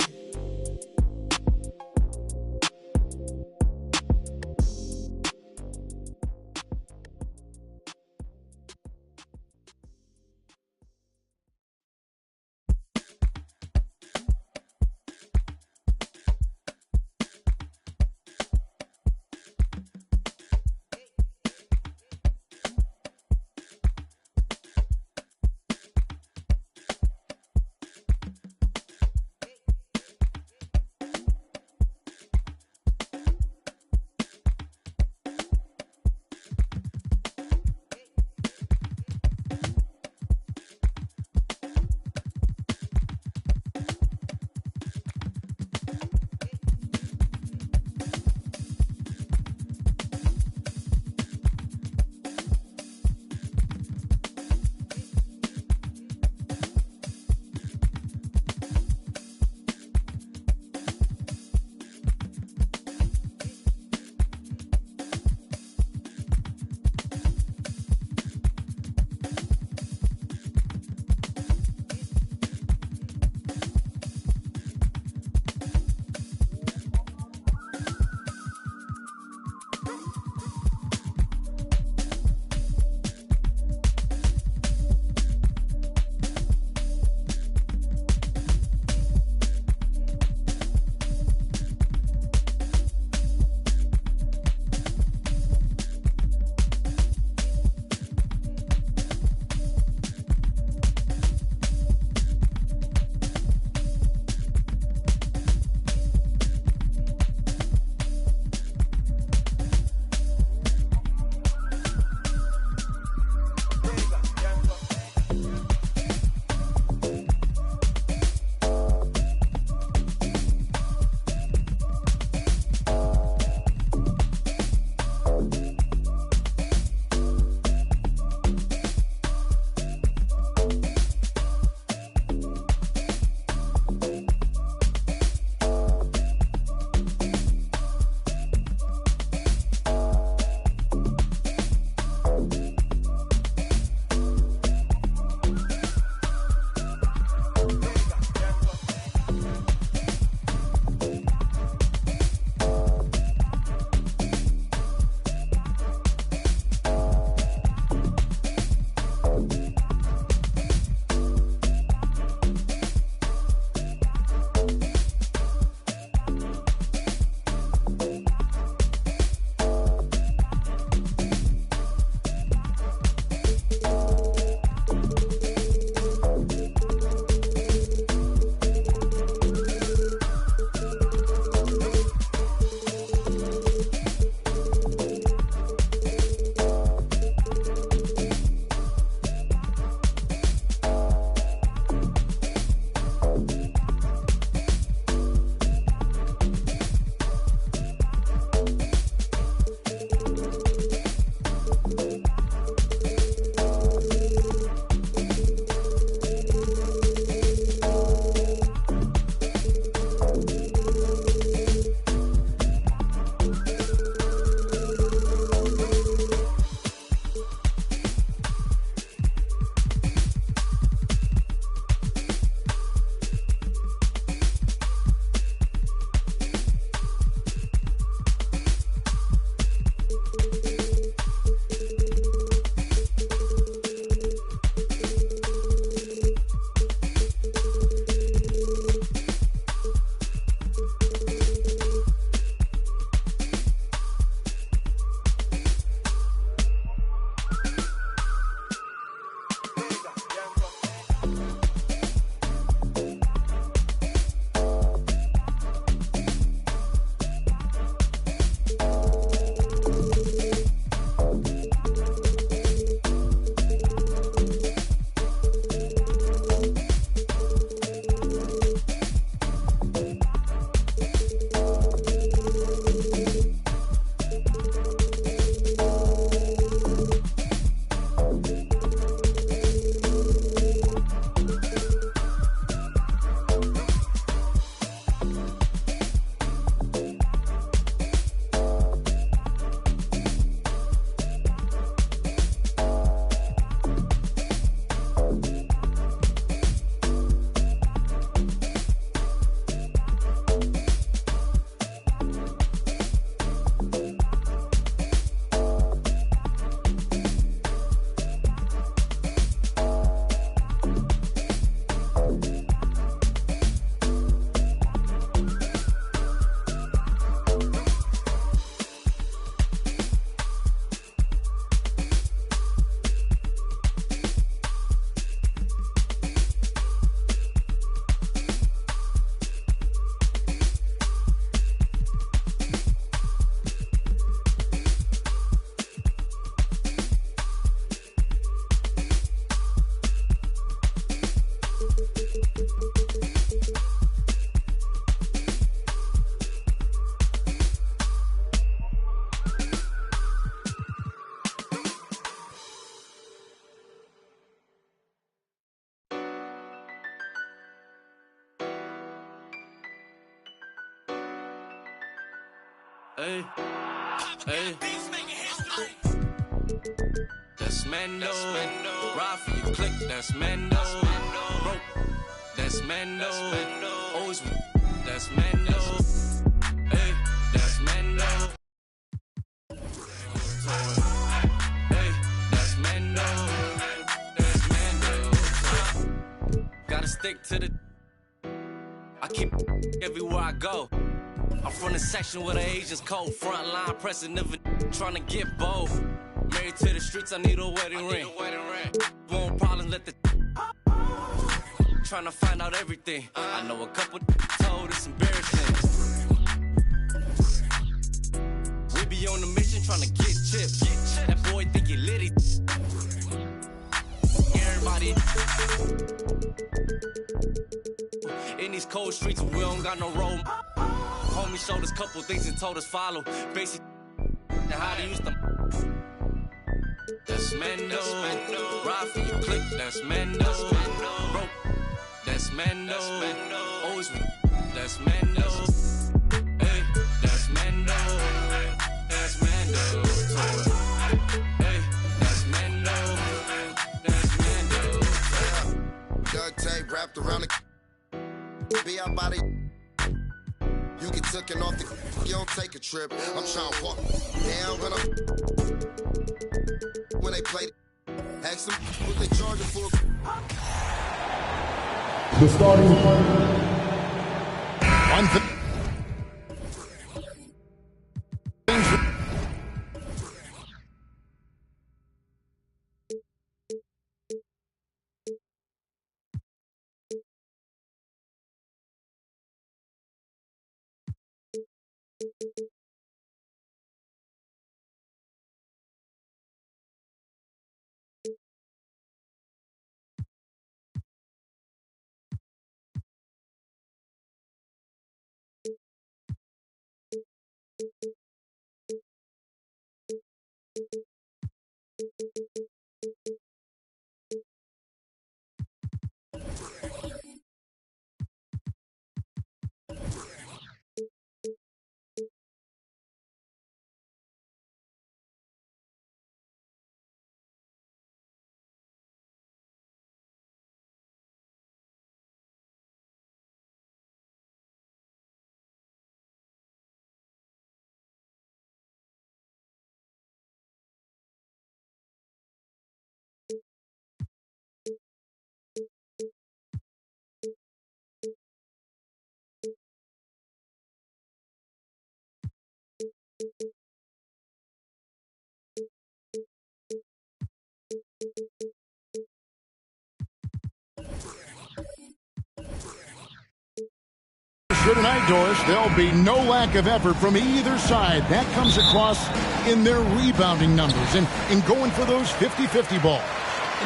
Hey, hey. That's Mando. Ride for you, click. That's Mando. Broke. That's Mando. Always. That's Mando. Hey, that's Mando. Hey, that's Mando. That's Mando. Gotta stick to the. I keep everywhere I go. I'm from the section where the Asians cold. Front line pressing, never trying to get bold. Married to the streets, I need a wedding ring. Won't problems, let the trying to find out everything. I know a couple told it's embarrassing. We be on the mission trying to get chips. That boy think he litty. Everybody in these cold streets, we don't got no road. Homie showed us couple things and told us follow. Basic how to use them. That's Mando. Ride for you, click. That's Mando. Broke. That's Mando. Always. That's Mando. Hey, that's Mando. That's Mando. Hey, that's Mando. That's Mando. Duct tape wrapped around the be out body. You get taken off the you don't take a trip. I'm trying to walk down when they play. Ask them what they charging for. The starting Here tonight, Doris, there'll be no lack of effort from either side. That comes across in their rebounding numbers and in going for those 50-50 balls.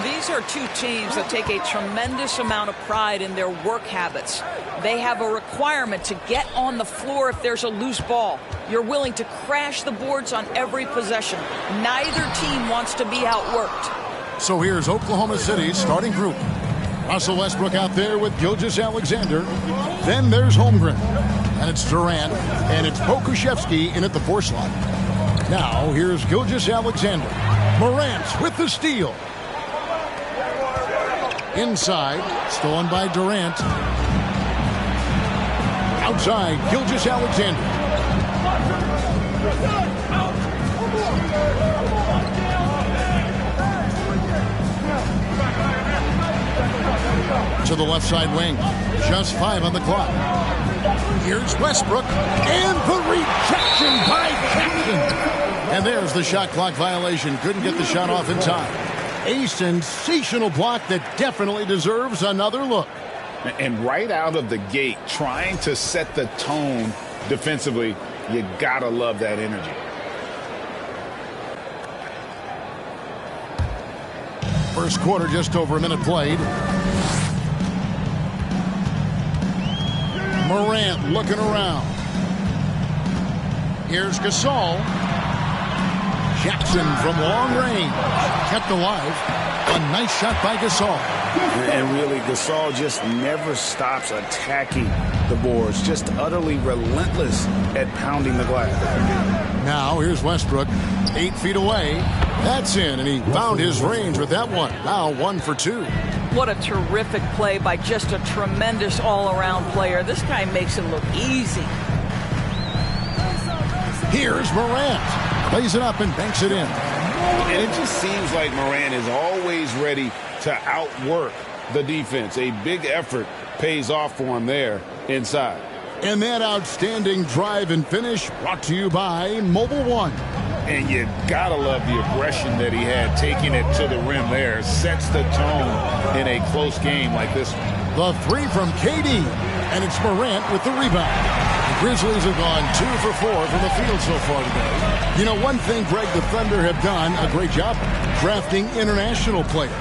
These are two teams that take a tremendous amount of pride in their work habits. They have a requirement to get on the floor if there's a loose ball. You're willing to crash the boards on every possession. Neither team wants to be outworked. So here's Oklahoma City's starting group. Russell Westbrook out there with Gilgeous-Alexander. Then there's Holmgren. And it's Durant. And it's Pokusevski in at the 4 slot. Now here's Gilgeous-Alexander. Morant with the steal. Inside, stolen by Durant. Outside, Gilgeous-Alexander. To the left side wing. Just 5 on the clock. Here's Westbrook. And the rejection by Jackson. And there's the shot clock violation. Couldn't get the shot off in time. A sensational block that definitely deserves another look. And right out of the gate, trying to set the tone defensively, you gotta love that energy. First quarter, just over a minute played. Morant looking around. Here's Gasol. Jackson from long range. Kept alive. A nice shot by Gasol. And really, Gasol just never stops attacking the boards. Just utterly relentless at pounding the glass. Now, here's Westbrook. 8 feet away. That's in, and he found his range with that one. Now 1 for 2. What a terrific play by just a tremendous all-around player. This guy makes it look easy. Here's Morant. Plays it up and banks it in. And it just seems like Morant is always ready to outwork the defense. A big effort pays off for him there inside. And that outstanding drive and finish brought to you by Mobile One. And you gotta love the aggression that he had taking it to the rim there. Sets the tone in a close game like this one. The 3 from KD, and it's Morant with the rebound. The Grizzlies have gone 2 for 4 from the field so far today. You know, one thing Greg the Thunder have done a great job drafting international players.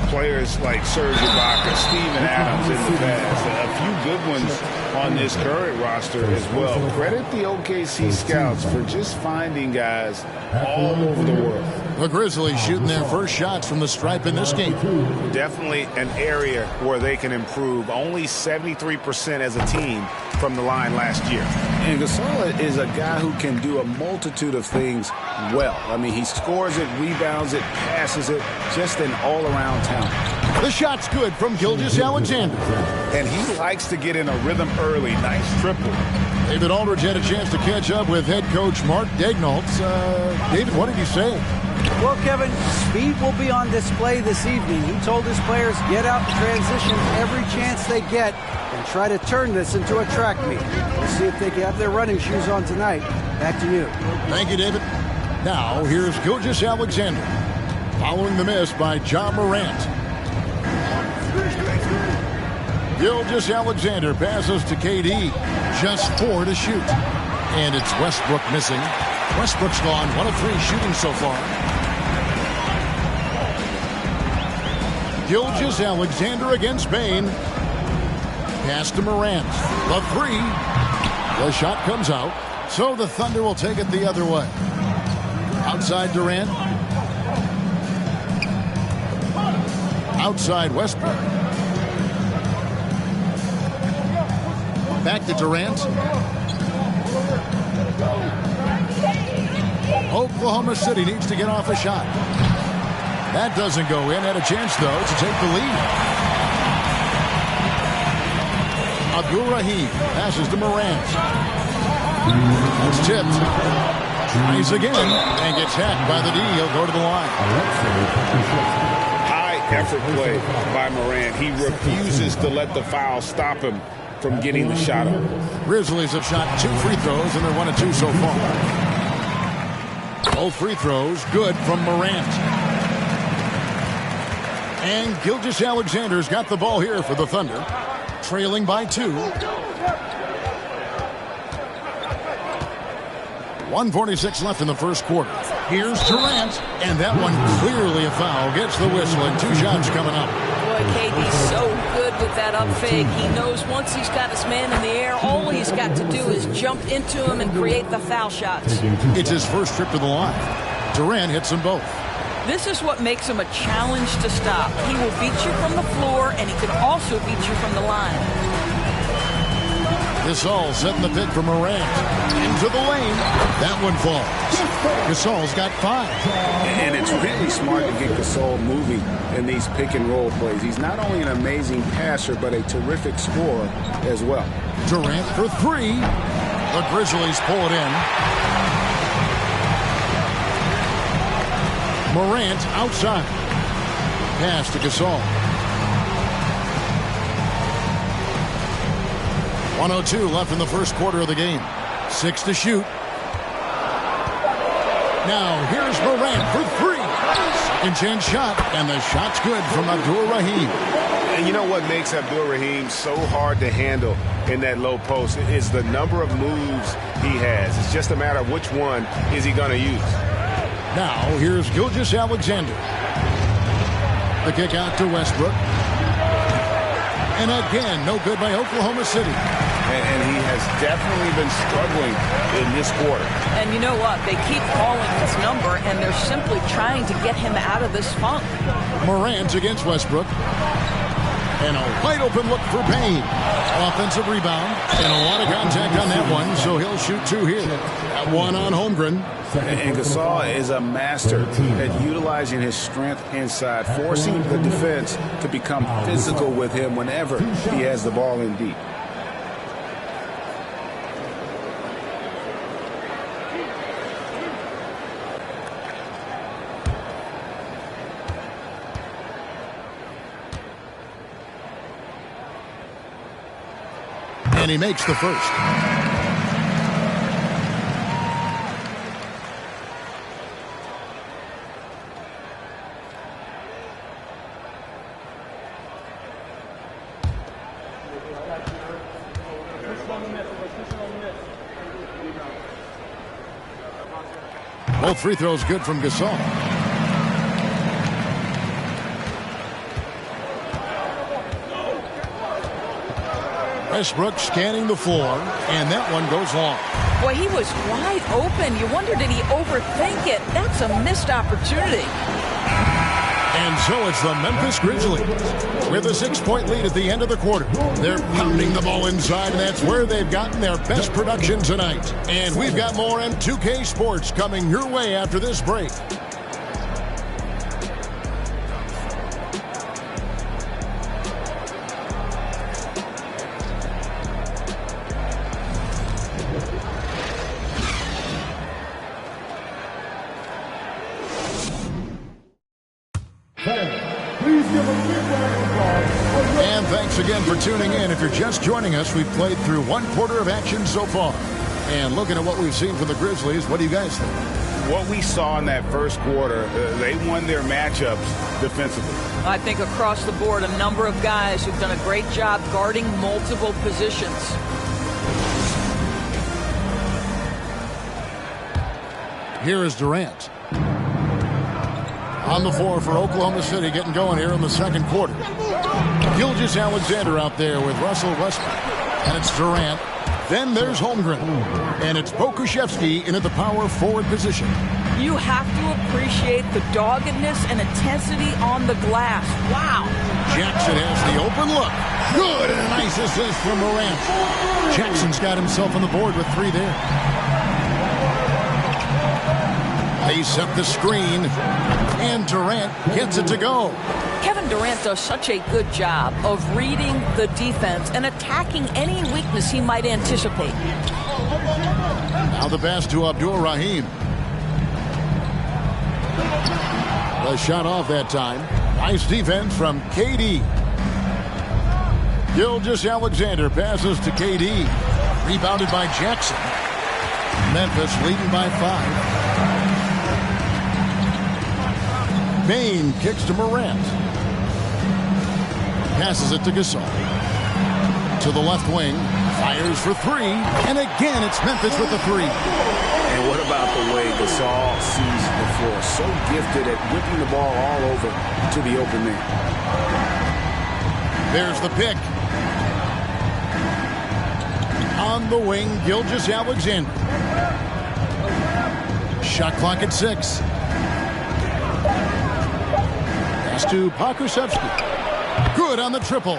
Players like Serge Ibaka, Steven Adams in the past, a few good ones on this current roster as well. Credit the OKC scouts for just finding guys all over the world. The Grizzlies shooting their first shots from the stripe in this game. Definitely an area where they can improve. Only 73% as a team from the line last year. And Gasol is a guy who can do a multitude of things well. I mean, he scores it, rebounds it, passes it, just an all-around talent. The shot's good from Gilgeous-Alexander. And he likes to get in a rhythm early. Nice triple. David Aldridge had a chance to catch up with head coach Mark Daignault. David, what did he say? Well, Kevin, speed will be on display this evening. He told his players, get out in transition every chance they get and try to turn this into a track meet. We'll see if they can have their running shoes on tonight. Back to you. Thank you, David. Now, here's Gilgeous-Alexander. Following the miss by Ja Morant. Gilgeous-Alexander passes to KD. Just 4 to shoot. And it's Westbrook missing. Westbrook's gone 1 of 3 shooting so far. Gilgeous-Alexander against Bane. Pass to Morant. The 3. The shot comes out. So the Thunder will take it the other way. Outside Durant. Outside Westbrook. Back to Durant. Oklahoma City needs to get off a shot. That doesn't go in. Had a chance, though, to take the lead. Abdul-Rahim passes to Morant. It's tipped. Tries again and gets hacked by the D. He'll go to the line. High-effort play by Morant. He refuses to let the foul stop him from getting the shot up. Grizzlies have shot 2 free throws, and they're 1 of 2 so far. Both free throws good from Morant. And Gilgeous-Alexander's got the ball here for the Thunder. Trailing by 2. 1:46 left in the first quarter. Here's Durant, and that one clearly a foul. Gets the whistle, and 2 shots coming up. Boy, KD's so good with that up fake. He knows once he's got his man in the air, all he's got to do is jump into him and create the foul shots. It's his first trip to the line. Durant hits them both. This is what makes him a challenge to stop. He will beat you from the floor, and he can also beat you from the line. Gasol setting the pick for Morant. Into the lane. That one falls. Gasol's got 5. And it's really smart to get Gasol moving in these pick-and-roll plays. He's not only an amazing passer, but a terrific scorer as well. Durant for 3. The Grizzlies pull it in. Morant outside. Pass to Gasol. 1:02 left in the first quarter of the game. 6 to shoot. Now here's Morant for 3. Second chance shot, and the shot's good from Abdul-Rahim. And you know what makes Abdul-Rahim so hard to handle in that low post is the number of moves he has. It's just a matter of which one is he going to use. Now here's Gilgeous-Alexander. The kick out to Westbrook. And again, no good by Oklahoma City. and he has definitely been struggling in this quarter. And you know what? They keep calling his number, and they're simply trying to get him out of this funk. Morant against Westbrook. And a wide open look for Payne. Offensive rebound. And a lot of contact on that one, so he'll shoot 2 here. That one on Holmgren. And Gasol is a master at utilizing his strength inside, forcing the defense to become physical with him whenever he has the ball in deep. And he makes the first. Both free throws good from Gasol. Westbrook scanning the floor, and that one goes long. Boy, he was wide open. You wonder, did he overthink it? That's a missed opportunity. And so it's the Memphis Grizzlies with a 6-point lead at the end of the quarter. They're pounding the ball inside, and that's where they've gotten their best production tonight. And we've got more M2K Sports coming your way after this break. And thanks again for tuning in. If you're just joining us, we've played through 1 quarter of action so far. And looking at what we've seen from the Grizzlies, what do you guys think? What we saw in that first quarter, they won their matchups defensively. I think across the board, a number of guys who've done a great job guarding multiple positions. Here is Durant. On the floor for Oklahoma City, getting going here in the second quarter. Gilgeous-Alexander out there with Russell Westbrook. And it's Durant. Then there's Holmgren. And it's Pokusevski into the power forward position. You have to appreciate the doggedness and intensity on the glass. Wow. Jackson has the open look. Good, and a nice assist from Morant. Jackson's got himself on the board with 3 there. They set the screen, and Durant gets it to go. Kevin Durant does such a good job of reading the defense and attacking any weakness he might anticipate. Now the pass to Abdul-Rahim. The shot off that time. Nice defense from KD. Gilgeous-Alexander passes to KD. Rebounded by Jackson. Memphis leading by 5. Payne kicks to Morant. Passes it to Gasol. To the left wing. Fires for 3. And again, it's Memphis with the 3. And what about the way Gasol sees the floor? So gifted at whipping the ball all over to the open man. There's the pick. On the wing, Gilgeous-Alexander. Shot clock at 6. To Pokusevski. Good on the triple.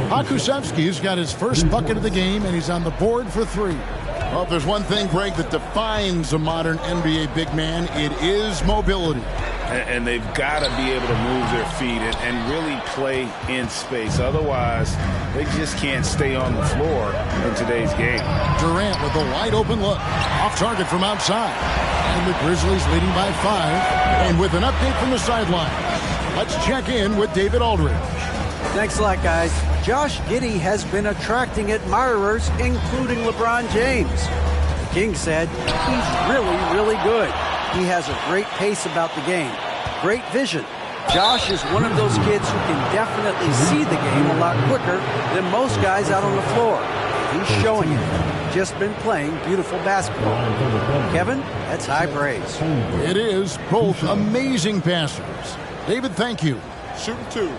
Pokusevski's got his first bucket of the game, and he's on the board for 3. Well, if there's one thing, Greg, that defines a modern NBA big man, it is mobility. And they've got to be able to move their feet and really play in space. Otherwise, they just can't stay on the floor in today's game. Durant with a wide open look. Off target from outside. And the Grizzlies leading by 5. And with an update from the sideline, let's check in with David Aldridge. Thanks a lot, guys. Josh Giddey has been attracting admirers, including LeBron James. The King said he's really, really good. He has a great pace about the game, great vision. Josh is one of those kids who can definitely see the game a lot quicker than most guys out on the floor. He's showing it. Just been playing beautiful basketball. Kevin, that's high praise. It is. Both amazing passers. David, thank you. Shooting 2.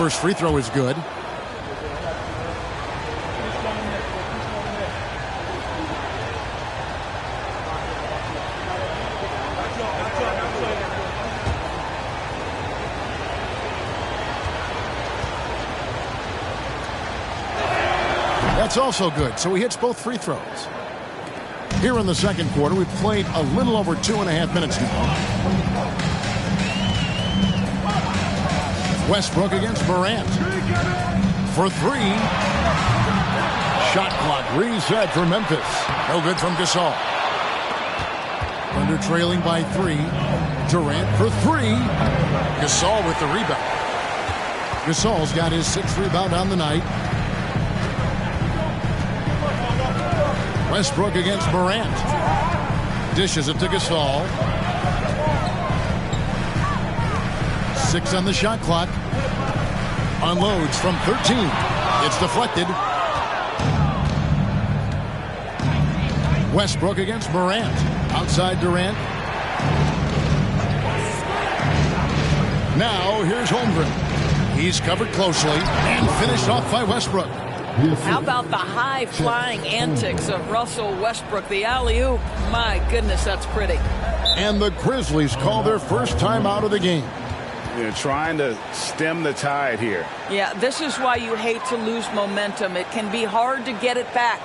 first free throw is good. That's also good, so he hits both free throws. Here in the second quarter, we've played a little over 2.5 minutes now. Westbrook against Morant. For three. Shot clock reset for Memphis. No good from Gasol. Under trailing by 3. Durant for 3. Gasol with the rebound. Gasol's got his 6th rebound on the night. Westbrook against Morant. Dishes it to Gasol. 6 on the shot clock. Unloads from 13. It's deflected. Westbrook against Morant. Outside Durant. Now here's Holmgren. He's covered closely and finished off by Westbrook. How about the high-flying antics of Russell Westbrook, the alley-oop? My goodness, that's pretty. And the Grizzlies call their first time out of the game. They're trying to stem the tide here. Yeah, this is why you hate to lose momentum. It can be hard to get it back.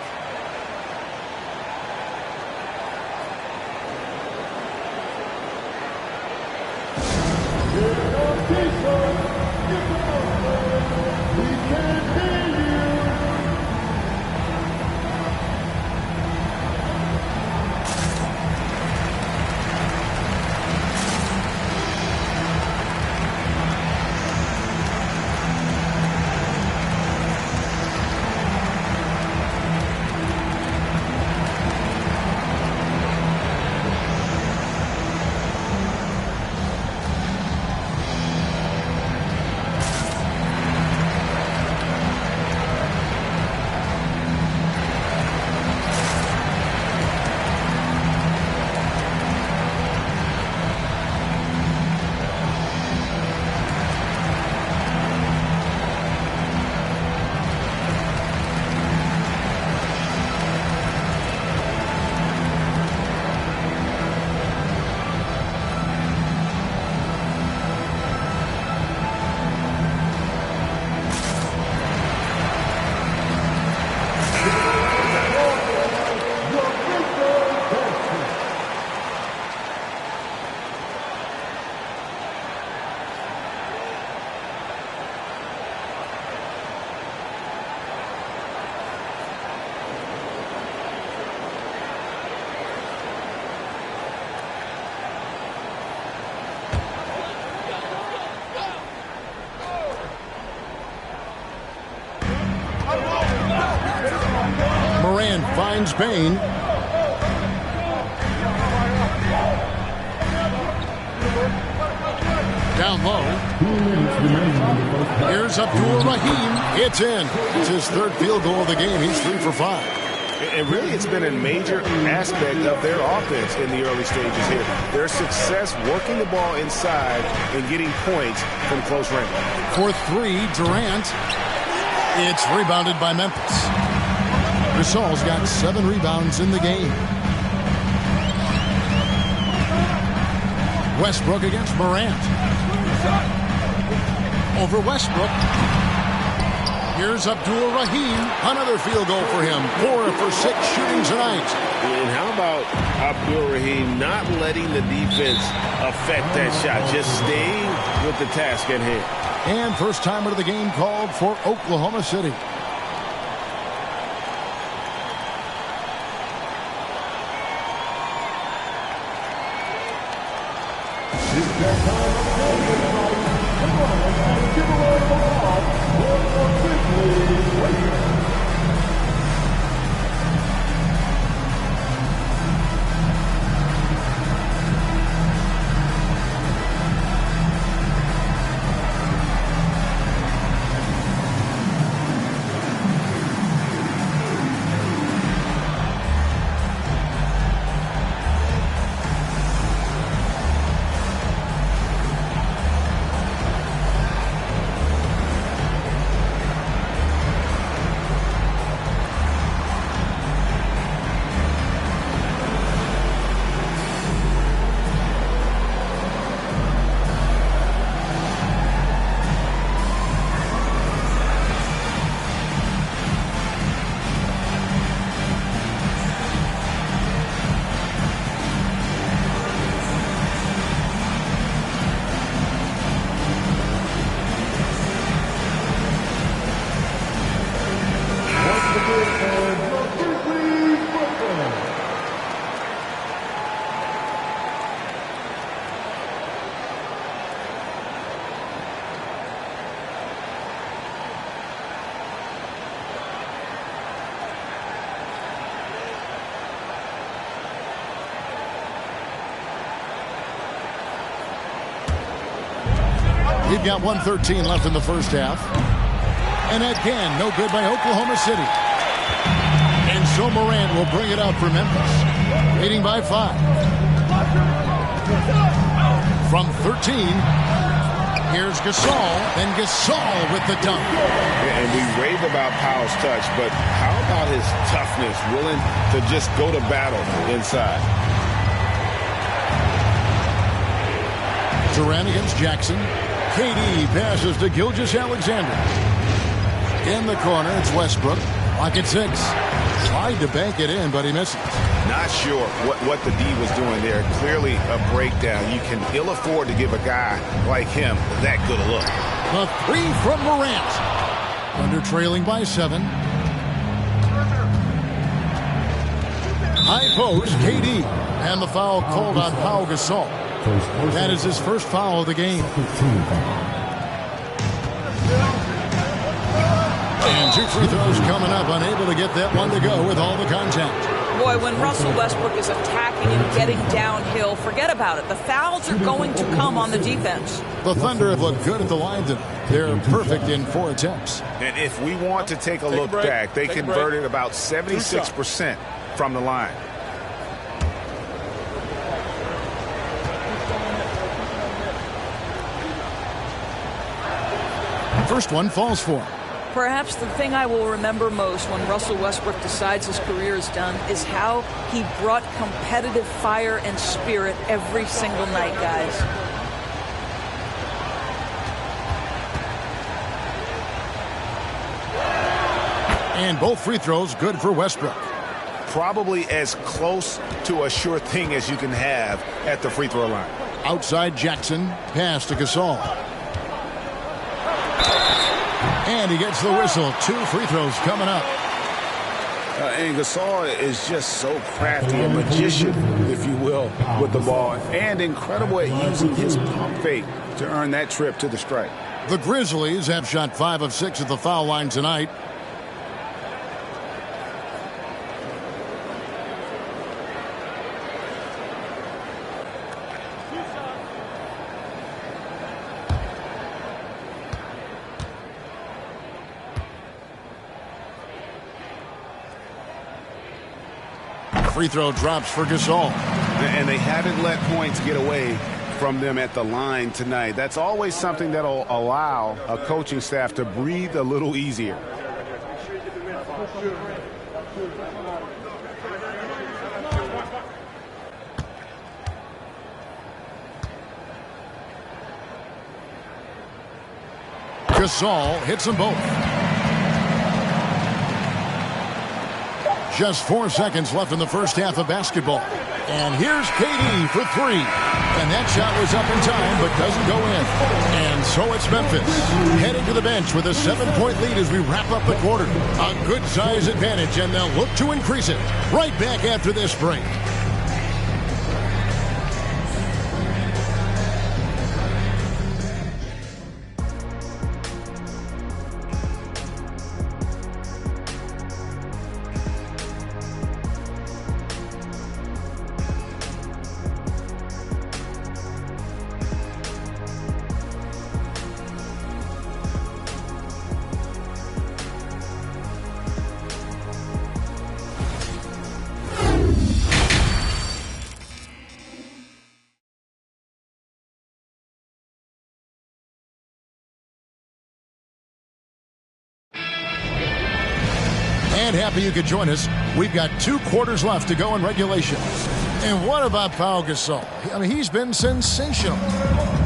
Moran finds Bain. Down low. Here's Abdul Rahim. It's in. It's his 3rd field goal of the game. He's 3 for 5. And really, it's been a major aspect of their offense in the early stages here. Their success working the ball inside and getting points from close range. For 3, Durant. It's rebounded by Memphis. Gasol's got 7 rebounds in the game. Westbrook against Morant. Over Westbrook. Here's Abdul Rahim. Another field goal for him. 4 for 6 shooting tonight. And how about Abdul Rahim not letting the defense affect that shot, just staying with the task at hand. And first timer of the game called for Oklahoma City. We've got 1:13 left in the first half. And again, no good by Oklahoma City. And so Morant will bring it up for Memphis. Leading by 5. From 13, here's Gasol. And Gasol with the dunk. And we raved about Powell's touch, but how about his toughness, willing to just go to battle inside? Durant against Jackson. KD passes to Gilgeous-Alexander. In the corner, it's Westbrook. Lock at 6. Tried to bank it in, but he misses. Not sure what the D was doing there. Clearly a breakdown. You can ill afford to give a guy like him that good a look. The 3 from Morant. Under trailing by 7. High post, KD. And the foul called on Pau Gasol. That is his first foul of the game. And 2 free throws coming up, unable to get that one to go with all the contact. Boy, when Russell Westbrook is attacking and getting downhill, forget about it. The fouls are going to come on the defense. The Thunder have looked good at the line tonight. They're perfect in 4 attempts. And if we want to take a look back, they converted about 76% from the line. First one falls for him. Perhaps the thing I will remember most when Russell Westbrook decides his career is done is how he brought competitive fire and spirit every single night, guys. And both free throws good for Westbrook. Probably as close to a sure thing as you can have at the free throw line. Outside Jackson, pass to Gasol. And he gets the whistle. 2 free throws coming up. And Gasol is just so crafty, a magician, if you will, with the ball. And incredible at using his pump fake to earn that trip to the stripe. The Grizzlies have shot 5 of 6 at the foul line tonight. Free throw drops for Gasol. And they haven't let points get away from them at the line tonight. That's always something that'll allow a coaching staff to breathe a little easier. Gasol hits them both. Just 4 seconds left in the first half of basketball. And here's KD for 3. And that shot was up in time, but doesn't go in. And so it's Memphis heading to the bench with a 7-point lead as we wrap up the quarter. A good size advantage, and they'll look to increase it. Right back after this break. And happy you could join us. We've got 2 quarters left to go in regulation. And what about Pau Gasol? I mean, he's been sensational.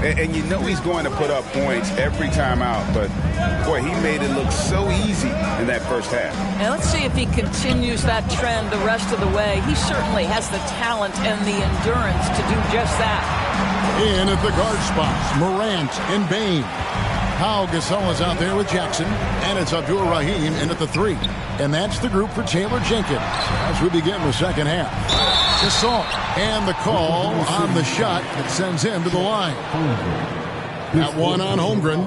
And you know he's going to put up points every time out. But, boy, he made it look so easy in that first half. And let's see if he continues that trend the rest of the way. He certainly has the talent and the endurance to do just that. In at the guard spots, Morant and Bain. Pau Gasol is out there with Jackson, and it's Abdur Rahim in at the 3. And that's the group for Taylor Jenkins as we begin the second half. Gasol, and the call on the shot that sends him to the line. That one on Holmgren.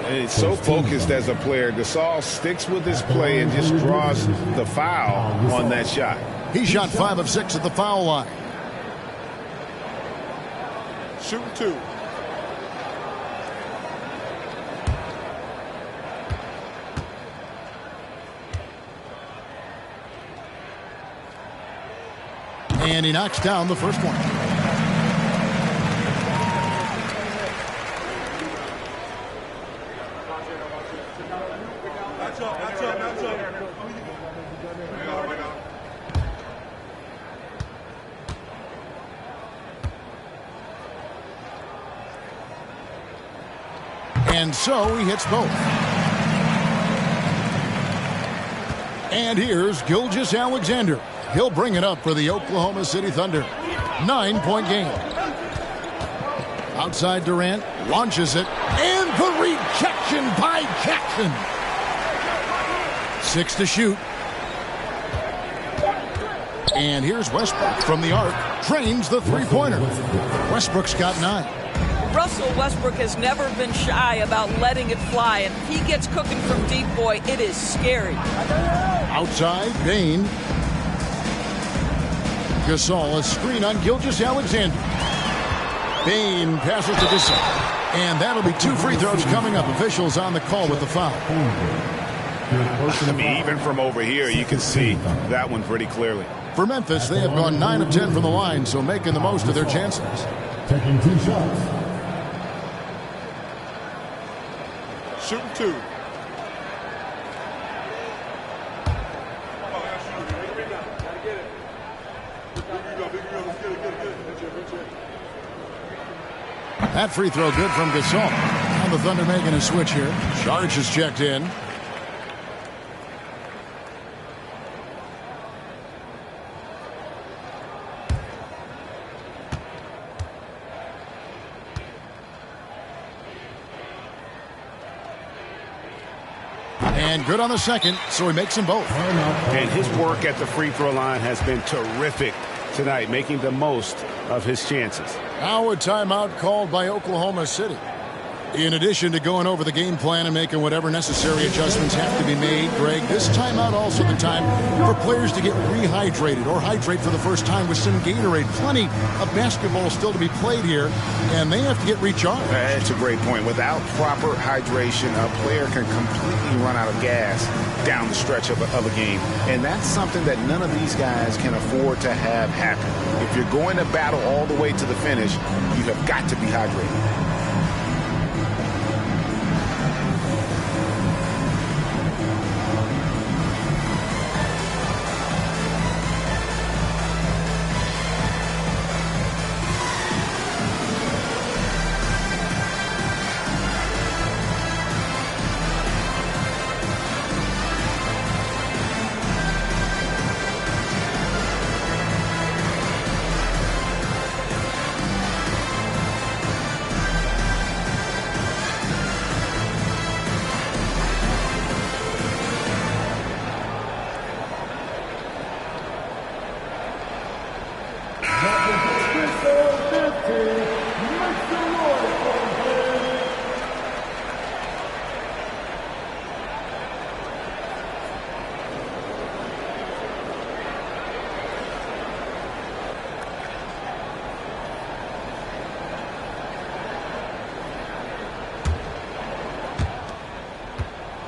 And he's so focused as a player. Gasol sticks with his play and just draws the foul on that shot. He shot 5 of 6 at the foul line. Shooting 2. And he knocks down the first one. And so he hits both. And here's Gilgeous-Alexander. He'll bring it up for the Oklahoma City Thunder. 9-point game. Outside Durant, launches it, and the rejection by Jackson. 6 to shoot. And here's Westbrook from the arc. Drains the three-pointer. Westbrook's got 9. Russell Westbrook has never been shy about letting it fly, and if he gets cooking from deep, boy, it is scary. Outside, Bane. Gasol, a screen on Gilgeous-Alexander. Bane passes to Gasol. And that'll be 2 free throws coming up. Officials on the call with the foul. I mean, even from over here, you can see that one pretty clearly. For Memphis, they have gone 9 of 10 from the line, so making the most of their chances. Taking 2 shots. Shooting 2. That free throw good from Gasol. And the Thunder making a switch here. Charge is checked in. And good on the second, so he makes them both. And his work at the free throw line has been terrific tonight, making the most of his chances. Now a timeout called by Oklahoma City. In addition to going over the game plan and making whatever necessary adjustments have to be made, Greg, this timeout also the time for players to get rehydrated or hydrate for the first time with some Gatorade. Plenty of basketball still to be played here, and they have to get recharged. That's a great point. Without proper hydration, a player can completely run out of gas down the stretch of a game. And that's something that none of these guys can afford to have happen. If you're going to battle all the way to the finish, you have got to be hydrated.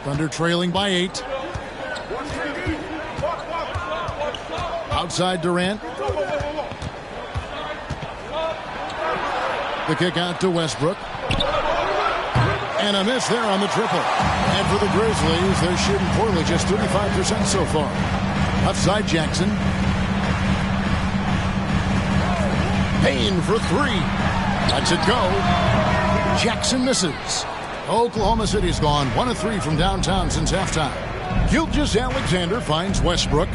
Thunder trailing by 8. Outside Durant. The kick out to Westbrook. And a miss there on the triple. And for the Grizzlies, they're shooting poorly, just 35% so far. Outside Jackson. Payne for 3. Lets it go. Jackson misses. Oklahoma City's gone 1 of 3 from downtown since halftime. Gilgeous-Alexander finds Westbrook.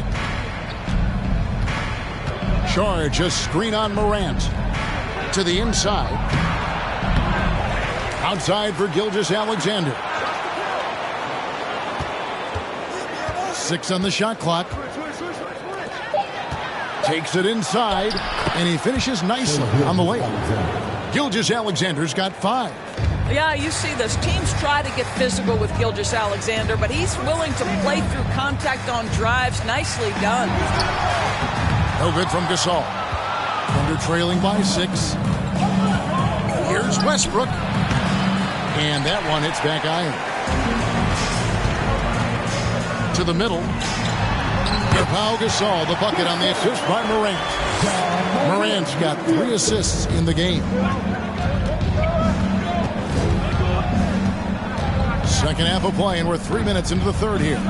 Charge, a screen on Morant. To the inside. Outside for Gilgeous-Alexander. 6 on the shot clock. Takes it inside, and he finishes nicely on the layup. Gilgeous-Alexander's got 5. Yeah, you see this. Teams try to get physical with Gilgeous-Alexander, but he's willing to play through contact on drives. Nicely done. No good from Gasol. Thunder trailing by 6. Here's Westbrook. And that one hits back iron. To the middle. Pau Gasol, the bucket on the assist by Morant. Morant's got 3 assists in the game. Second half of play, and we're 3 minutes into the third here.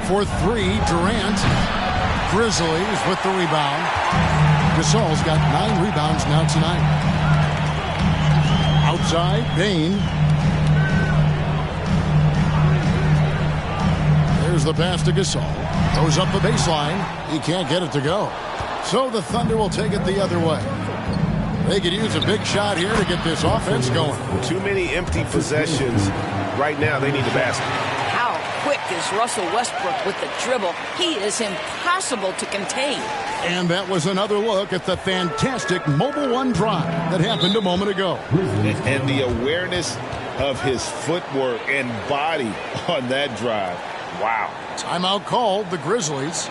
For 3, Durant. Grizzlies with the rebound. Gasol's got 9 rebounds now tonight. Outside, Bane. There's the pass to Gasol. Goes up the baseline. He can't get it to go. So the Thunder will take it the other way. They could use a big shot here to get this offense going. Too many empty possessions. Right now, they need the basket. How quick is Russell Westbrook with the dribble? He is impossible to contain. And that was another look at the fantastic Mobile One drive that happened a moment ago. And the awareness of his footwork and body on that drive. Wow. Timeout called, the Grizzlies.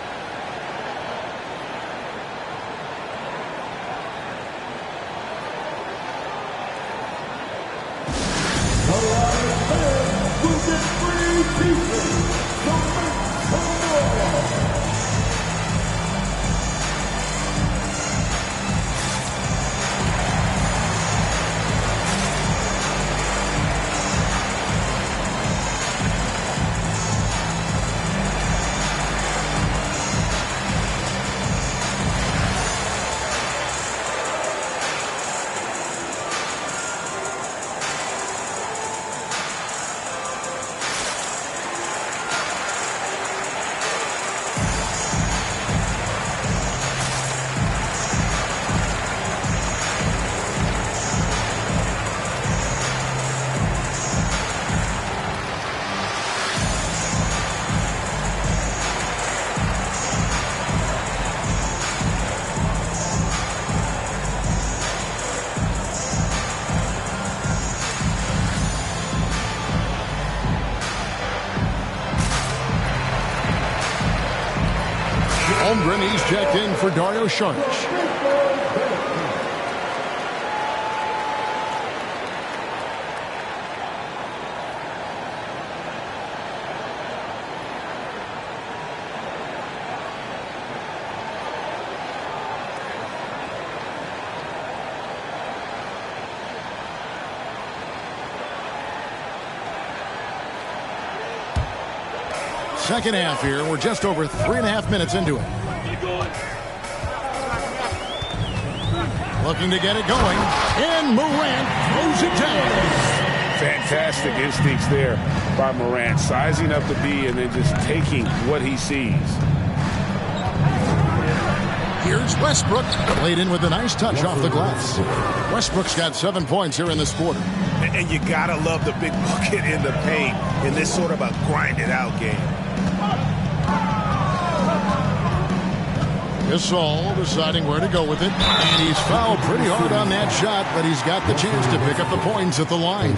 Holmgren, he's checked in for Dario Saric. Second half here. We're just over 3.5 minutes into it. Looking to get it going. And Morant throws it down. Fantastic instincts there by Morant. Sizing up the B and then just taking what he sees. Here's Westbrook. Played in with a nice touch off the glass. Westbrook's got 7 points here in this quarter. And you got to love the big bucket in the paint in this sort of a grinded-out game. Gasol deciding where to go with it. And he's fouled pretty hard on that shot, but he's got the chance to pick up the points at the line.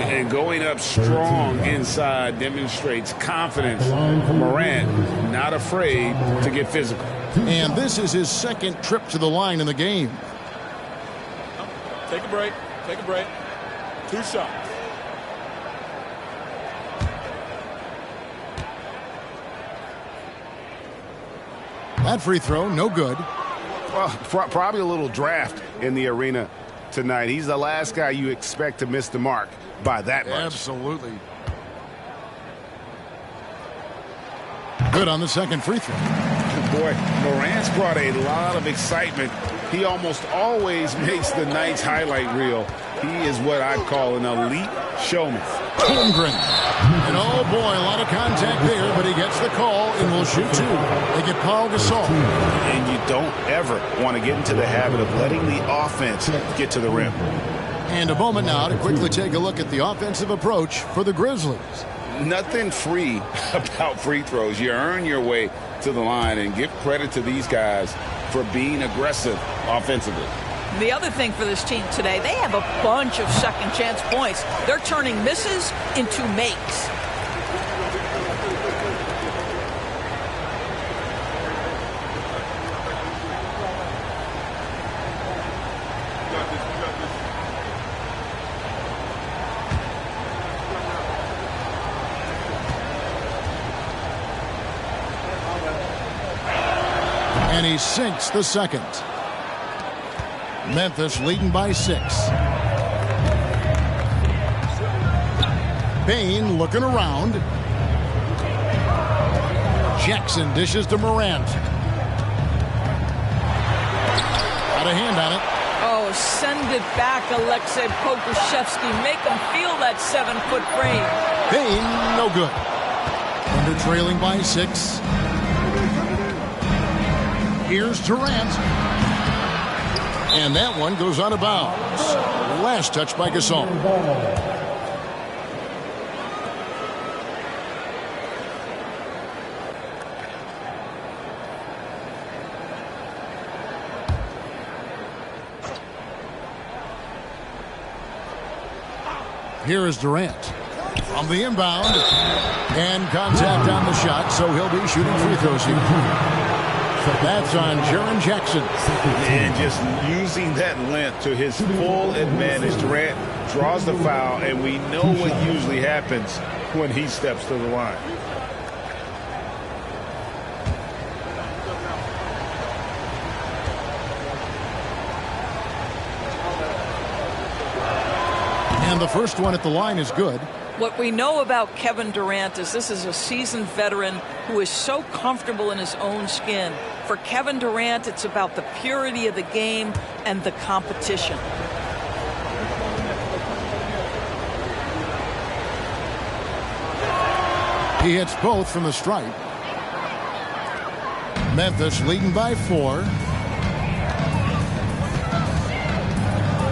And going up strong inside demonstrates confidence. Morant not afraid to get physical. And this is his second trip to the line in the game. Take a break. Take a break. 2 shots. That free throw, no good. Well, probably a little draft in the arena tonight. He's the last guy you expect to miss the mark by that much. Absolutely. Good on the second free throw. Boy, Morant's brought a lot of excitement. He almost always makes the night's highlight reel. He is what I'd call an elite showman. Holmgren. And oh boy, a lot of contact there, but he gets the call and will shoot 2. They get Pau Gasol. And you don't ever want to get into the habit of letting the offense get to the rim. And a moment now to quickly take a look at the offensive approach for the Grizzlies. Nothing free about free throws. You earn your way to the line, and give credit to these guys for being aggressive offensively. The other thing for this team today, they have a bunch of second chance points. They're turning misses into makes. And he sinks the second. Memphis leading by 6. Bain looking around. Jackson dishes to Morant. Got a hand on it. Oh, send it back, Alexei Pokusevski. Make him feel that 7-foot frame. Bain, no good. Under trailing by 6. Here's Durant. And that one goes out of bounds. Last touch by Gasol. Here is Durant. On the inbound. And contact on the shot, so he'll be shooting free throws here. That's on Jaren Jackson. And just using that length to his full advantage. Durant draws the foul, and we know what usually happens when he steps to the line. And the first one at the line is good. What we know about Kevin Durant is this is a seasoned veteran who is so comfortable in his own skin. For Kevin Durant, it's about the purity of the game and the competition. He hits both from the stripe. Memphis leading by 4.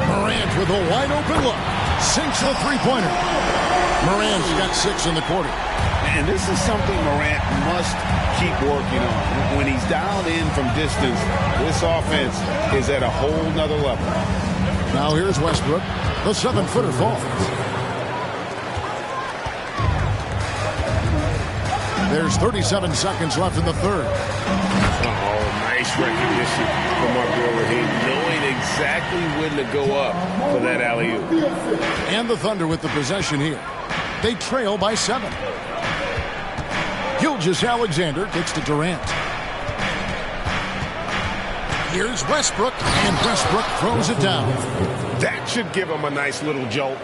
Morant with a wide open look. Sinks the three-pointer. Morant's got 6 in the quarter. And this is something Morant must keep working on. When he's dialed in from distance, this offense is at a whole nother level. Now here's Westbrook. The 7-footer falls. There's 37 seconds left in the third. Oh, nice recognition from Abdul Rahim, knowing exactly when to go up for that alley-oop. And the Thunder with the possession here. They trail by 7. Gilgeous-Alexander kicks to Durant. Here's Westbrook, and Westbrook throws it down. That should give him a nice little jolt.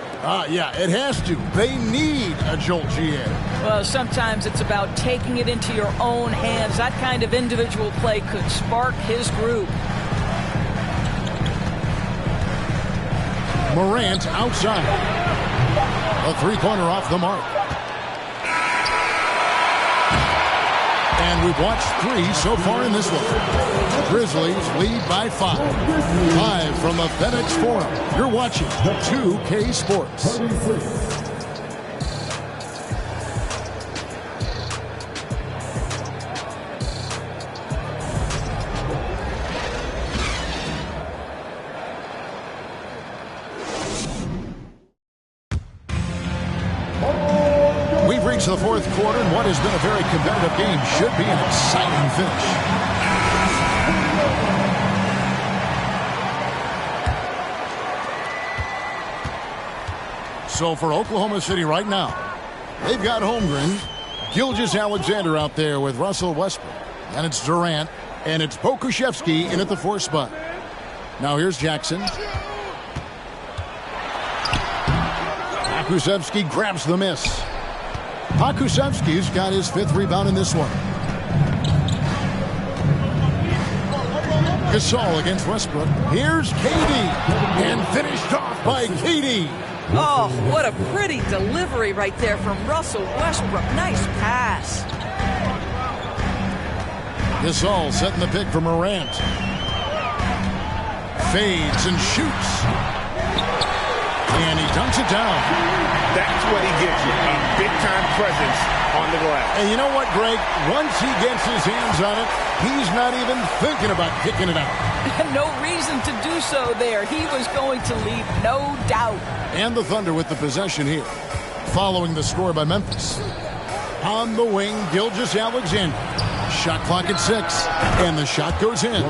Yeah, it has to. They need a jolt, GA. Well, sometimes it's about taking it into your own hands. That kind of individual play could spark his group. Morant outside. A three-pointer off the mark. And we've watched 3 so far in this one. Grizzlies lead by 5. Live from the FedEx Forum, you're watching 2K Sports. We've reached the fourth quarter, and what has been a very competitive game should be an exciting finish. So for Oklahoma City right now, they've got Holmgren, Gilgeous-Alexander out there with Russell Westbrook. And it's Durant, and it's Pokusevski in at the 4 spot. Now here's Jackson. Pokusevski grabs the miss. Pokusevski's got his 5th rebound in this one. Gasol against Westbrook. Here's KD. And finished off by KD. Oh, what a pretty delivery right there from Russell Westbrook. Nice pass. Gasol setting the pick for Morant. Fades and shoots. And he dunks it down. That's what he gives you, a big-time presence on the glass. And you know what, Greg? Once he gets his hands on it, he's not even thinking about kicking it out. No reason to do so there. He was going to leave, no doubt. And the Thunder with the possession here, following the score by Memphis. On the wing, Gilgeous-Alexander. Shot clock at 6, and the shot goes in.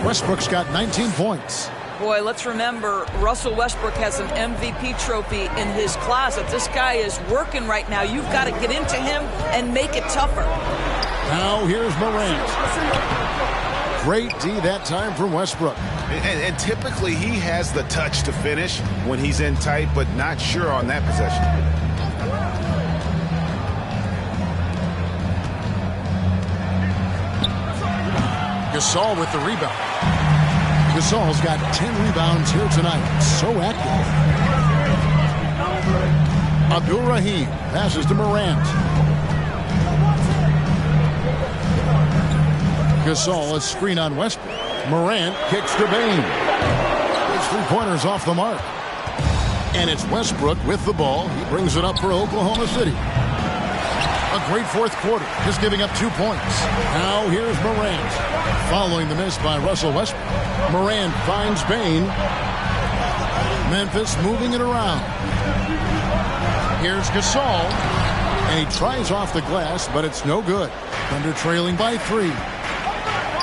Westbrook's got 19 points. Boy, let's remember, Russell Westbrook has an MVP trophy in his closet. This guy is working right now. You've got to get into him and make it tougher. Now here's Morant. Great D that time from Westbrook. And typically he has the touch to finish when he's in tight, but not sure on that possession. Gasol with the rebound. Gasol's got 10 rebounds here tonight. So active. Abdul-Rahim passes to Morant. Gasol, a screen on Westbrook. Morant kicks to Bain. His three-pointers off the mark. And it's Westbrook with the ball. He brings it up for Oklahoma City. A great fourth quarter, just giving up 2 points. Now here's Morant. Following the miss by Russell Westbrook. Morant finds Bain. Memphis moving it around. Here's Gasol. And he tries off the glass, but it's no good. Thunder trailing by 3.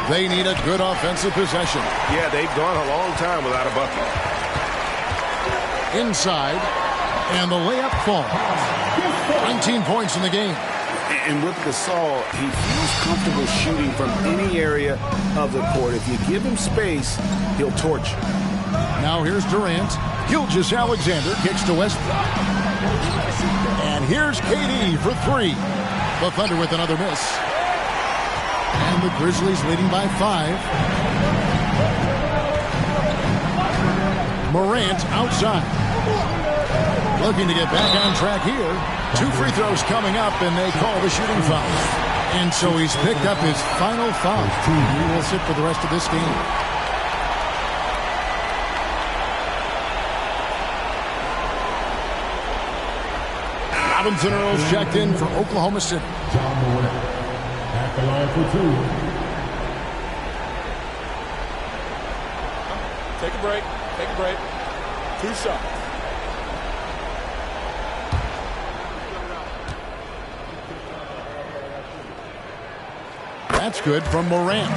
They need a good offensive possession. Yeah, they've gone a long time without a bucket. Inside. And the layup falls. 19 points in the game. And with Gasol, he feels comfortable shooting from any area of the court. If you give him space, he'll torch you. Now here's Durant. Gilgeous-Alexander kicks to Westbrook. And here's KD for 3. The Thunder with another miss. And the Grizzlies leading by 5. Morant outside. Looking to get back on track here. 2 free throws coming up, and they call the shooting foul. And so he's picked up his final foul. He will sit for the rest of this game. Robinson Earls checked in for Oklahoma City. John Morant at the line for 2. Take a break. Take a break. 2 shots. That's good from Morant.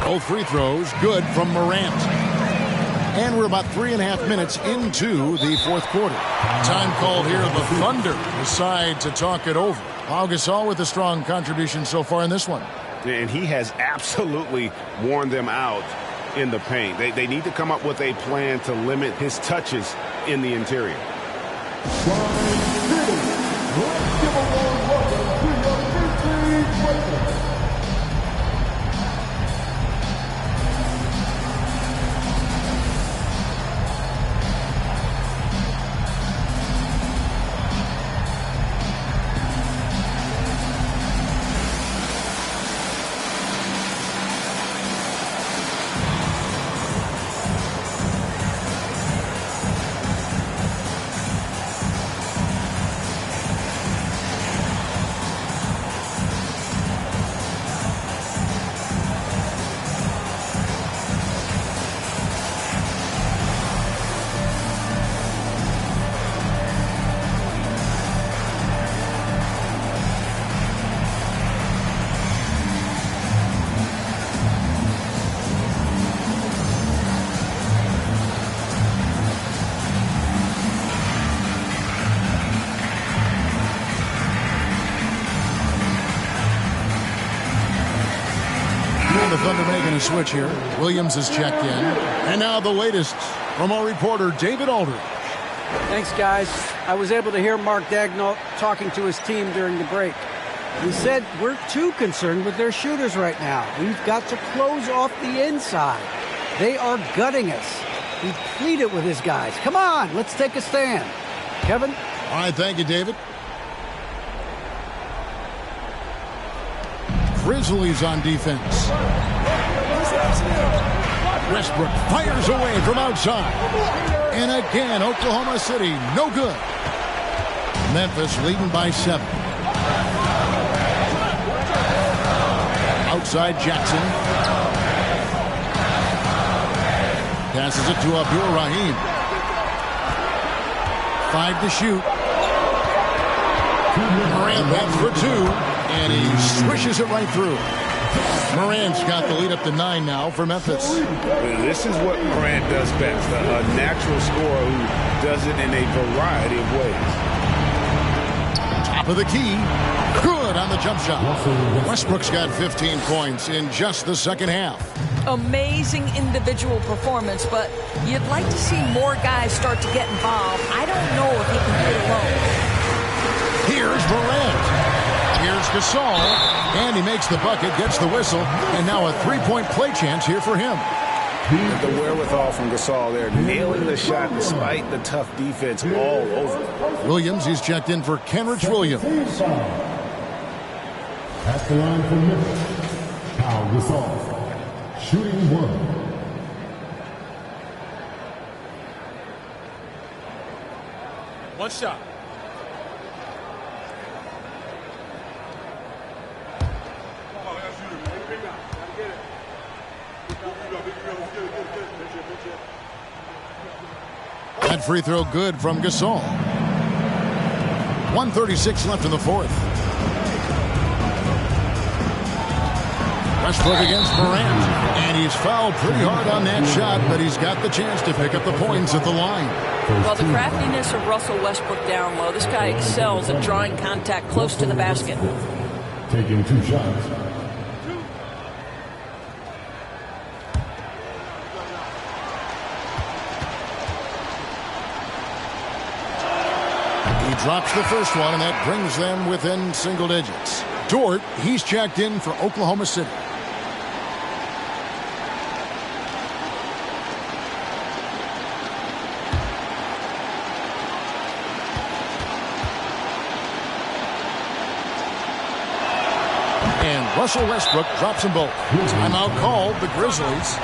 Both free throws good from Morant. And we're about 3.5 minutes into the fourth quarter. Time called here. The Thunder decide to talk it over. Pau Gasol with a strong contribution so far in this one. And he has absolutely worn them out in the paint. They need to come up with a plan to limit his touches in the interior. Let's give a warm welcome to your 15 players. The Thunder making a switch here. Williams has checked in. And now the latest from our reporter, David Aldridge. Thanks, guys. I was able to hear Mark Daigneault talking to his team during the break. He said, we're too concerned with their shooters right now. We've got to close off the inside. They are gutting us. He pleaded with his guys. Come on, let's take a stand. Kevin? All right, thank you, David. Grizzlies on defense. Westbrook fires away from outside. And again, Oklahoma City, no good. Memphis leading by 7. Outside Jackson. Passes it to Abdul Rahim. 5 to shoot. Morant backs for 2. And he swishes it right through. Morant's got the lead up to 9 now for Memphis. This is what Morant does best. A natural scorer who does it in a variety of ways. Top of the key. Good on the jump shot. Westbrook's got 15 points in just the second half. Amazing individual performance, but you'd like to see more guys start to get involved. I don't know if he can do it alone. Here's Morant. Here's Gasol. And he makes the bucket, gets the whistle, and now a three-point play chance here for him. The wherewithal from Gasol there, nailing the shot despite the tough defense all over. Williams, he's checked in for Kenrich Williams. At the line for Memphis, Pau Gasol, shooting 1. One shot. That free throw good from Gasol. 1:36 left in the fourth. Westbrook against Morant. And he's fouled pretty hard on that shot, but he's got the chance to pick up the points at the line. Well, the craftiness of Russell Westbrook down low. This guy excels at drawing contact close to the basket. Taking 2 shots. He drops the first one, and that brings them within single digits. Dort, he's checked in for Oklahoma City. And Russell Westbrook drops them both. Timeout called, the Grizzlies.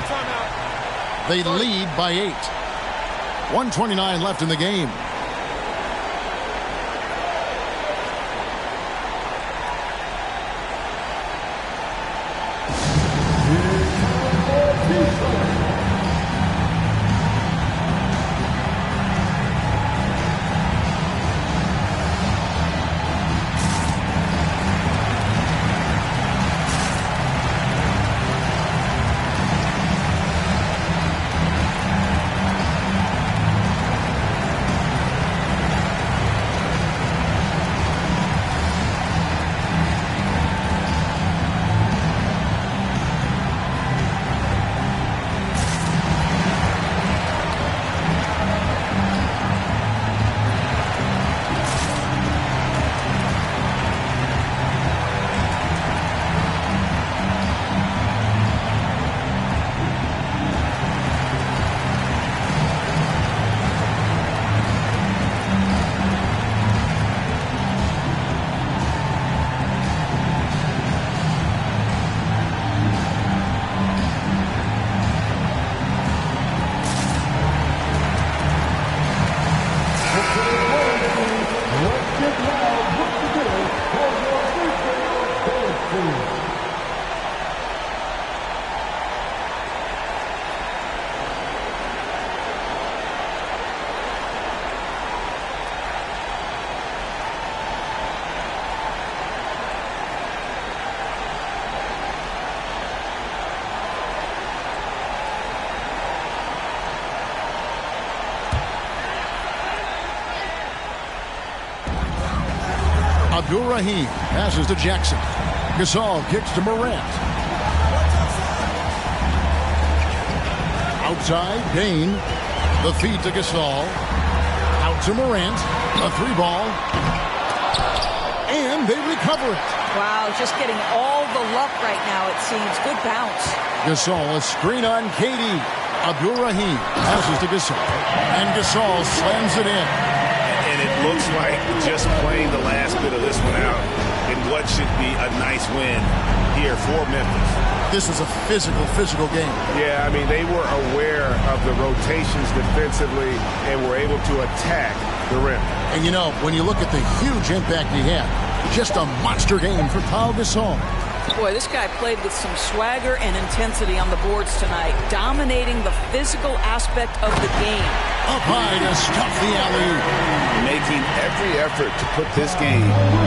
They lead by 8. 1:29 left in the game. Abdul Rahim passes to Jackson. Gasol kicks to Morant. Outside, Dane. The feed to Gasol. Out to Morant. A 3-ball. And they recover it. Wow, just getting all the luck right now, it seems. Good bounce. Gasol, a screen on Katie. Abdul-Rahim passes to Gasol. And Gasol slams it in. And it looks like just playing the last bit of this one out in what should be a nice win here for Memphis. This was a physical game. Yeah, I mean, they were aware of the rotations defensively and were able to attack the rim. And you know, when you look at the huge impact he had, just a monster game for Pau Gasol. Boy, this guy played with some swagger and intensity on the boards tonight, dominating the physical aspect of the game. Up high to stuff the alley-oop. Making every effort to put this game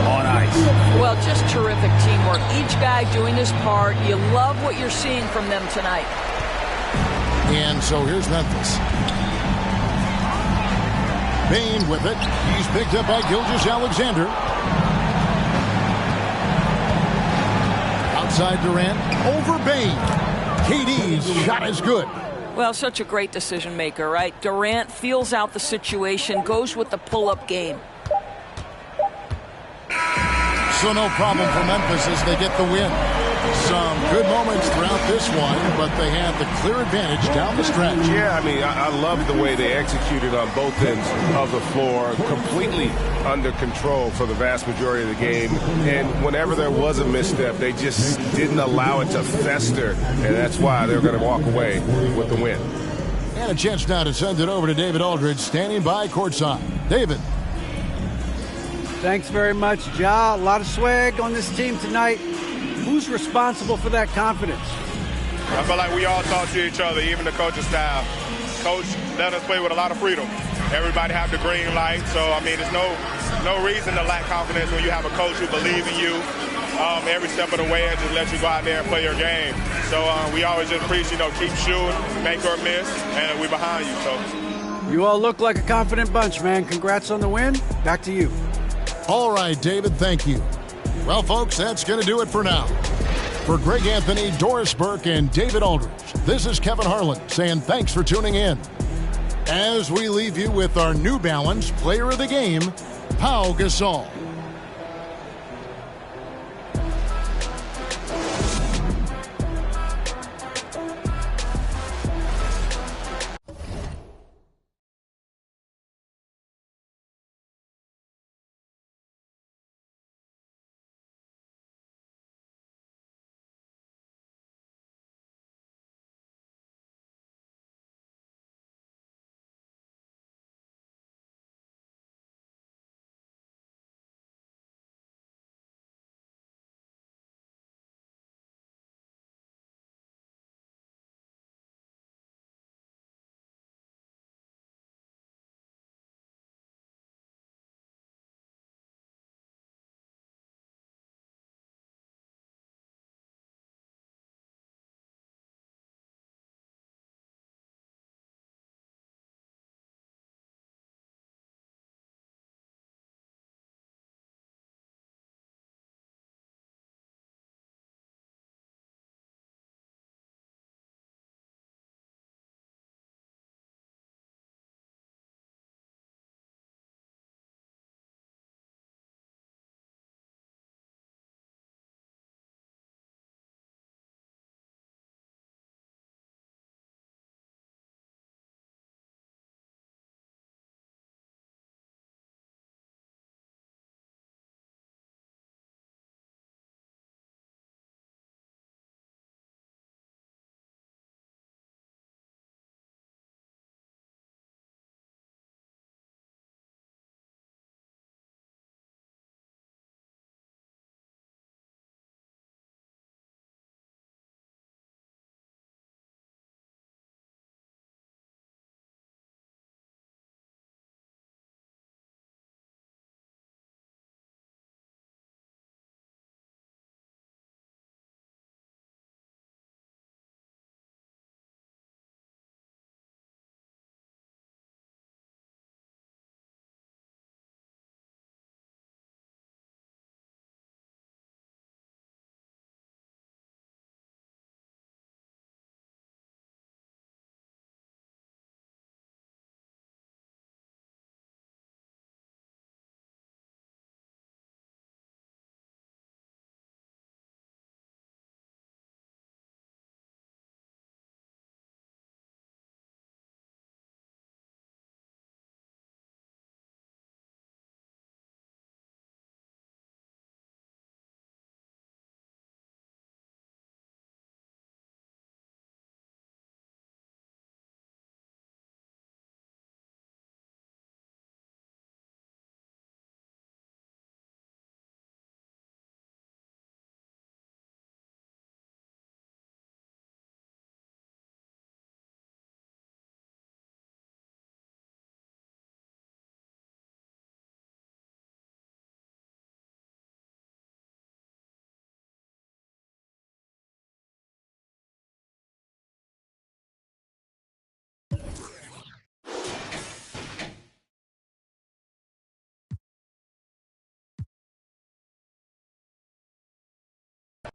on ice. Well, just terrific teamwork. Each guy doing his part. You love what you're seeing from them tonight. And so here's Memphis. Bain with it. He's picked up by Gilgeous-Alexander. Outside Durant. Over Bain. KD's shot is good. Well, such a great decision maker, right? Durant feels out the situation, goes with the pull-up game. So no problem for Memphis as they get the win. Some good moments throughout this one, but they have the clear advantage down the stretch. Yeah, I mean, I love the way they executed on both ends of the floor, completely under control for the vast majority of the game. And whenever there was a misstep, they just didn't allow it to fester, and that's why they're going to walk away with the win. And a chance now to send it over to David Aldridge, standing by courtside. David. Thanks very much, Ja. A lot of swag on this team tonight. Who's responsible for that confidence? I feel like we all talk to each other, even the coaching staff. Coach let us play with a lot of freedom. Everybody have the green light, so I mean, there's no reason to lack confidence when you have a coach who believes in you every step of the way and just let you go out there and play your game. So we always just preach, keep shooting, make or miss, and we're behind you, coach. You all look like a confident bunch, man. Congrats on the win. Back to you. All right, David, thank you. Well, folks, that's going to do it for now. For Greg Anthony, Doris Burke, and David Aldridge, this is Kevin Harlan saying thanks for tuning in. As we leave you with our New Balance Player of the Game, Pau Gasol.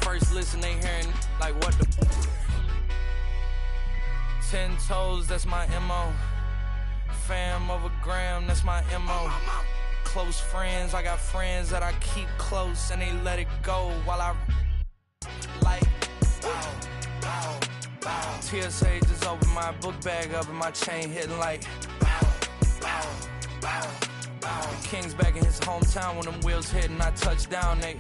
First listen, they hearing like what the 10 toes, that's my MO. Fam over gram, that's my MO. Close friends, I got friends that I keep close and they let it go while I like TSA just opened my book bag up and my chain hitting like King's back in his hometown when them wheels hit and I touch down, they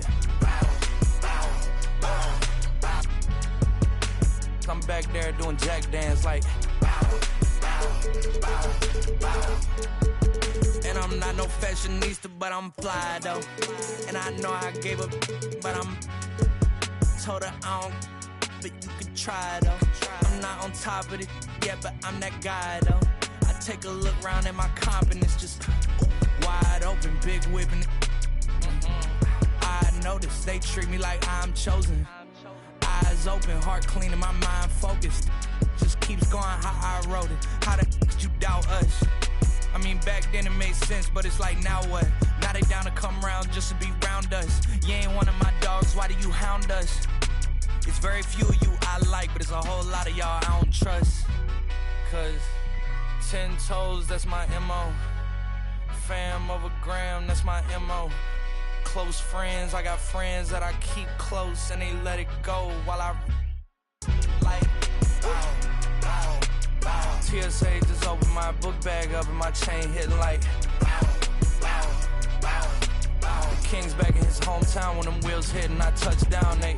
I'm back there doing jack dance like and I'm not no fashionista, but I'm fly though. And I know I gave up, but I'm told her I don't, but you can try though. I'm not on top of it yet, but I'm that guy though. I take a look round at my confidence, just wide open, big whipping. I notice they treat me like I'm chosen. Eyes open, heart clean, and my mind focused. Just keeps going how I wrote it. How the you doubt us? I mean, back then it made sense, but it's like, now what? Now they down to come around just to be round us. You ain't one of my dogs, why do you hound us? It's very few of you I like, but it's a whole lot of y'all I don't trust. Cause 10 toes, that's my MO. Fam over gram, that's my MO. Close friends, I got friends that I keep close and they let it go while I like TSA just opened my book bag up and my chain hitting like King's back in his hometown when them wheels hit and I touch down, they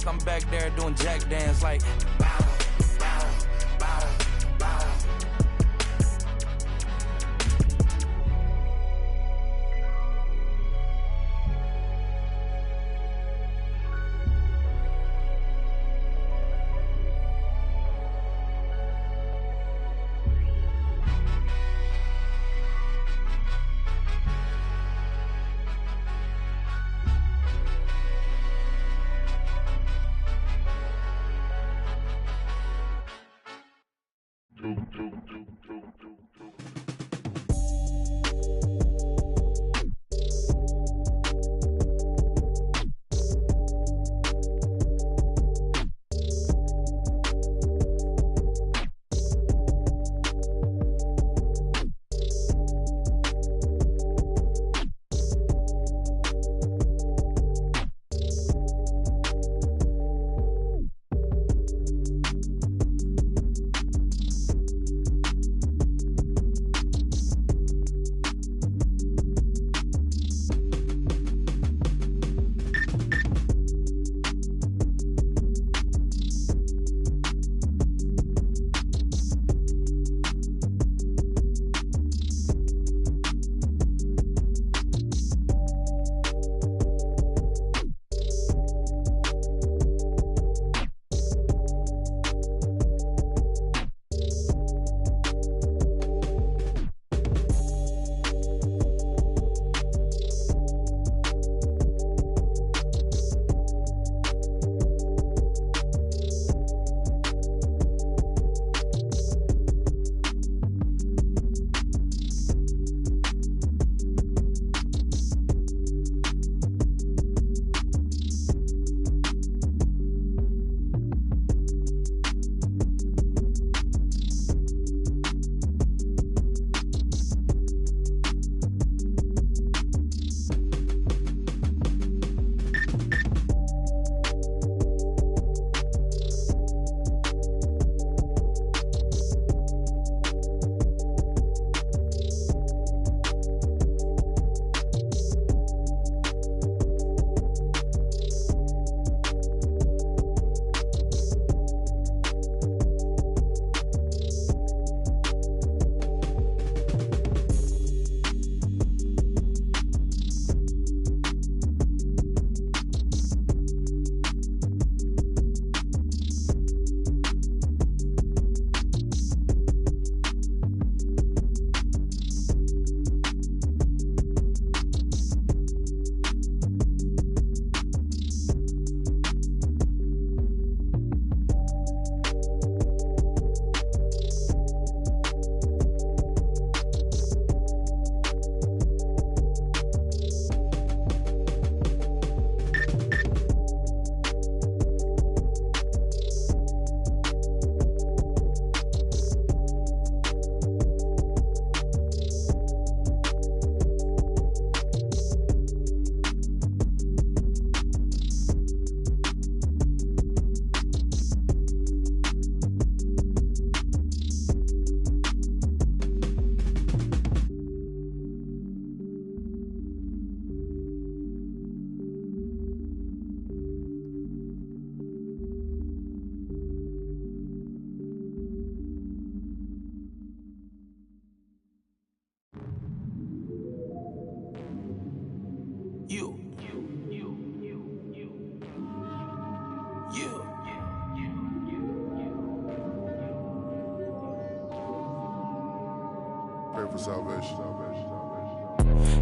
I'm back there doing jack dance like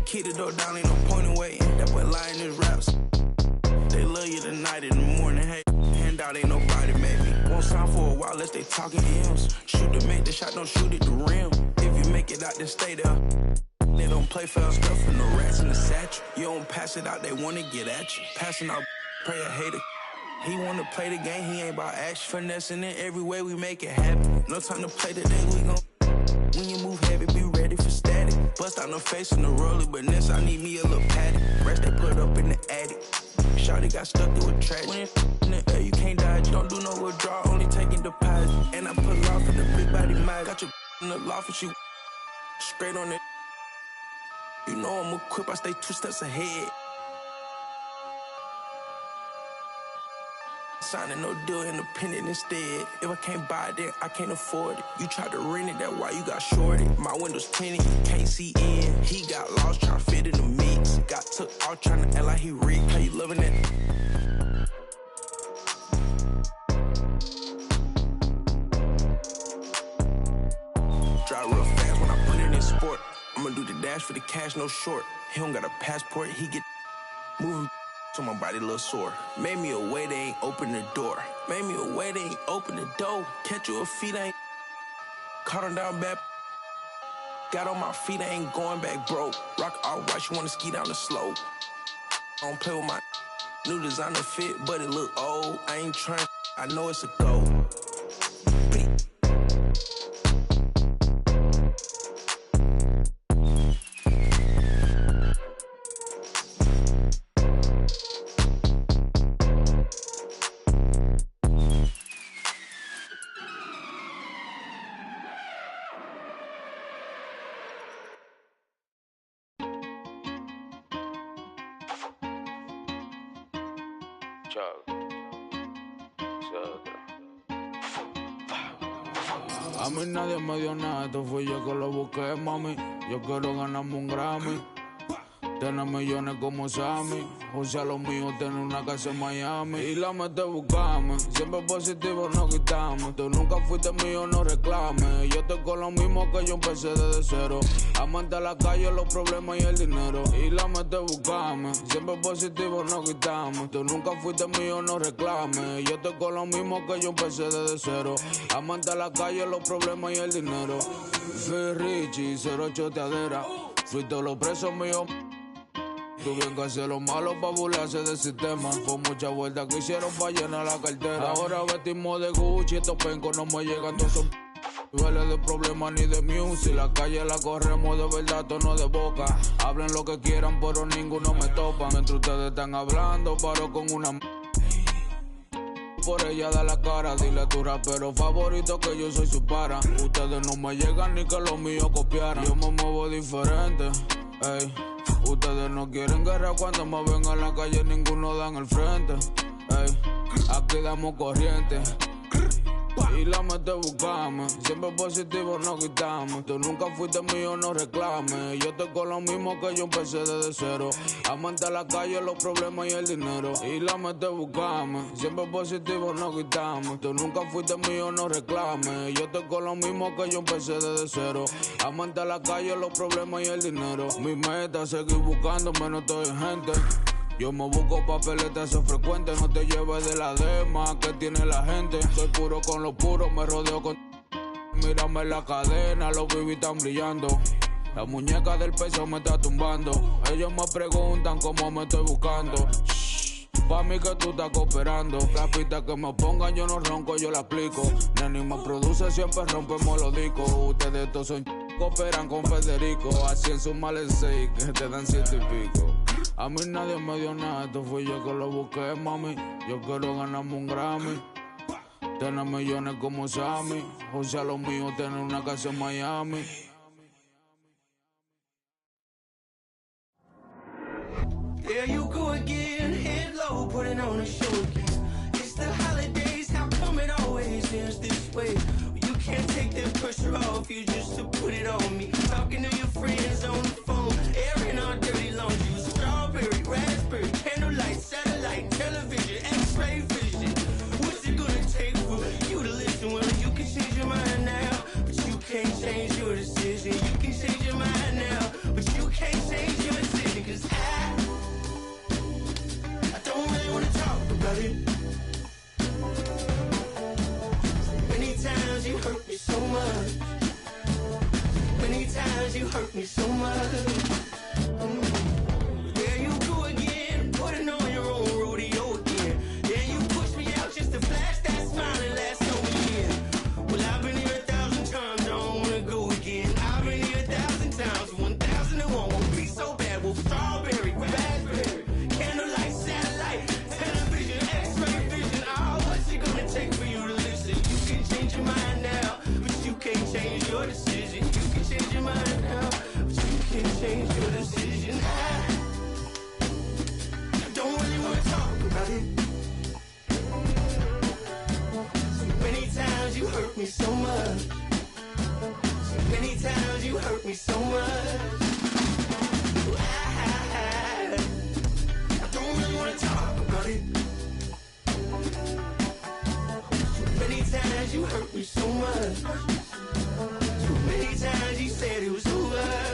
Keep the door down, ain't no point in waiting. That boy lying his raps. They love you tonight in the morning. Hey, handout ain't nobody maybe. Won't sign for a while unless they talking M's. Shoot to make the shot, don't shoot at the rim. If you make it out, then stay there. They don't play fair stuff and the rats in the satchel. You don't pass it out, they wanna get at you. Passing out, pray a hater. He wanna play the game, he ain't about action. Finessing it every way, we make it happen. No time to play today, we gon' when you move heavy, be ready for static. Bust out no face in the roller, but next I need me a little patty. Rest they put up in the attic. Shawty got stuck through a track. When it's in the air, you can't dodge. Don't do no withdrawal, only taking deposit. And I pull off in the big body mag. Got your in the loft and she straight on it. You know I'm equipped, I stay 2 steps ahead. Signing no deal, independent instead. If I can't buy it, then I can't afford it. You tried to rent it, that's why you got shorted. My windows tinted, you can't see in. He got lost trying to fit in the mix. Got took out trying to act like he rigged. How you loving it? Drive real fast when I put it in sport. I'ma do the dash for the cash, no short. He don't got a passport, he get moving. So my body a little sore. Made me a way, they ain't open the door. Made me a way, they ain't open the door. Catch you a feet, I ain't caught him down bad. Got on my feet, I ain't going back broke. Rock all white, you wanna ski down the slope. I don't play with my new designer fit, but it look old. I ain't trying, I know it's a go. A mí nadie me dio nada, esto fui yo que lo busqué, mami. Yo quiero ganarme un Grammy, tener millones como Sammy. O sea, lo mío, tener una casa en Miami. Y la mete buscarme, siempre positivo no quitamos. Tú nunca fuiste mío, no reclames. Yo estoy con lo mismo que yo empecé desde cero. Amante a la calle, los problemas y el dinero. Y la mete buscarme, siempre positivo no quitamos. Tú nunca fuiste mío, no reclames. Yo estoy con lo mismo que yo empecé desde cero. Amante a la calle, los problemas y el dinero. Fui Richie, 08 teadera. Fui todos los presos míos. Tuvieron que hacer lo malo pa' burlarse del sistema. Fue mucha vuelta que hicieron pa' llenar la cartera. Ahora vestimos de Gucci, estos pencos no me llegan, todos son duele de problemas ni de music. La calle la corremos de verdad, tono de boca. Hablen lo que quieran, pero ninguno me topa. Mientras ustedes están hablando, paro con una por ella da la cara. Dile a tu rapero favorito que yo soy su para. Ustedes no me llegan ni que los míos copiaran. Yo me muevo diferente, ey. Ustedes no quieren guerra cuando me ven a la calle, ninguno dan el frente. Ey, aquí damos corriente. Y la mete buscame, siempre positivo no quitamos. Tú nunca fuiste mío, no reclames. Yo estoy con lo mismo que yo empecé desde cero. Amante a la calle, los problemas y el dinero. Y la mete buscame, siempre positivo no quitamos. Tú nunca fuiste mío, no reclames. Yo estoy con lo mismo que yo empecé desde cero. Amante a la calle, los problemas y el dinero. Mi meta es seguir buscándome, no estoy en gente. Yo me busco papeletas, eso es frecuente. No te lleves de la dema que tiene la gente. Soy puro con lo puro, me rodeo con... Mírame en la cadena, los bibis están brillando. La muñeca del peso me está tumbando. Ellos me preguntan cómo me estoy buscando. Shh, pa' mí que tú estás cooperando. La pista que me pongan yo no ronco, yo la aplico. Neni me produce, siempre rompemos los discos. Ustedes todos son cooperan con Federico. Así en su mal 6 que te dan 7 y pico. A mí nadie me dio nada, esto fui yo que lo busqué, mami. Yo quiero ganarme un Grammy, tener millones como Sammy. O sea, lo mío, tener una casa en Miami. There you go again, head low, putting on a show again. It's the holidays, how come it always ends this way? You can't take the pressure off you just to put it on me. Talking to your friends on the phone, airing our dirty laundry. Strawberry, raspberry, candlelight, satellite, television, x-ray vision. What's it gonna take for you to listen? Well, you can change your mind now, but you can't change your decision. You can change your mind. me so much. So many times you hurt me so much. I don't really want to talk about it. So many times you hurt me so much. So many times you said it was over.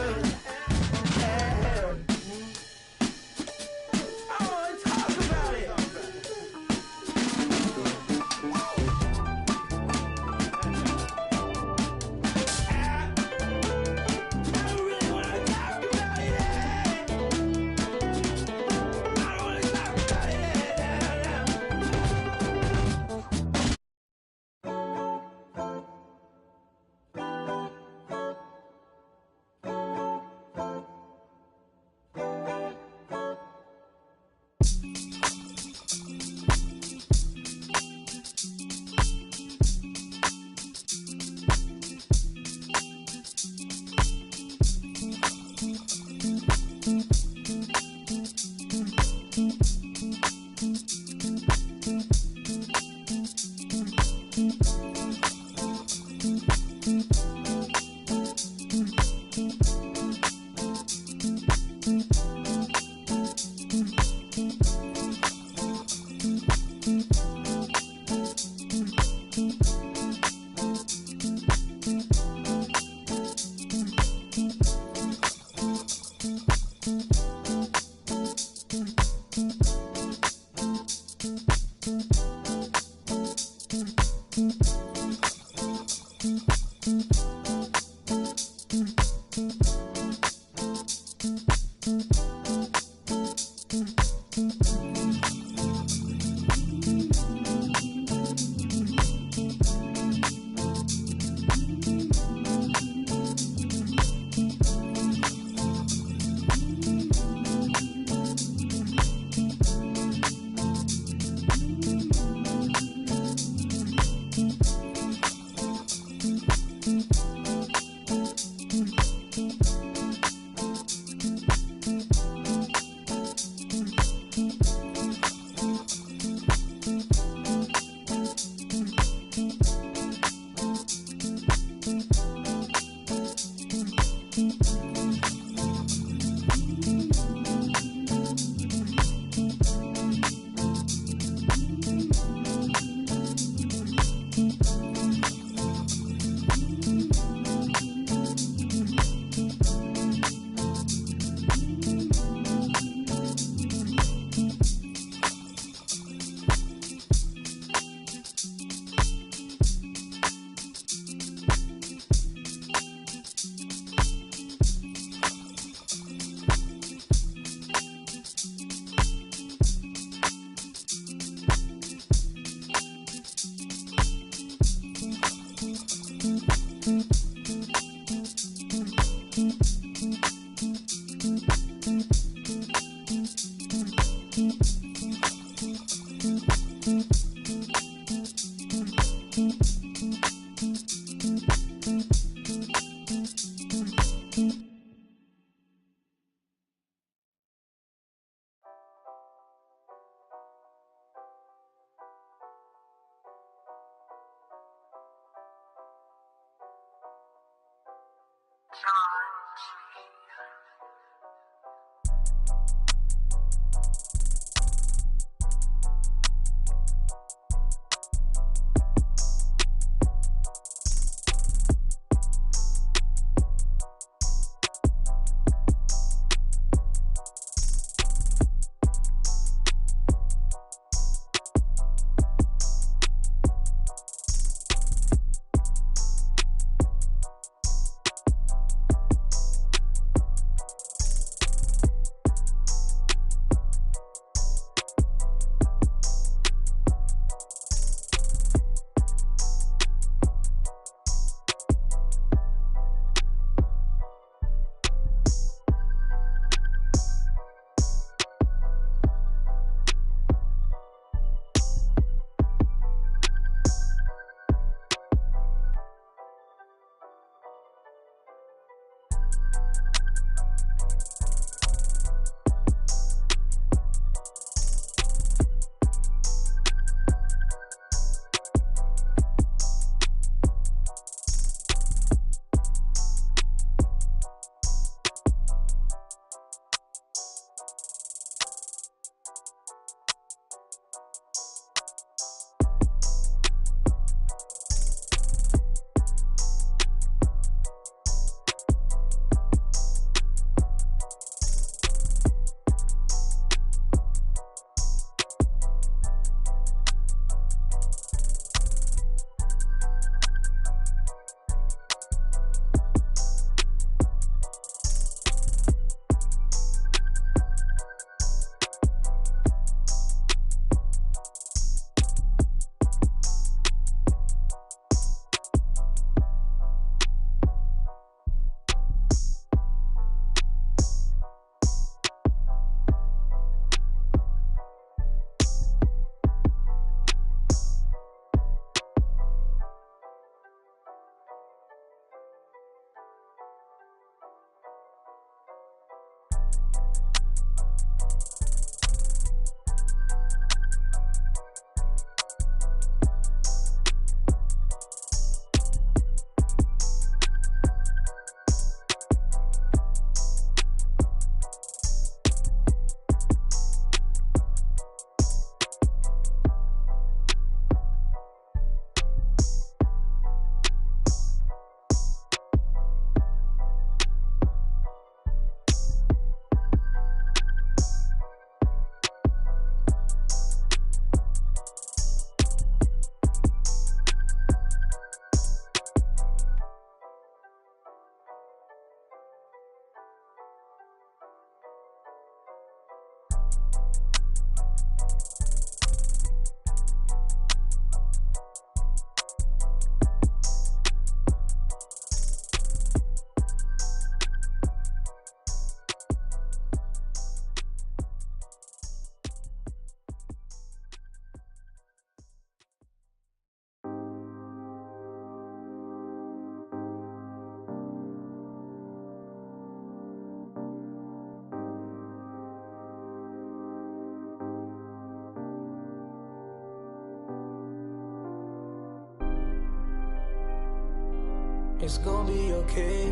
It's gonna be okay.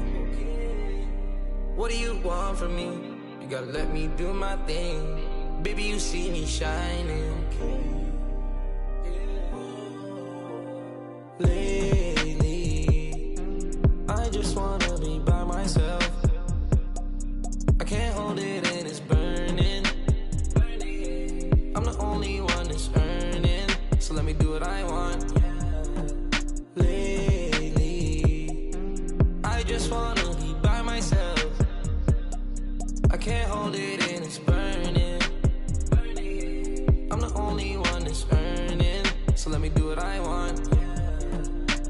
What do you want from me? You gotta let me do my thing. Baby, you see me shining. Lately, I just wanna be by myself. I can't hold it and it's burning. I'm the only one that's earning, so let me do what I want. Lately, I just wanna be by myself. I can't hold it and it's burning. I'm the only one that's earning, so let me do what I want.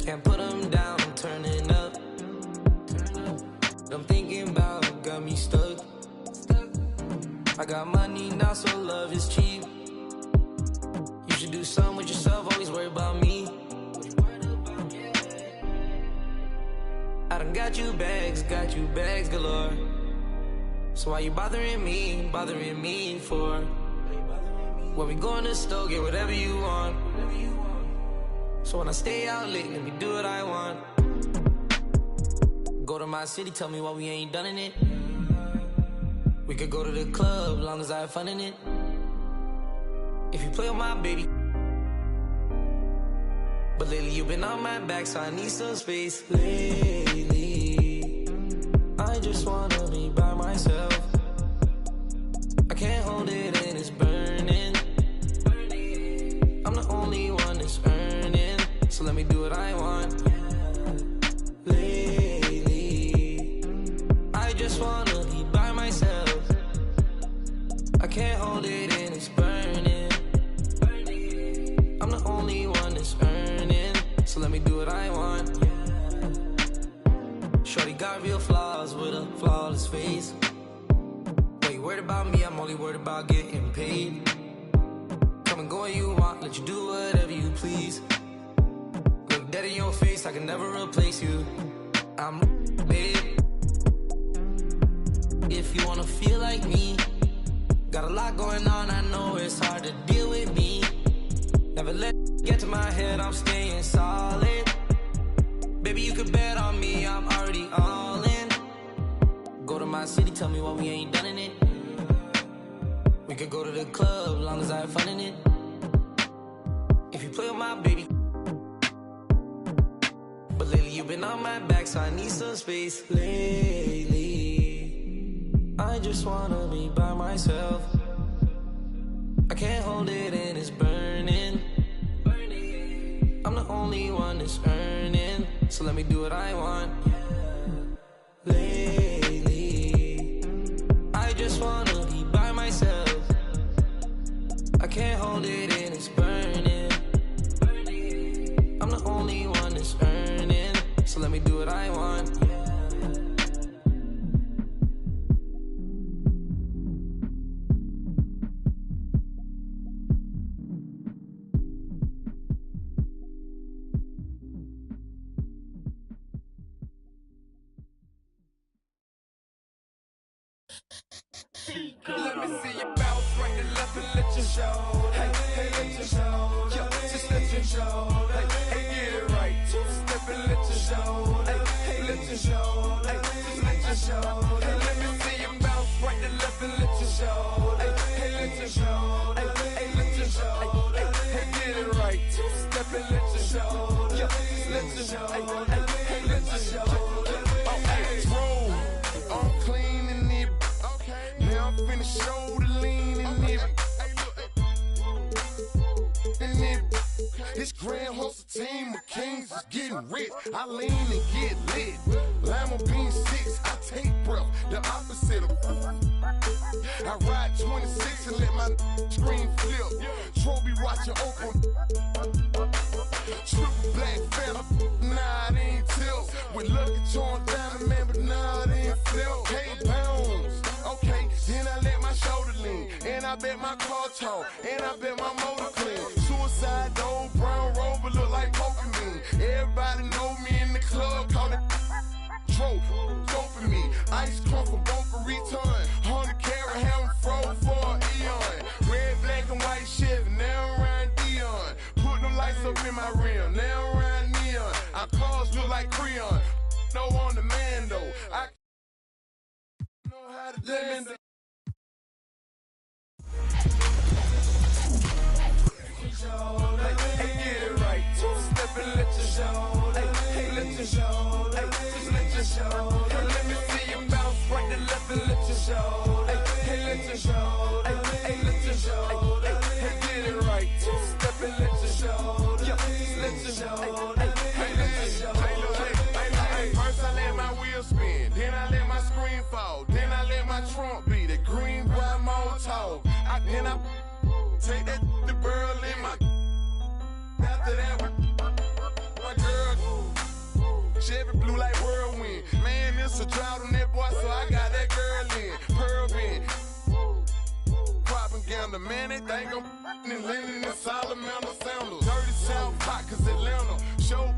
Can't put them down, I'm turning up. I'm thinking about, got me stuck. I got money now, so love is cheap. You should do something with yourself, always worry about me. I done got you bags galore. So why you bothering me for? When we go in the store, get whatever you want. So when I stay out late, let me do what I want. Go to my city, tell me why we ain't done in it. We could go to the club, long as I have fun in it. If you play with my baby. But lately you've been on my back, so I need some space. Lately, I just wanna be by myself. I can't hold it and it's burning. I'm the only one that's earning, so let me do what I want. Lately, I just wanna be by myself. I can't hold it and it's burning. I'm the only one that's earning, so let me do what I want. Shorty got real flaws with a flawless face. Wait, you worried about me, I'm only worried about getting paid. Come and go when you want, let you do whatever you please. Look dead in your face, I can never replace you. I'm babe. If you wanna feel like me, got a lot going on, I know it's hard to deal with me. Never let it get to my head, I'm staying solid. Baby, you could bet on me, I'm already all in. Go to my city, tell me why we ain't done in it. We could go to the club, long as I have fun in it. If you play with my baby. But lately you've been on my back, so I need some space. Lately, I just wanna be by myself. I can't hold it and it's burning. I'm the only one that's earning, so let me do what I want. Lately, I just wanna be by myself. I can't hold it and it's burning. I'm the only one that's earning, so let me do what I want. Let me see you bounce right and left and let you show. Hey, hey, let you show. Yo, just let you show. Hey, hey, get it right. Two step and let you show. Hey, hey, let you show. Hey, just let you show. Hey, let me see you bounce right and left and let you show. Hey, hey, let you show. Hey, hey, let you show. Hey, hey, get it right. Two step and let you show. Yo, just let you show. Hey, hey, hey, let you show. Oh, hey, roll. I'm clean and it. Now I'm finna show the lean in it. This grand hustle team of kings is getting rich. I lean and get lit. Lima bean 6, I take breath, the opposite of. I ride 26 and let my screen flip. Trophy watching open. Triple black phantom, nah, it ain't tilt. With lucky charm diamond, man, but nah, it ain't flip. Hey, pounds, okay, then I let my shoulder lean. And I bet my car tall, and I bet my motor clean. Suicide door, brown rover, look like Pokemon. Everybody know me in the club, call it Tro, for me. Ice crumb for bumper return. 100 carat ham fro for an eon. Red, black, and white Chevy, now around Dion. Put them lights up in my rim, now around neon. Our cars look like Creon. know on the man though. I know how to dance. Hey, get it right. Step and let your show. Hey, let your show. Hey, just let your show. Hey, let me see you bounce right to left and let your show. Hey, let your show. Hey, let your show. Hey, get it right. Step and let your show. Just let your show. Hey, let your show. Hey, first I let my wheel spin, then I let my screen fall, then I let my trunk beat it. Green, white, motor. Then I take that the girl in my. After that, my girl, Chevy blue like whirlwind. Man, it's a drought on that boy, so I got that girl in. Pearl bin. Propaganda, man, they think I'm in Lennon and Solomon sandals. Dirty South Pockets, Atlanta. Show,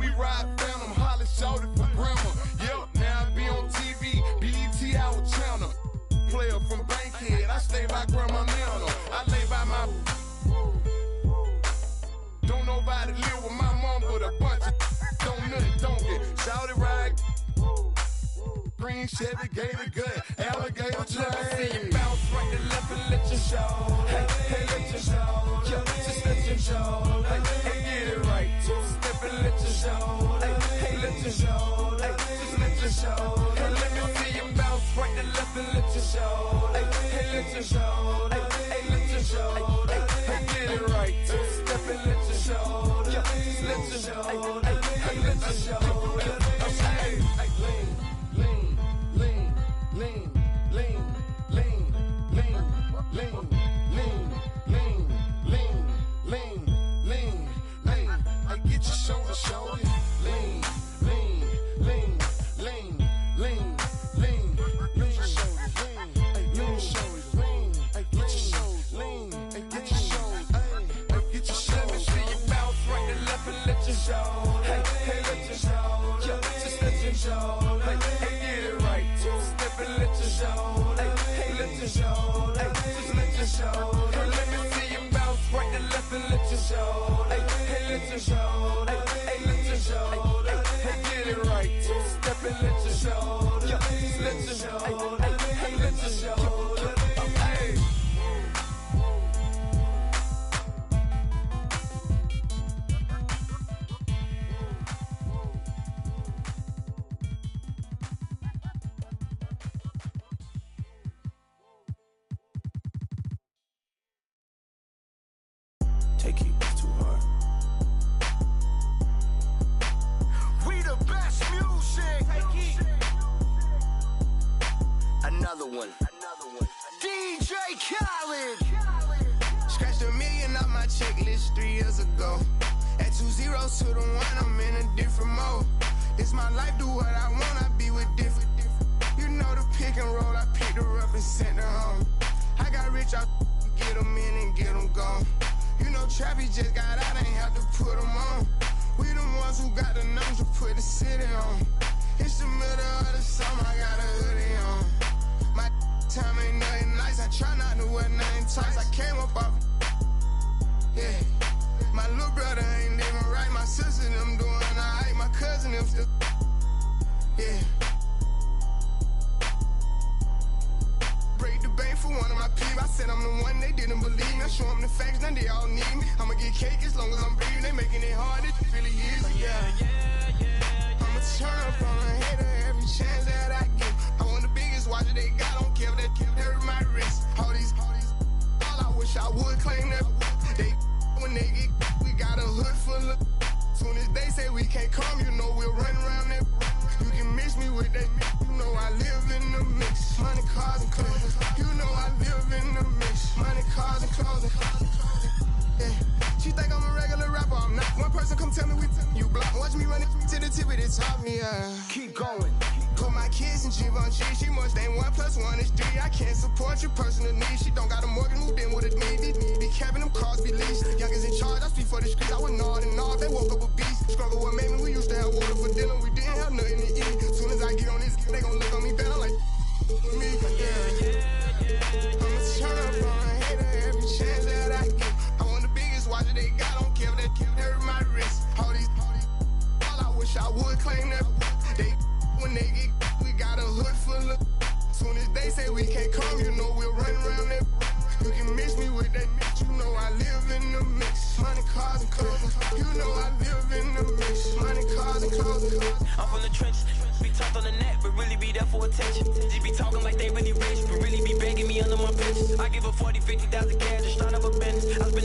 we ride Phantom, Holly showed it for grandma. Yep, now I be on TV, BET, our channel. Player from Bankhead, I stay by Grandma Nana. I lay by my. Don't nobody live with my mom, but a bunch of don't get shouted right. Green Chevy, Gator gut, alligator train. Let me see you bounce right to left and let your show. Hey, let your show. Just let your show. Hey, get it right. Step and let your show. Hey, let your show. Just let your show. Let me see you bounce right to left and let your show. Hey, let your show. Hey, let your show. Hey, get it right. Step and let your show. Just let your show. Hey, let your show. Hey, lean, lean, lean, lean, lean, lean, lean, lean, lean, lean, lean, lean, lean. I get your shoulder, shoulder. Lean, lean, lean, lean, lean, lean, lean, shoulders, lean, lean, shoulders, lean, get your shoulders, lean, get your shoulders, get your shoulders. Let me see you bounce right to left and let your show. Hey, let your show. Just let your show. Hey, get it right. Step and let your show. Hey, let your show. Just let your show. Let me see you bounce right to left and let your show. Hey, let your show. Hey, let your show. Hey, get it right. Step and let your show. Just let your show. Hey, let your show. Hey. Take it too hard. We the best music. Another one. DJ Khaled. Scratched $1 million off my checklist 3 years ago. Add 2 zeros to the 1, I'm in a different mode. This my life, do what I want, I be with different. You know the pick and roll, I picked her up and sent her home. I got rich, I get them in and get them gone. You know Trappy just got out, ain't have to put them on. We the ones who got the numbers to put the city on. It's the middle of the summer, I got a hoodie on. My time ain't nothing nice, I try not to wear nothing tight. I came up off, yeah. My little brother ain't living right, my sister them doing alright, my cousin them still, yeah. Break the bank for one of my peeps. I said I'm the one, they didn't believe me. I show them the facts, now they all need me. I'ma get cake as long as I'm breathing. They making it hard, it really is, yeah. I'ma turn up on a hater every chance that I get. I want the biggest watcher they got, don't care if they hurt my wrist. All I wish I would claim that. They when they get, we got a hood full of. Soon as they say we can't come, you know we'll run around that. You can mix me with that, you know I live in the mix. Money, cars, and clothes. You know I live in the mix. Money, cars, and clothing. Yeah. She think I'm a regular rapper, I'm not. One person come tell me you block. Watch me run it to the tip of the top, yeah. Keep going. Put my kids in Givenchy. She must ain't 1 + 1 is 3. I can't support your personal needs. She don't got a mortgage, moved in with a need. Be capping them cars, be leased. Youngers in charge, I speak for the streets. I was gnawed and gnawed. They woke up a beast. Struggle what made me. We used to have water for dinner. We didn't have nothing to eat. Soon as I get on this, they gon' look on me better like me. Yeah. I'ma turn up on a hater every chance that I get. I want the biggest watcher they got. Don't care if they hurt my wrist. All I wish I would claim that.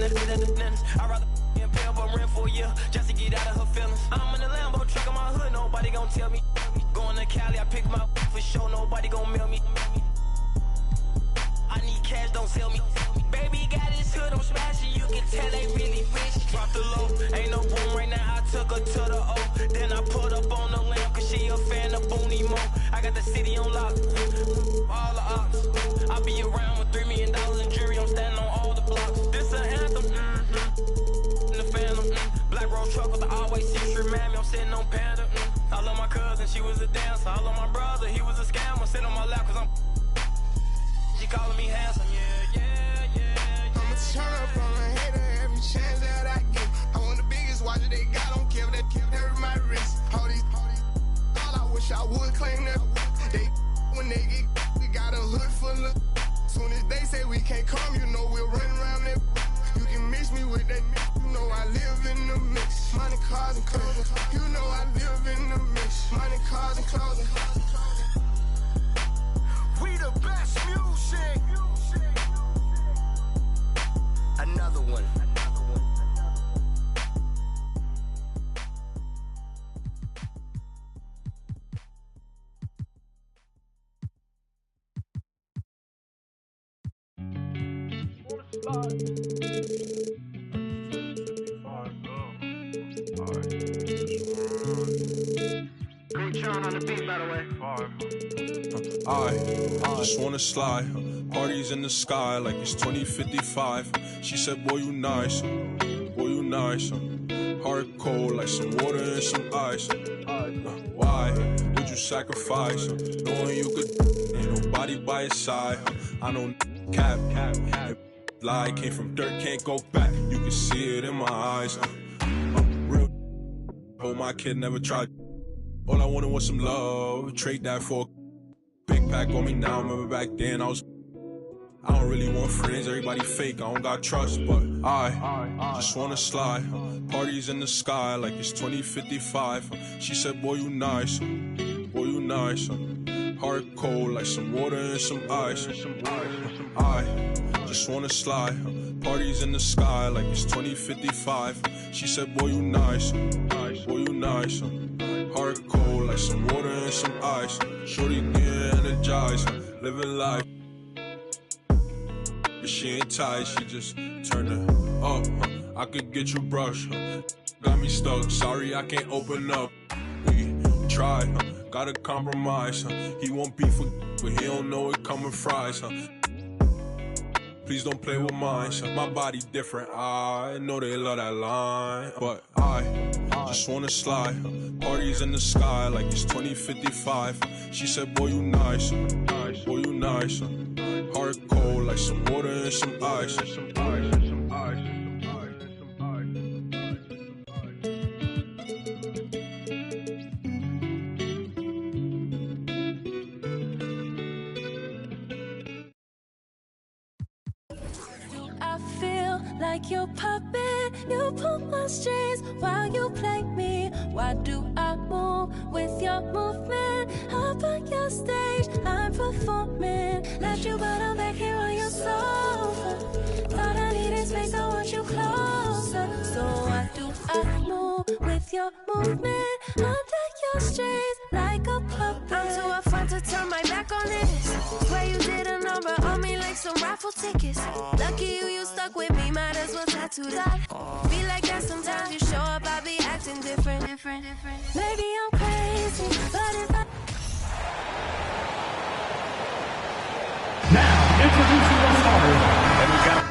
I'd rather and pay up a rent for a year just to get out of her feelings. I'm in the Lambo truck in my hood, nobody gon' tell me. Going to Cali, I pick my for sure, nobody gon' mail me. I need cash, don't sell me. Baby got his hood, I'm smashing, you can tell they really rich. Drop the low, ain't no boom right now, I took her to the O. Then I put up on the lamp, cause she a fan of Booney Mo. I got the city on lock, all the ops. I be around with $3 million in jury, I'm standing on all the blocks. This an anthem, in the phantom, Black Rose truck with the always secret, mammy, I'm sitting on Panda, I love my cousin, she was a dancer. I love my brother, he was a scammer. Sit on my lap cause I'm she calling me handsome, yeah. I'ma turn up on a hater every chance that I get. I want the biggest watch that they got, don't care if that carry my wrist. All I wish I would claim that. They when they get, we got a hood full of. Soon as they say we can't come, you know we'll run around that. You can mix me with that, you know I live in the mix. Money, cars, and clothing, you know I live in the mix. Money, cars, and clothing. We the best music. Another one. Great Sean on the beat, by the way. I just wanna slide. Parties in the sky like it's 2055. She said, boy, you nice. Boy, you nice. Heart cold like some water and some ice. Why would you sacrifice? Knowing you could, ain't nobody by your side. I don't cap. Lie came from dirt, can't go back. You can see it in my eyes. Real. Oh, my kid never tried. All I wanted was some love. Trade that for a big pack on me now. Remember back then I don't really want friends. Everybody fake. I don't got trust, but I just wanna slide. Parties in the sky like it's 2055. She said, boy, you nice. Boy, you nice. Heart cold like some water and some ice. I just wanna slide. Parties in the sky like it's 2055. She said, boy, you nice. Boy, you nice. Heart cold like some water and some ice. Shorty get energized, living life. But she ain't tight, she just turned it up. I could get you brush. Got me stuck, sorry I can't open up. We tried, gotta compromise. He won't beef with, but he don't know it coming fries. Please don't play with mine. My body different, I know they love that line. But I just wanna slide. Parties in the sky like it's 2055. She said, boy, you nice. Boy, you nice. Heart cold like some water and some ice. I feel like your puppet. You pull my strings while you play me. Why do I move with your movement? Up on your stage, I'm performing. Left you bottom back here on your sofa. Thought I needed space, I want you closer. So why do I move with your movement? Under your strings like a puppet. I'm too afraid to turn my back on this. Swear you did a number on me like some raffle tickets. Lucky you stuck with me, might as well tattoo that. Feel like that sometimes you show up, I be acting different. Maybe I'm crazy, but if I... Now, introducing the starters. And we got...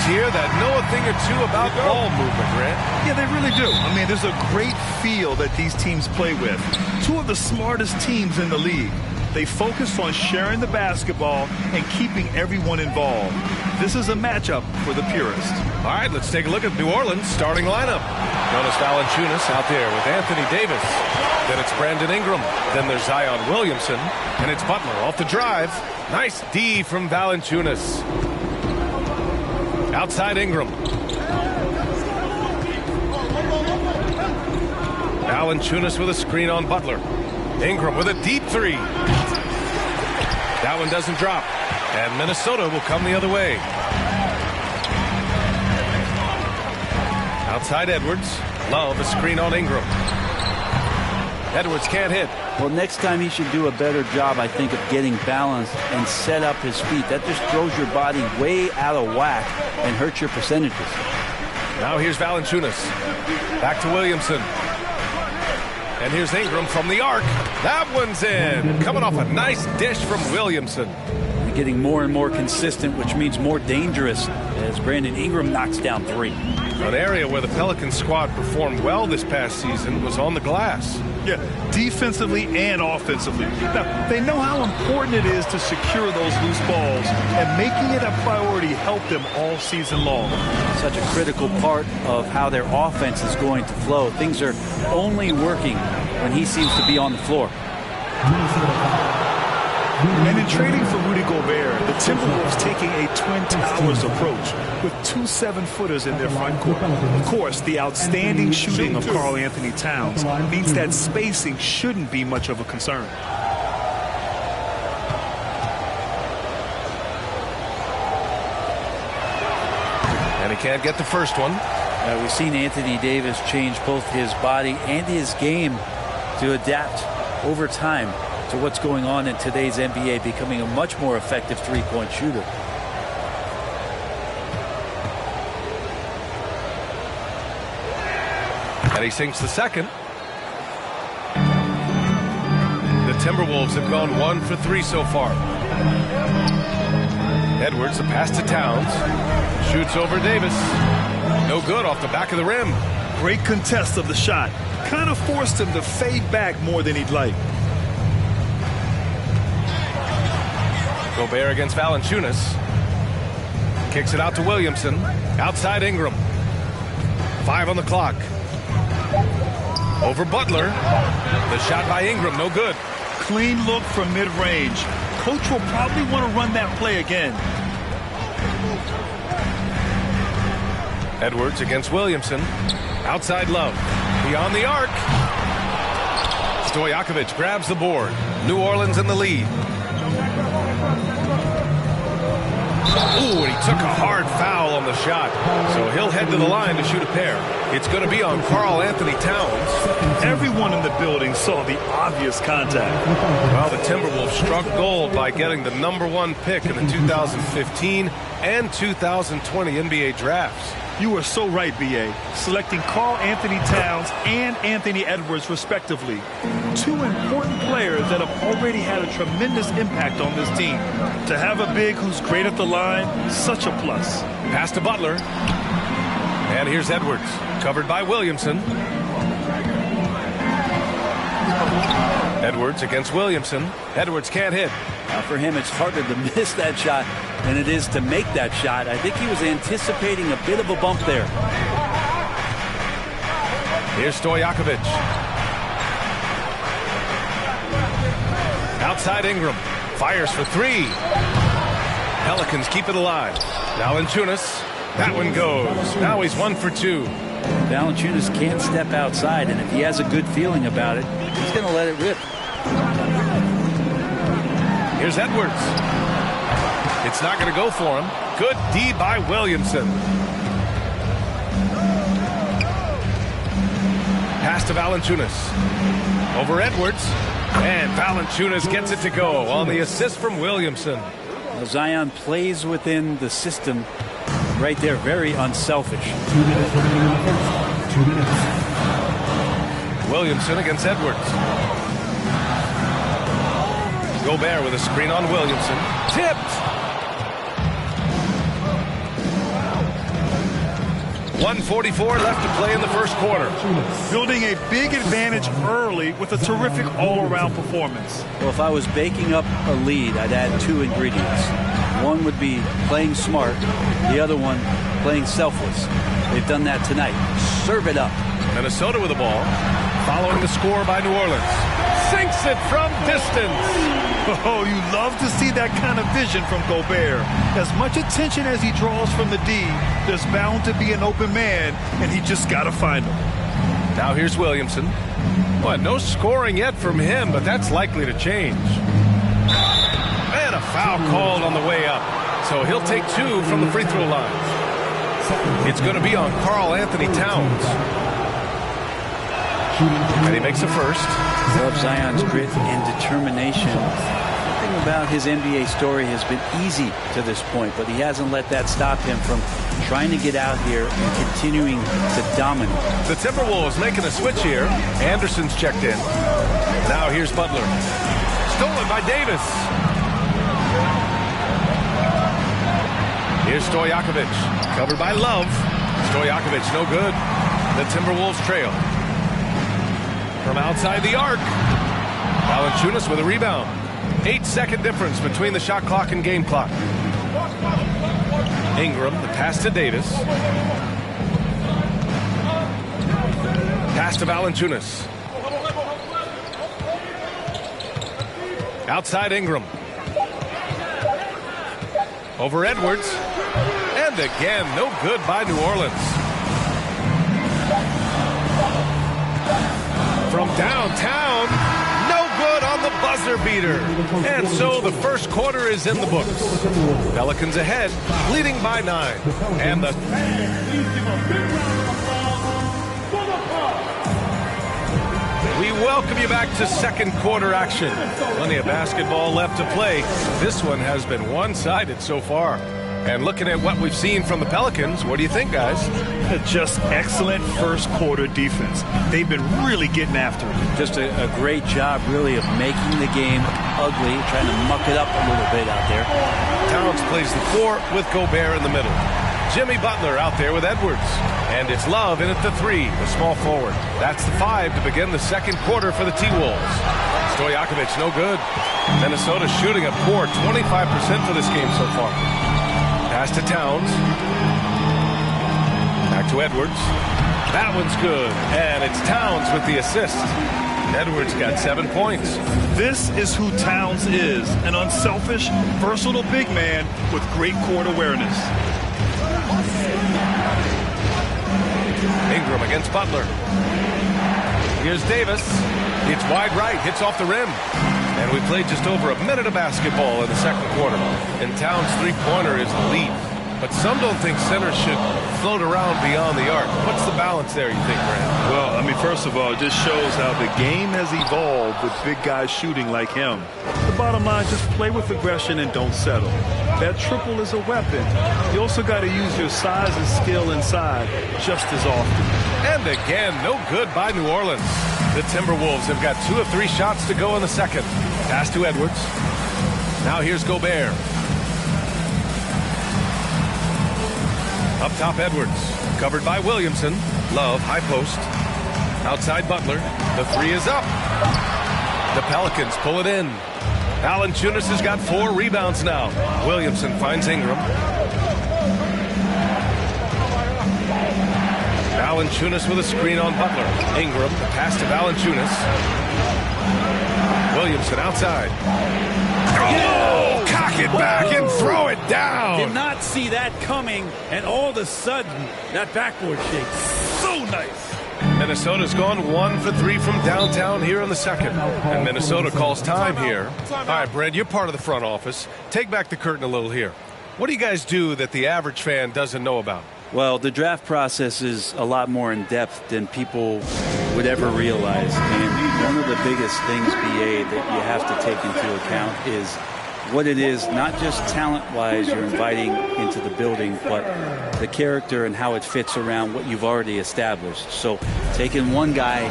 teams here that know a thing or two about ball movement, Grant. Yeah, they really do. I mean, there's a great feel that these teams play with. Two of the smartest teams in the league. They focus on sharing the basketball and keeping everyone involved. This is a matchup for the purists. All right, let's take a look at New Orleans' starting lineup. Jonas Valanciunas out there with Anthony Davis. Then it's Brandon Ingram. Then there's Zion Williamson. And it's Butler off the drive. Nice D from Valanciunas. Outside Ingram. Valanciunas with a screen on Butler. Ingram with a deep three. That one doesn't drop. And Minnesota will come the other way. Outside Edwards. Love a screen on Ingram. Edwards can't hit. Well, next time he should do a better job, I think, of getting balanced and set up his feet. That just throws your body way out of whack and hurts your percentages. Now here's Valanciunas. Back to Williamson. And here's Ingram from the arc. That one's in. Coming off a nice dish from Williamson. You're getting more and more consistent, which means more dangerous as Brandon Ingram knocks down three. An area where the Pelicans squad performed well this past season was on the glass. Yeah, defensively and offensively. Now, they know how important it is to secure those loose balls, and making it a priority helped them all season long. Such a critical part of how their offense is going to flow. Things are only working when he seems to be on the floor. And in trading for Rudy Gobert, the Timberwolves taking a Twin Towers approach with 2 7-footers in their front court. Of course, the outstanding shooting of Karl Anthony Towns means that spacing shouldn't be much of a concern. And he can't get the first one. We've seen Anthony Davis change both his body and his game to adapt over time to what's going on in today's NBA, becoming a much more effective three-point shooter. And he sinks the second. The Timberwolves have gone 1 for 3 so far. Edwards, a pass to Towns. Shoots over Davis. No good off the back of the rim. Great contest of the shot. Kind of forced him to fade back more than he'd like. Gobert against Valanciunas. Kicks it out to Williamson. Outside Ingram. 5 on the clock. Over Butler. The shot by Ingram, no good. Clean look from mid-range. Coach will probably want to run that play again. Edwards against Williamson. Outside Love. Beyond the arc. Stojakovic grabs the board. New Orleans in the lead. Ooh, and he took a hard foul on the shot. So he'll head to the line to shoot a pair. It's going to be on Karl Anthony Towns. Everyone in the building saw the obvious contact. Well, the Timberwolves struck gold by getting the #1 pick in the 2015 and 2020 NBA drafts. You are so right, B.A. Selecting Karl Anthony Towns and Anthony Edwards, respectively. 2 important players that have already had a tremendous impact on this team. To have a big who's great at the line, such a plus. Pass to Butler. And here's Edwards, covered by Williamson. Edwards against Williamson. Edwards can't hit. For him, it's harder to miss that shot than it is to make that shot. I think he was anticipating a bit of a bump there. Here's Stojakovic. Outside Ingram. Fires for 3. Pelicans keep it alive. Valanciunas. That one goes. Now he's 1 for 2. Valanciunas can't step outside, and if he has a good feeling about it, he's going to let it rip. Here's Edwards. It's not going to go for him. Good D by Williamson. Pass to Valanciunas. Over Edwards. And Valanciunas gets it to go on the assist from Williamson. Well, Zion plays within the system right there. Very unselfish. 2 minutes remaining in the first. 2 minutes. Williamson against Edwards. Gobert with a screen on Williamson. Tipped. 1:44 left to play in the first quarter. Building a big advantage early with a terrific all-around performance. Well, if I was baking up a lead, I'd add 2 ingredients. One would be playing smart. The other one, playing selfless. They've done that tonight. Serve it up. Minnesota with the ball. Following the score by New Orleans. Sinks it from distance. Oh, you love to see that kind of vision from Gobert. As much attention as he draws from the D, there's bound to be an open man, and he just got to find him. Now here's Williamson. Well, no scoring yet from him, but that's likely to change. And a foul called on the way up. So he'll take 2 from the free throw line. It's going to be on Karl Anthony Towns. And he makes a first. Love Zion's grit and determination. The thing about his NBA story has been easy to this point, but he hasn't let that stop him from trying to get out here and continuing to dominate. The Timberwolves making a switch here. Anderson's checked in. Now here's Butler. Stolen by Davis. Here's Stojakovic. Covered by Love. Stojakovic no good. The Timberwolves trail. From outside the arc. Valanciunas with a rebound. 8-second difference between the shot clock and game clock. Ingram, the pass to Davis. Pass to Valanciunas. Outside Ingram. Over Edwards. And again, no good by New Orleans. From downtown, no good on the buzzer beater. And so the first quarter is in the books. Pelicans ahead, leading by 9. And the... We welcome you back to second quarter action. Plenty of basketball left to play. This one has been one-sided so far. And looking at what we've seen from the Pelicans, what do you think, guys? Just excellent first quarter defense. They've been really getting after it. Just a great job, really, of making the game ugly, trying to muck it up a little bit out there. Towns plays the 4 with Gobert in the middle. Jimmy Butler out there with Edwards. And it's Love in at the 3, the small forward. That's the 5 to begin the second quarter for the T-Wolves. Stojakovic no good. Minnesota shooting a poor 25% for this game so far. Pass to Towns. Back to Edwards. That one's good. And it's Towns with the assist. Edwards got 7 points. This is who Towns is. An unselfish, versatile big man with great court awareness. Ingram against Butler. Here's Davis. It's wide right. Hits off the rim. And we played just over a minute of basketball in the second quarter. And Towns' three-pointer is the lead. But some don't think centers should float around beyond the arc. What's the balance there, you think, Grant? Well, I mean, first of all, it just shows how the game has evolved with big guys shooting like him. The bottom line, just play with aggression and don't settle. That triple is a weapon. You also got to use your size and skill inside just as often. And again, no good by New Orleans. The Timberwolves have got 2 of 3 shots to go in the second. Pass to Edwards. Now here's Gobert. Up top, Edwards. Covered by Williamson. Love, high post. Outside Butler. The 3 is up. The Pelicans pull it in. Valanciunas has got 4 rebounds now. Williamson finds Ingram. Valanciunas with a screen on Butler. Ingram, the pass to Valanciunas. Williamson outside. Oh, cock it back and throw it down. Did not see that coming, and all of a sudden, that backboard shake. So nice. Minnesota's gone 1 for 3 from downtown here in the second. And Minnesota calls time here. All right, Brad, you're part of the front office. Take back the curtain a little here. What do you guys do that the average fan doesn't know about? Well, the draft process is a lot more in depth than people would ever realize. And one of the biggest things, BA, that you have to take into account is what it is, not just talent-wise you're inviting into the building, but the character and how it fits around what you've already established. So taking one guy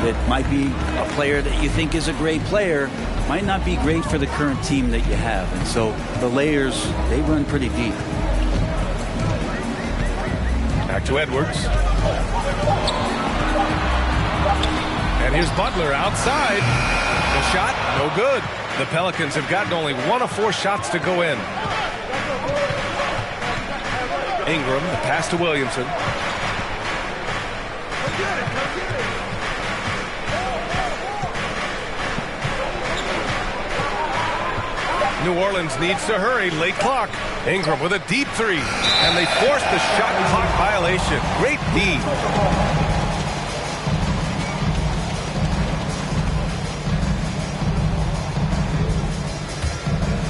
that might be a player that you think is a great player might not be great for the current team that you have. And so the layers, they run pretty deep. Back to Edwards. And here's Butler outside. The shot, no good. The Pelicans have gotten only 1 of 4 shots to go in. Ingram, the pass to Williamson. New Orleans needs to hurry, late clock. Ingram with a deep 3, and they force the shot clock violation. Great D.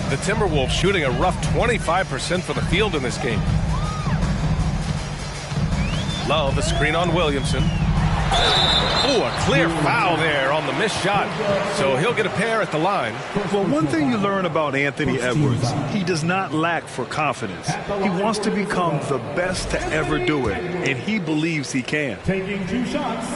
The Timberwolves shooting a rough 25% from the field in this game. Love, the screen on Williamson. Oh, a clear foul there on the missed shot. So he'll get a pair at the line. Well, one thing you learn about Anthony Edwards, he does not lack for confidence. He wants to become the best to ever do it, and he believes he can. Taking 2 shots.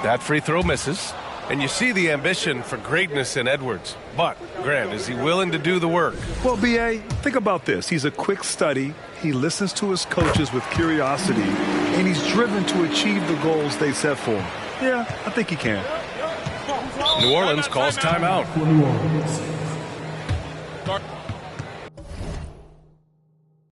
That free throw misses. And you see the ambition for greatness in Edwards. But, Grant, is he willing to do the work? Well, B.A., think about this. He's a quick study. He listens to his coaches with curiosity, and he's driven to achieve the goals they set for him. Yeah, I think he can. New Orleans calls timeout.